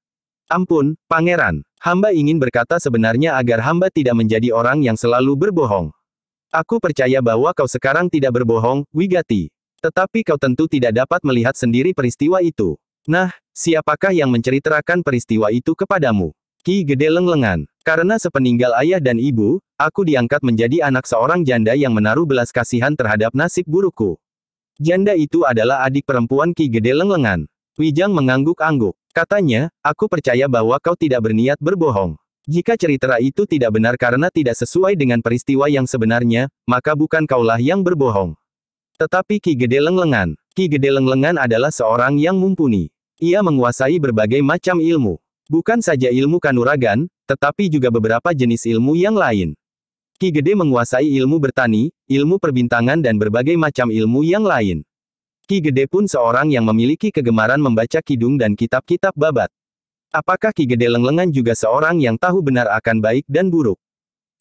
Ampun, Pangeran. Hamba ingin berkata sebenarnya agar hamba tidak menjadi orang yang selalu berbohong. Aku percaya bahwa kau sekarang tidak berbohong, Wigati. Tetapi kau tentu tidak dapat melihat sendiri peristiwa itu. Nah, siapakah yang menceritakan peristiwa itu kepadamu? Ki Gede Lenglengan. Karena sepeninggal ayah dan ibu, aku diangkat menjadi anak seorang janda yang menaruh belas kasihan terhadap nasib burukku. Janda itu adalah adik perempuan Ki Gede Lenglengan. Wijang mengangguk-angguk. Katanya, aku percaya bahwa kau tidak berniat berbohong. Jika cerita itu tidak benar karena tidak sesuai dengan peristiwa yang sebenarnya, maka bukan kaulah yang berbohong. Tetapi Ki Gede Lenglengan. Ki Gede Lenglengan adalah seorang yang mumpuni. Ia menguasai berbagai macam ilmu. Bukan saja ilmu kanuragan, tetapi juga beberapa jenis ilmu yang lain. Ki Gede menguasai ilmu bertani, ilmu perbintangan dan berbagai macam ilmu yang lain. Ki Gede pun seorang yang memiliki kegemaran membaca kidung dan kitab-kitab babat. Apakah Ki Gede Lenglengan juga seorang yang tahu benar akan baik dan buruk?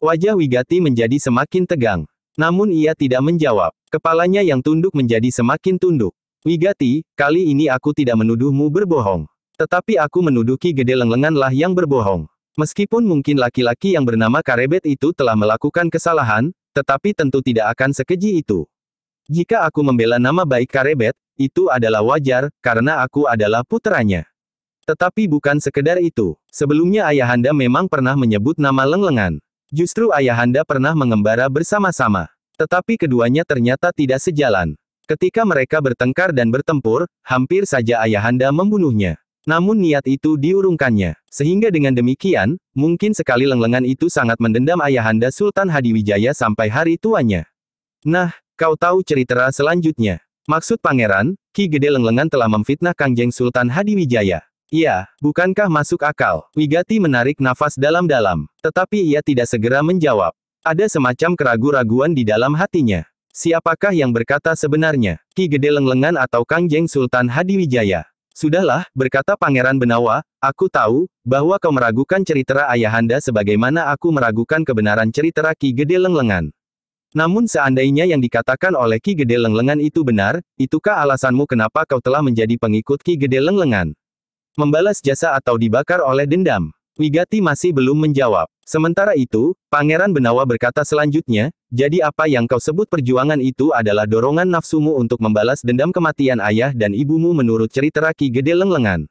Wajah Wigati menjadi semakin tegang. Namun ia tidak menjawab. Kepalanya yang tunduk menjadi semakin tunduk. Wigati, kali ini aku tidak menuduhmu berbohong. Tetapi aku menuduh Ki Gede Lenglenganlah yang berbohong. Meskipun mungkin laki-laki yang bernama Karebet itu telah melakukan kesalahan, tetapi tentu tidak akan sekeji itu. Jika aku membela nama baik Karebet, itu adalah wajar, karena aku adalah puteranya. Tetapi bukan sekedar itu. Sebelumnya Ayahanda memang pernah menyebut nama Lenglengan. Justru Ayahanda pernah mengembara bersama-sama. Tetapi keduanya ternyata tidak sejalan. Ketika mereka bertengkar dan bertempur, hampir saja Ayahanda membunuhnya. Namun niat itu diurungkannya. Sehingga dengan demikian, mungkin sekali Lenglengan itu sangat mendendam Ayahanda Sultan Hadiwijaya sampai hari tuanya. Nah, kau tahu cerita selanjutnya. Maksud Pangeran, Ki Gede Lenglengan telah memfitnah Kangjeng Sultan Hadiwijaya. Iya, bukankah masuk akal? Wigati menarik nafas dalam-dalam. Tetapi ia tidak segera menjawab. Ada semacam keraguan-raguan di dalam hatinya. Siapakah yang berkata sebenarnya? Ki Gede Lenglengan atau Kangjeng Sultan Hadiwijaya? Sudahlah, berkata Pangeran Benawa, aku tahu, bahwa kau meragukan cerita Ayahanda sebagaimana aku meragukan kebenaran cerita Ki Gede Lenglengan. Namun seandainya yang dikatakan oleh Ki Gede Lenglengan itu benar, itukah alasanmu kenapa kau telah menjadi pengikut Ki Gede Lenglengan? Membalas jasa atau dibakar oleh dendam? Wigati masih belum menjawab. Sementara itu, Pangeran Benawa berkata selanjutnya, jadi apa yang kau sebut perjuangan itu adalah dorongan nafsumu untuk membalas dendam kematian ayah dan ibumu menurut cerita Ki Gede Lenglengan.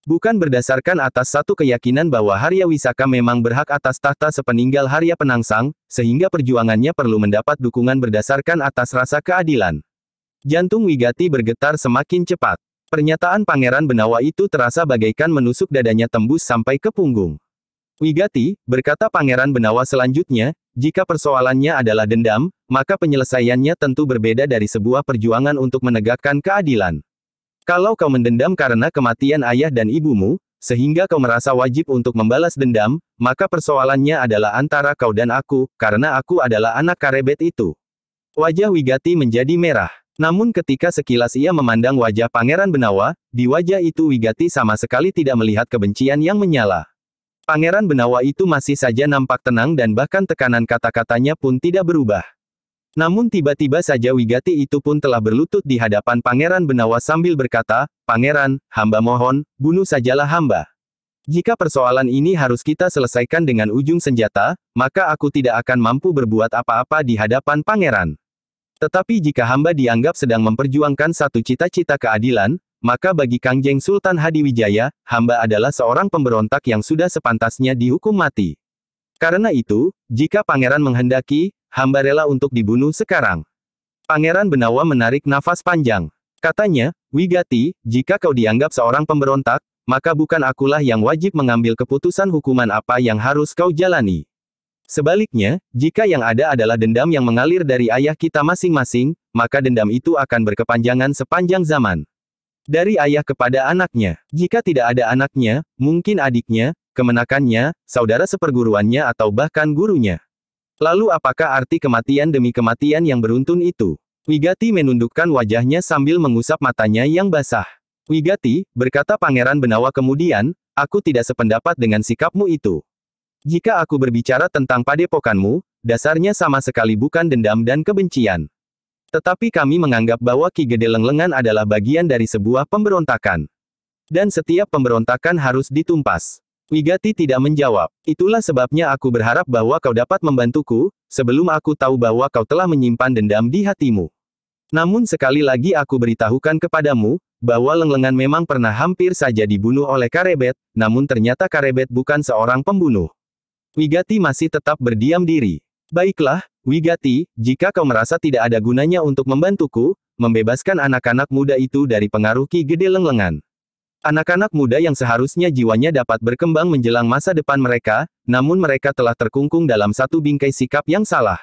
Bukan berdasarkan atas satu keyakinan bahwa Harya Wisaka memang berhak atas tahta sepeninggal Harya Penangsang, sehingga perjuangannya perlu mendapat dukungan berdasarkan atas rasa keadilan. Jantung Wigati bergetar semakin cepat. Pernyataan Pangeran Benawa itu terasa bagaikan menusuk dadanya tembus sampai ke punggung. Wigati, berkata Pangeran Benawa selanjutnya, jika persoalannya adalah dendam, maka penyelesaiannya tentu berbeda dari sebuah perjuangan untuk menegakkan keadilan. Kalau kau mendendam karena kematian ayah dan ibumu, sehingga kau merasa wajib untuk membalas dendam, maka persoalannya adalah antara kau dan aku, karena aku adalah anak Karebet itu. Wajah Wigati menjadi merah. Namun ketika sekilas ia memandang wajah Pangeran Benawa, di wajah itu Wigati sama sekali tidak melihat kebencian yang menyala. Pangeran Benawa itu masih saja nampak tenang dan bahkan tekanan kata-katanya pun tidak berubah. Namun tiba-tiba saja Wigati itu pun telah berlutut di hadapan Pangeran Benawa sambil berkata, Pangeran, hamba mohon, bunuh sajalah hamba. Jika persoalan ini harus kita selesaikan dengan ujung senjata, maka aku tidak akan mampu berbuat apa-apa di hadapan Pangeran. Tetapi jika hamba dianggap sedang memperjuangkan satu cita-cita keadilan, maka bagi Kangjeng Sultan Hadiwijaya, hamba adalah seorang pemberontak yang sudah sepantasnya dihukum mati. Karena itu, jika Pangeran menghendaki, hamba rela untuk dibunuh sekarang. Pangeran Benawa menarik nafas panjang. Katanya, Wigati, jika kau dianggap seorang pemberontak, maka bukan akulah yang wajib mengambil keputusan hukuman apa yang harus kau jalani. Sebaliknya, jika yang ada adalah dendam yang mengalir dari ayah kita masing-masing, maka dendam itu akan berkepanjangan sepanjang zaman. Dari ayah kepada anaknya. Jika tidak ada anaknya, mungkin adiknya, kemenakannya, saudara seperguruannya atau bahkan gurunya. Lalu apakah arti kematian demi kematian yang beruntun itu? Wigati menundukkan wajahnya sambil mengusap matanya yang basah. Wigati, berkata Pangeran Benawa kemudian, aku tidak sependapat dengan sikapmu itu. Jika aku berbicara tentang padepokanmu, dasarnya sama sekali bukan dendam dan kebencian. Tetapi kami menganggap bahwa Ki Gede Lenglengan adalah bagian dari sebuah pemberontakan. Dan setiap pemberontakan harus ditumpas. Wigati tidak menjawab. Itulah sebabnya aku berharap bahwa kau dapat membantuku, sebelum aku tahu bahwa kau telah menyimpan dendam di hatimu. Namun sekali lagi aku beritahukan kepadamu, bahwa Lenglengan memang pernah hampir saja dibunuh oleh Karebet, namun ternyata Karebet bukan seorang pembunuh. Wigati masih tetap berdiam diri. Baiklah, Wigati, jika kau merasa tidak ada gunanya untuk membantuku, membebaskan anak-anak muda itu dari pengaruh Ki Gede Lenglengan. Anak-anak muda yang seharusnya jiwanya dapat berkembang menjelang masa depan mereka, namun mereka telah terkungkung dalam satu bingkai sikap yang salah.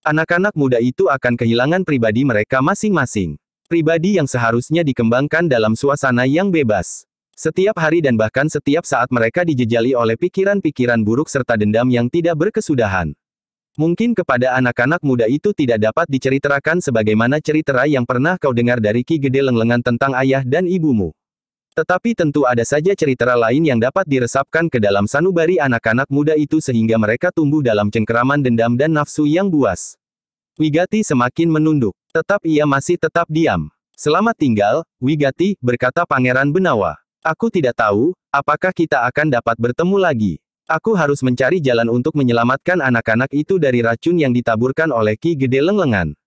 Anak-anak muda itu akan kehilangan pribadi mereka masing-masing. Pribadi yang seharusnya dikembangkan dalam suasana yang bebas. Setiap hari dan bahkan setiap saat mereka dijejali oleh pikiran-pikiran buruk serta dendam yang tidak berkesudahan. Mungkin kepada anak-anak muda itu tidak dapat diceritakan sebagaimana cerita yang pernah kau dengar dari Ki Gede Lenglengan tentang ayah dan ibumu. Tetapi tentu ada saja cerita lain yang dapat diresapkan ke dalam sanubari anak-anak muda itu sehingga mereka tumbuh dalam cengkeraman dendam dan nafsu yang buas. Wigati semakin menunduk. Ia masih tetap diam. Selamat tinggal, Wigati, berkata Pangeran Benawa. Aku tidak tahu, apakah kita akan dapat bertemu lagi. Aku harus mencari jalan untuk menyelamatkan anak-anak itu dari racun yang ditaburkan oleh Ki Gede Lenglengan.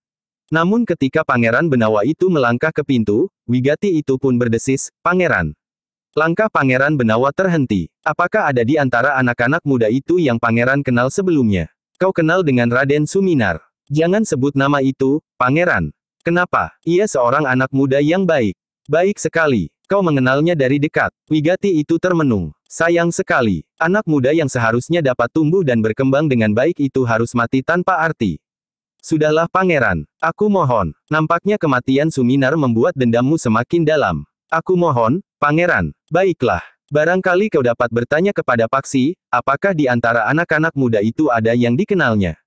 Namun ketika Pangeran Benawa itu melangkah ke pintu, Wigati itu pun berdesis, Pangeran. Langkah Pangeran Benawa terhenti. Apakah ada di antara anak-anak muda itu yang Pangeran kenal sebelumnya? Kau kenal dengan Raden Suminar. Jangan sebut nama itu, Pangeran. Kenapa? Ia seorang anak muda yang baik. Baik sekali. Kau mengenalnya dari dekat. Wigati itu termenung. Sayang sekali. Anak muda yang seharusnya dapat tumbuh dan berkembang dengan baik itu harus mati tanpa arti. Sudahlah Pangeran. Aku mohon. Nampaknya kematian Suminar membuat dendammu semakin dalam. Aku mohon, Pangeran. Baiklah. Barangkali kau dapat bertanya kepada Paksi, apakah di antara anak-anak muda itu ada yang dikenalnya.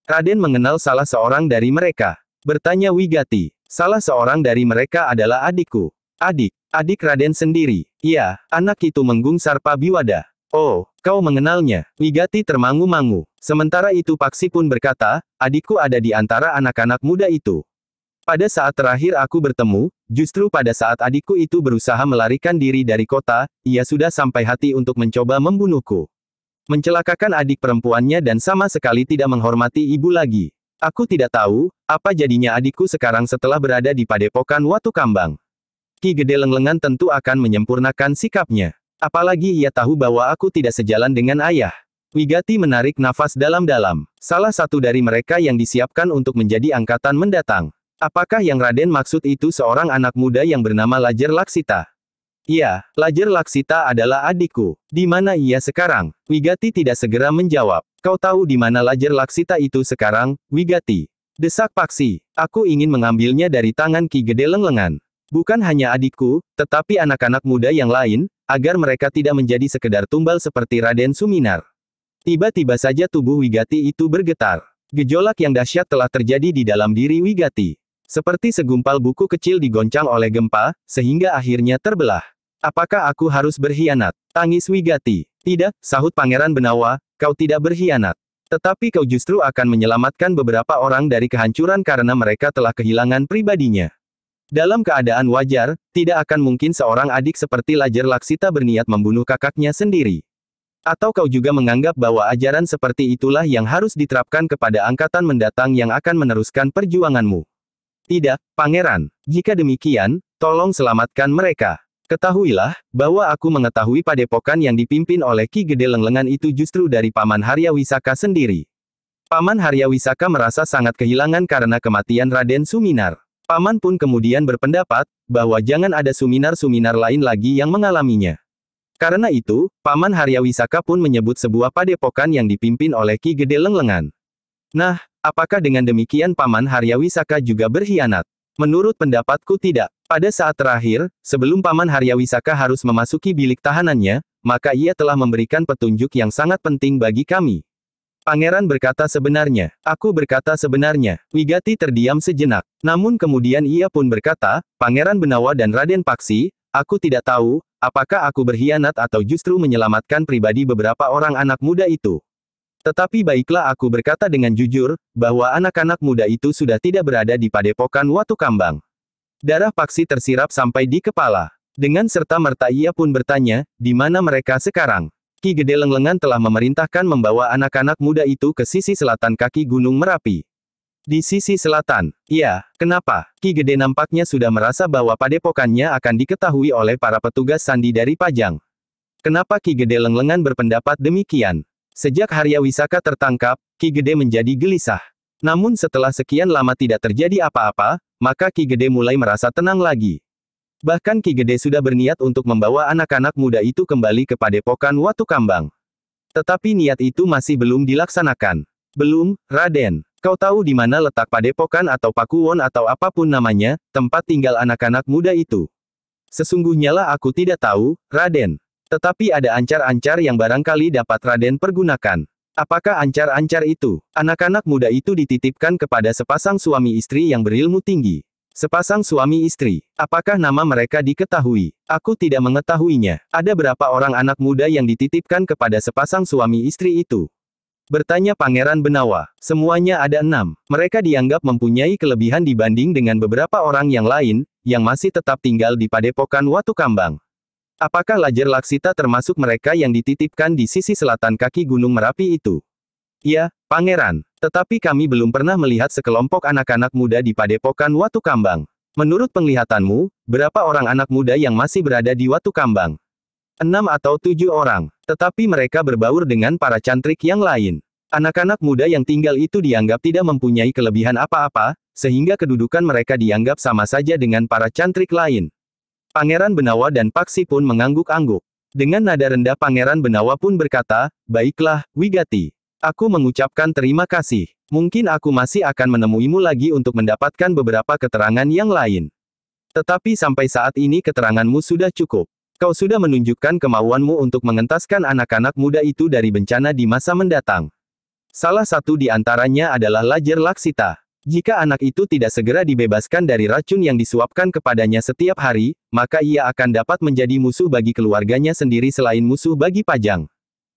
Raden mengenal salah seorang dari mereka. Bertanya Wigati. Salah seorang dari mereka adalah adikku. Adik Raden sendiri. Iya, anak itu Menggung Sarpa Biwada. Oh, kau mengenalnya. Wigati termangu-mangu. Sementara itu Paksi pun berkata, adikku ada di antara anak-anak muda itu. Pada saat terakhir aku bertemu, justru pada saat adikku itu berusaha melarikan diri dari kota, ia sudah sampai hati untuk mencoba membunuhku. Mencelakakan adik perempuannya dan sama sekali tidak menghormati ibu lagi. Aku tidak tahu, apa jadinya adikku sekarang setelah berada di padepokan Watu Kambang. Ki Gede Lenglengan tentu akan menyempurnakan sikapnya. Apalagi ia tahu bahwa aku tidak sejalan dengan ayah. Wigati menarik nafas dalam-dalam. Salah satu dari mereka yang disiapkan untuk menjadi angkatan mendatang. Apakah yang Raden maksud itu seorang anak muda yang bernama Lajer Laksita? Iya, Lajer Laksita adalah adikku. Di mana ia sekarang? Wigati tidak segera menjawab. Kau tahu di mana Lajer Laksita itu sekarang, Wigati? Desak Paksi. Aku ingin mengambilnya dari tangan Ki Gede Lenglengan. Bukan hanya adikku, tetapi anak-anak muda yang lain, agar mereka tidak menjadi sekedar tumbal seperti Raden Suminar. Tiba-tiba saja tubuh Wigati itu bergetar. Gejolak yang dahsyat telah terjadi di dalam diri Wigati. Seperti segumpal buku kecil digoncang oleh gempa, sehingga akhirnya terbelah. Apakah aku harus berkhianat? Tangis Wigati. Tidak, sahut Pangeran Benawa, kau tidak berkhianat. Tetapi kau justru akan menyelamatkan beberapa orang dari kehancuran karena mereka telah kehilangan pribadinya. Dalam keadaan wajar, tidak akan mungkin seorang adik seperti Lajer Laksita berniat membunuh kakaknya sendiri. Atau kau juga menganggap bahwa ajaran seperti itulah yang harus diterapkan kepada angkatan mendatang yang akan meneruskan perjuanganmu. Tidak, Pangeran. Jika demikian, tolong selamatkan mereka. Ketahuilah, bahwa aku mengetahui padepokan yang dipimpin oleh Ki Gede Lenglengan itu justru dari Paman Haryawisaka sendiri. Paman Haryawisaka merasa sangat kehilangan karena kematian Raden Suminar. Paman pun kemudian berpendapat, bahwa jangan ada Suminar-Suminar lain lagi yang mengalaminya. Karena itu, Paman Haryawisaka pun menyebut sebuah padepokan yang dipimpin oleh Ki Gede Lenglengan. Nah, apakah dengan demikian Paman Haryawisaka juga berkhianat? Menurut pendapatku tidak. Pada saat terakhir, sebelum Paman Haryawisaka harus memasuki bilik tahanannya, maka ia telah memberikan petunjuk yang sangat penting bagi kami. Pangeran berkata sebenarnya. Aku berkata sebenarnya. Wigati terdiam sejenak. Namun kemudian ia pun berkata, Pangeran Benawa dan Raden Paksi, aku tidak tahu, apakah aku berkhianat atau justru menyelamatkan pribadi beberapa orang anak muda itu. Tetapi baiklah aku berkata dengan jujur, bahwa anak-anak muda itu sudah tidak berada di padepokan Watu Kambang. Darah Paksi tersirap sampai di kepala. Dengan serta-merta ia pun bertanya, di mana mereka sekarang? Ki Gede Lenglengan telah memerintahkan membawa anak-anak muda itu ke sisi selatan kaki Gunung Merapi. Di sisi selatan, iya, kenapa? Ki Gede nampaknya sudah merasa bahwa padepokannya akan diketahui oleh para petugas sandi dari Pajang. Kenapa Ki Gede Lenglengan berpendapat demikian? Sejak Haryawisaka tertangkap, Ki Gede menjadi gelisah. Namun setelah sekian lama tidak terjadi apa-apa, maka Ki Gede mulai merasa tenang lagi. Bahkan Ki Gede sudah berniat untuk membawa anak-anak muda itu kembali ke padepokan Watu Kambang. Tetapi niat itu masih belum dilaksanakan. Belum, Raden. Kau tahu di mana letak padepokan atau pakuwon atau apapun namanya, tempat tinggal anak-anak muda itu? Sesungguhnya lah aku tidak tahu, Raden. Tetapi ada ancar-ancar yang barangkali dapat Raden pergunakan. Apakah ancar-ancar itu? Anak-anak muda itu dititipkan kepada sepasang suami istri yang berilmu tinggi. Sepasang suami istri. Apakah nama mereka diketahui? Aku tidak mengetahuinya. Ada berapa orang anak muda yang dititipkan kepada sepasang suami istri itu? Bertanya Pangeran Benawa. Semuanya ada 6. Mereka dianggap mempunyai kelebihan dibanding dengan beberapa orang yang lain, yang masih tetap tinggal di padepokan Watu Kambang. Apakah Lajer Laksita termasuk mereka yang dititipkan di sisi selatan kaki Gunung Merapi itu? Ya, Pangeran. Tetapi kami belum pernah melihat sekelompok anak-anak muda di padepokan Watu Kambang. Menurut penglihatanmu, berapa orang anak muda yang masih berada di Watu Kambang? 6 atau 7 orang. Tetapi mereka berbaur dengan para cantrik yang lain. Anak-anak muda yang tinggal itu dianggap tidak mempunyai kelebihan apa-apa, sehingga kedudukan mereka dianggap sama saja dengan para cantrik lain. Pangeran Benawa dan Paksi pun mengangguk-angguk. Dengan nada rendah Pangeran Benawa pun berkata, baiklah, Wigati. Aku mengucapkan terima kasih. Mungkin aku masih akan menemuimu lagi untuk mendapatkan beberapa keterangan yang lain. Tetapi sampai saat ini keteranganmu sudah cukup. Kau sudah menunjukkan kemauanmu untuk mengentaskan anak-anak muda itu dari bencana di masa mendatang. Salah satu di antaranya adalah Lajer Laksita. Jika anak itu tidak segera dibebaskan dari racun yang disuapkan kepadanya setiap hari, maka ia akan dapat menjadi musuh bagi keluarganya sendiri selain musuh bagi Pajang.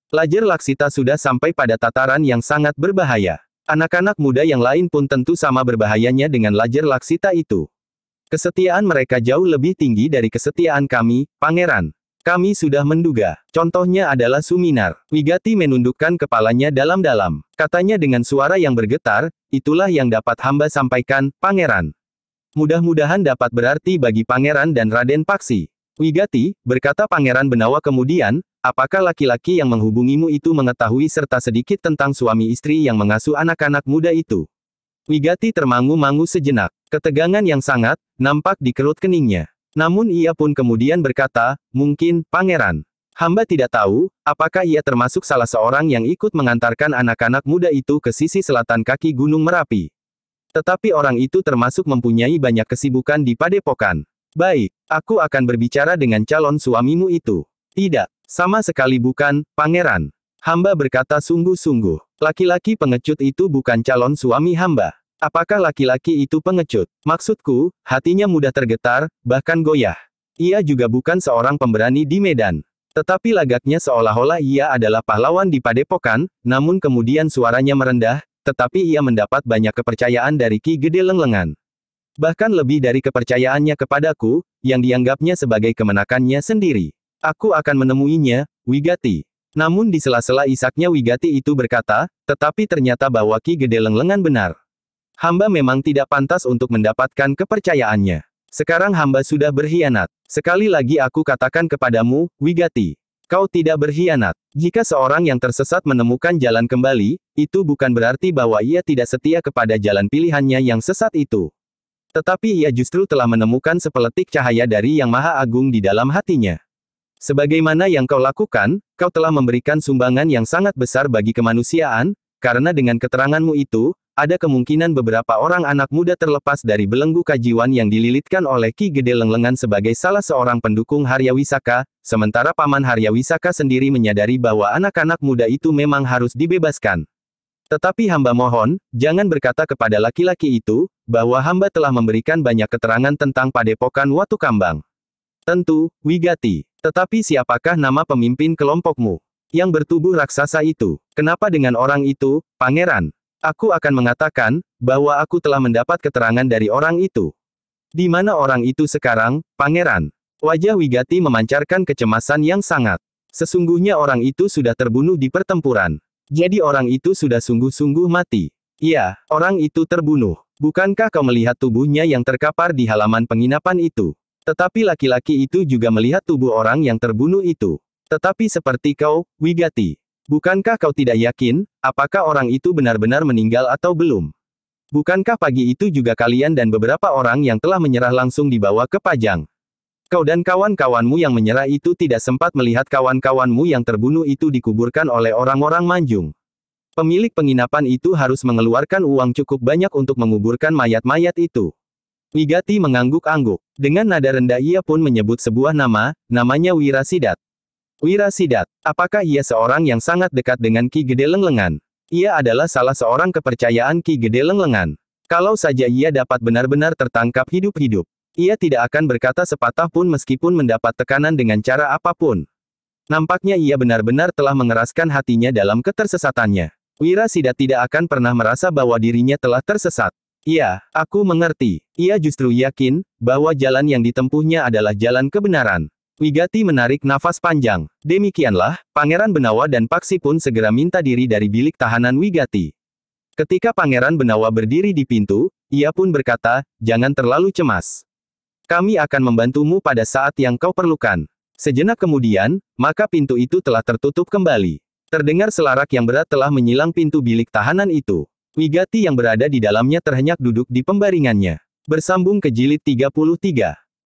Lajer Laksita sudah sampai pada tataran yang sangat berbahaya. Anak-anak muda yang lain pun tentu sama berbahayanya dengan Lajer Laksita itu. Kesetiaan mereka jauh lebih tinggi dari kesetiaan kami, Pangeran. Kami sudah menduga. Contohnya adalah Suminar. Wigati menundukkan kepalanya dalam-dalam. Katanya dengan suara yang bergetar, itulah yang dapat hamba sampaikan, Pangeran. Mudah-mudahan dapat berarti bagi Pangeran dan Raden Paksi. Wigati, berkata Pangeran Benawa kemudian, apakah laki-laki yang menghubungimu itu mengetahui serta sedikit tentang suami istri yang mengasuh anak-anak muda itu? Wigati termangu-mangu sejenak. Ketegangan yang sangat nampak di kerut keningnya. Namun ia pun kemudian berkata, mungkin, Pangeran. Hamba tidak tahu, apakah ia termasuk salah seorang yang ikut mengantarkan anak-anak muda itu ke sisi selatan kaki Gunung Merapi. Tetapi orang itu termasuk mempunyai banyak kesibukan di padepokan. Baik, aku akan berbicara dengan calon suamimu itu. Tidak, sama sekali bukan, Pangeran. Hamba berkata sungguh-sungguh. Laki-laki pengecut itu bukan calon suami hamba. Apakah laki-laki itu pengecut? Maksudku, hatinya mudah tergetar, bahkan goyah. Ia juga bukan seorang pemberani di medan. Tetapi lagaknya seolah-olah ia adalah pahlawan di padepokan, namun kemudian suaranya merendah, tetapi ia mendapat banyak kepercayaan dari Ki Gede Lenglengan. Bahkan lebih dari kepercayaannya kepadaku, yang dianggapnya sebagai kemenakannya sendiri. Aku akan menemuinya, Wigati. Namun di sela-sela isaknya Wigati itu berkata, tetapi ternyata bahwa Ki Gede Lenglengan benar. Hamba memang tidak pantas untuk mendapatkan kepercayaannya. Sekarang hamba sudah berkhianat. Sekali lagi aku katakan kepadamu, Wigati. Kau tidak berkhianat. Jika seorang yang tersesat menemukan jalan kembali, itu bukan berarti bahwa ia tidak setia kepada jalan pilihannya yang sesat itu. Tetapi ia justru telah menemukan sepeletik cahaya dari Yang Maha Agung di dalam hatinya. Sebagaimana yang kau lakukan, kau telah memberikan sumbangan yang sangat besar bagi kemanusiaan, karena dengan keteranganmu itu, ada kemungkinan beberapa orang anak muda terlepas dari belenggu kejiwaan yang dililitkan oleh Ki Gede Lenglengan sebagai salah seorang pendukung Haryawisaka, sementara Paman Haryawisaka sendiri menyadari bahwa anak-anak muda itu memang harus dibebaskan. Tetapi hamba mohon, jangan berkata kepada laki-laki itu, bahwa hamba telah memberikan banyak keterangan tentang padepokan Watu Kambang. Tentu, Wigati. Tetapi siapakah nama pemimpin kelompokmu? Yang bertubuh raksasa itu. Kenapa dengan orang itu, Pangeran? Aku akan mengatakan, bahwa aku telah mendapat keterangan dari orang itu. Di mana orang itu sekarang, Pangeran? Wajah Wigati memancarkan kecemasan yang sangat. Sesungguhnya orang itu sudah terbunuh di pertempuran. Jadi orang itu sudah sungguh-sungguh mati. Iya, orang itu terbunuh. Bukankah kau melihat tubuhnya yang terkapar di halaman penginapan itu? Tetapi laki-laki itu juga melihat tubuh orang yang terbunuh itu. Tetapi seperti kau, Wigati. Bukankah kau tidak yakin, apakah orang itu benar-benar meninggal atau belum? Bukankah pagi itu juga kalian dan beberapa orang yang telah menyerah langsung dibawa ke Pajang? Kau dan kawan-kawanmu yang menyerah itu tidak sempat melihat kawan-kawanmu yang terbunuh itu dikuburkan oleh orang-orang Manjung. Pemilik penginapan itu harus mengeluarkan uang cukup banyak untuk menguburkan mayat-mayat itu. Wigati mengangguk-angguk. Dengan nada rendah ia pun menyebut sebuah nama, namanya Wirasidat. Wirasidat, apakah ia seorang yang sangat dekat dengan Ki Gede Lenglengan? Ia adalah salah seorang kepercayaan Ki Gede Lenglengan. Kalau saja ia dapat benar-benar tertangkap hidup-hidup, ia tidak akan berkata sepatah pun meskipun mendapat tekanan dengan cara apapun. Nampaknya ia benar-benar telah mengeraskan hatinya dalam ketersesatannya. Wirasidat tidak akan pernah merasa bahwa dirinya telah tersesat. Iya, aku mengerti. Ia justru yakin, bahwa jalan yang ditempuhnya adalah jalan kebenaran. Wigati menarik nafas panjang. Demikianlah, Pangeran Benawa dan Paksi pun segera minta diri dari bilik tahanan Wigati. Ketika Pangeran Benawa berdiri di pintu, ia pun berkata, jangan terlalu cemas. Kami akan membantumu pada saat yang kau perlukan. Sejenak kemudian, maka pintu itu telah tertutup kembali. Terdengar selarak yang berat telah menyilang pintu bilik tahanan itu. Wigati yang berada di dalamnya terhenyak duduk di pembaringannya. Bersambung ke jilid 33.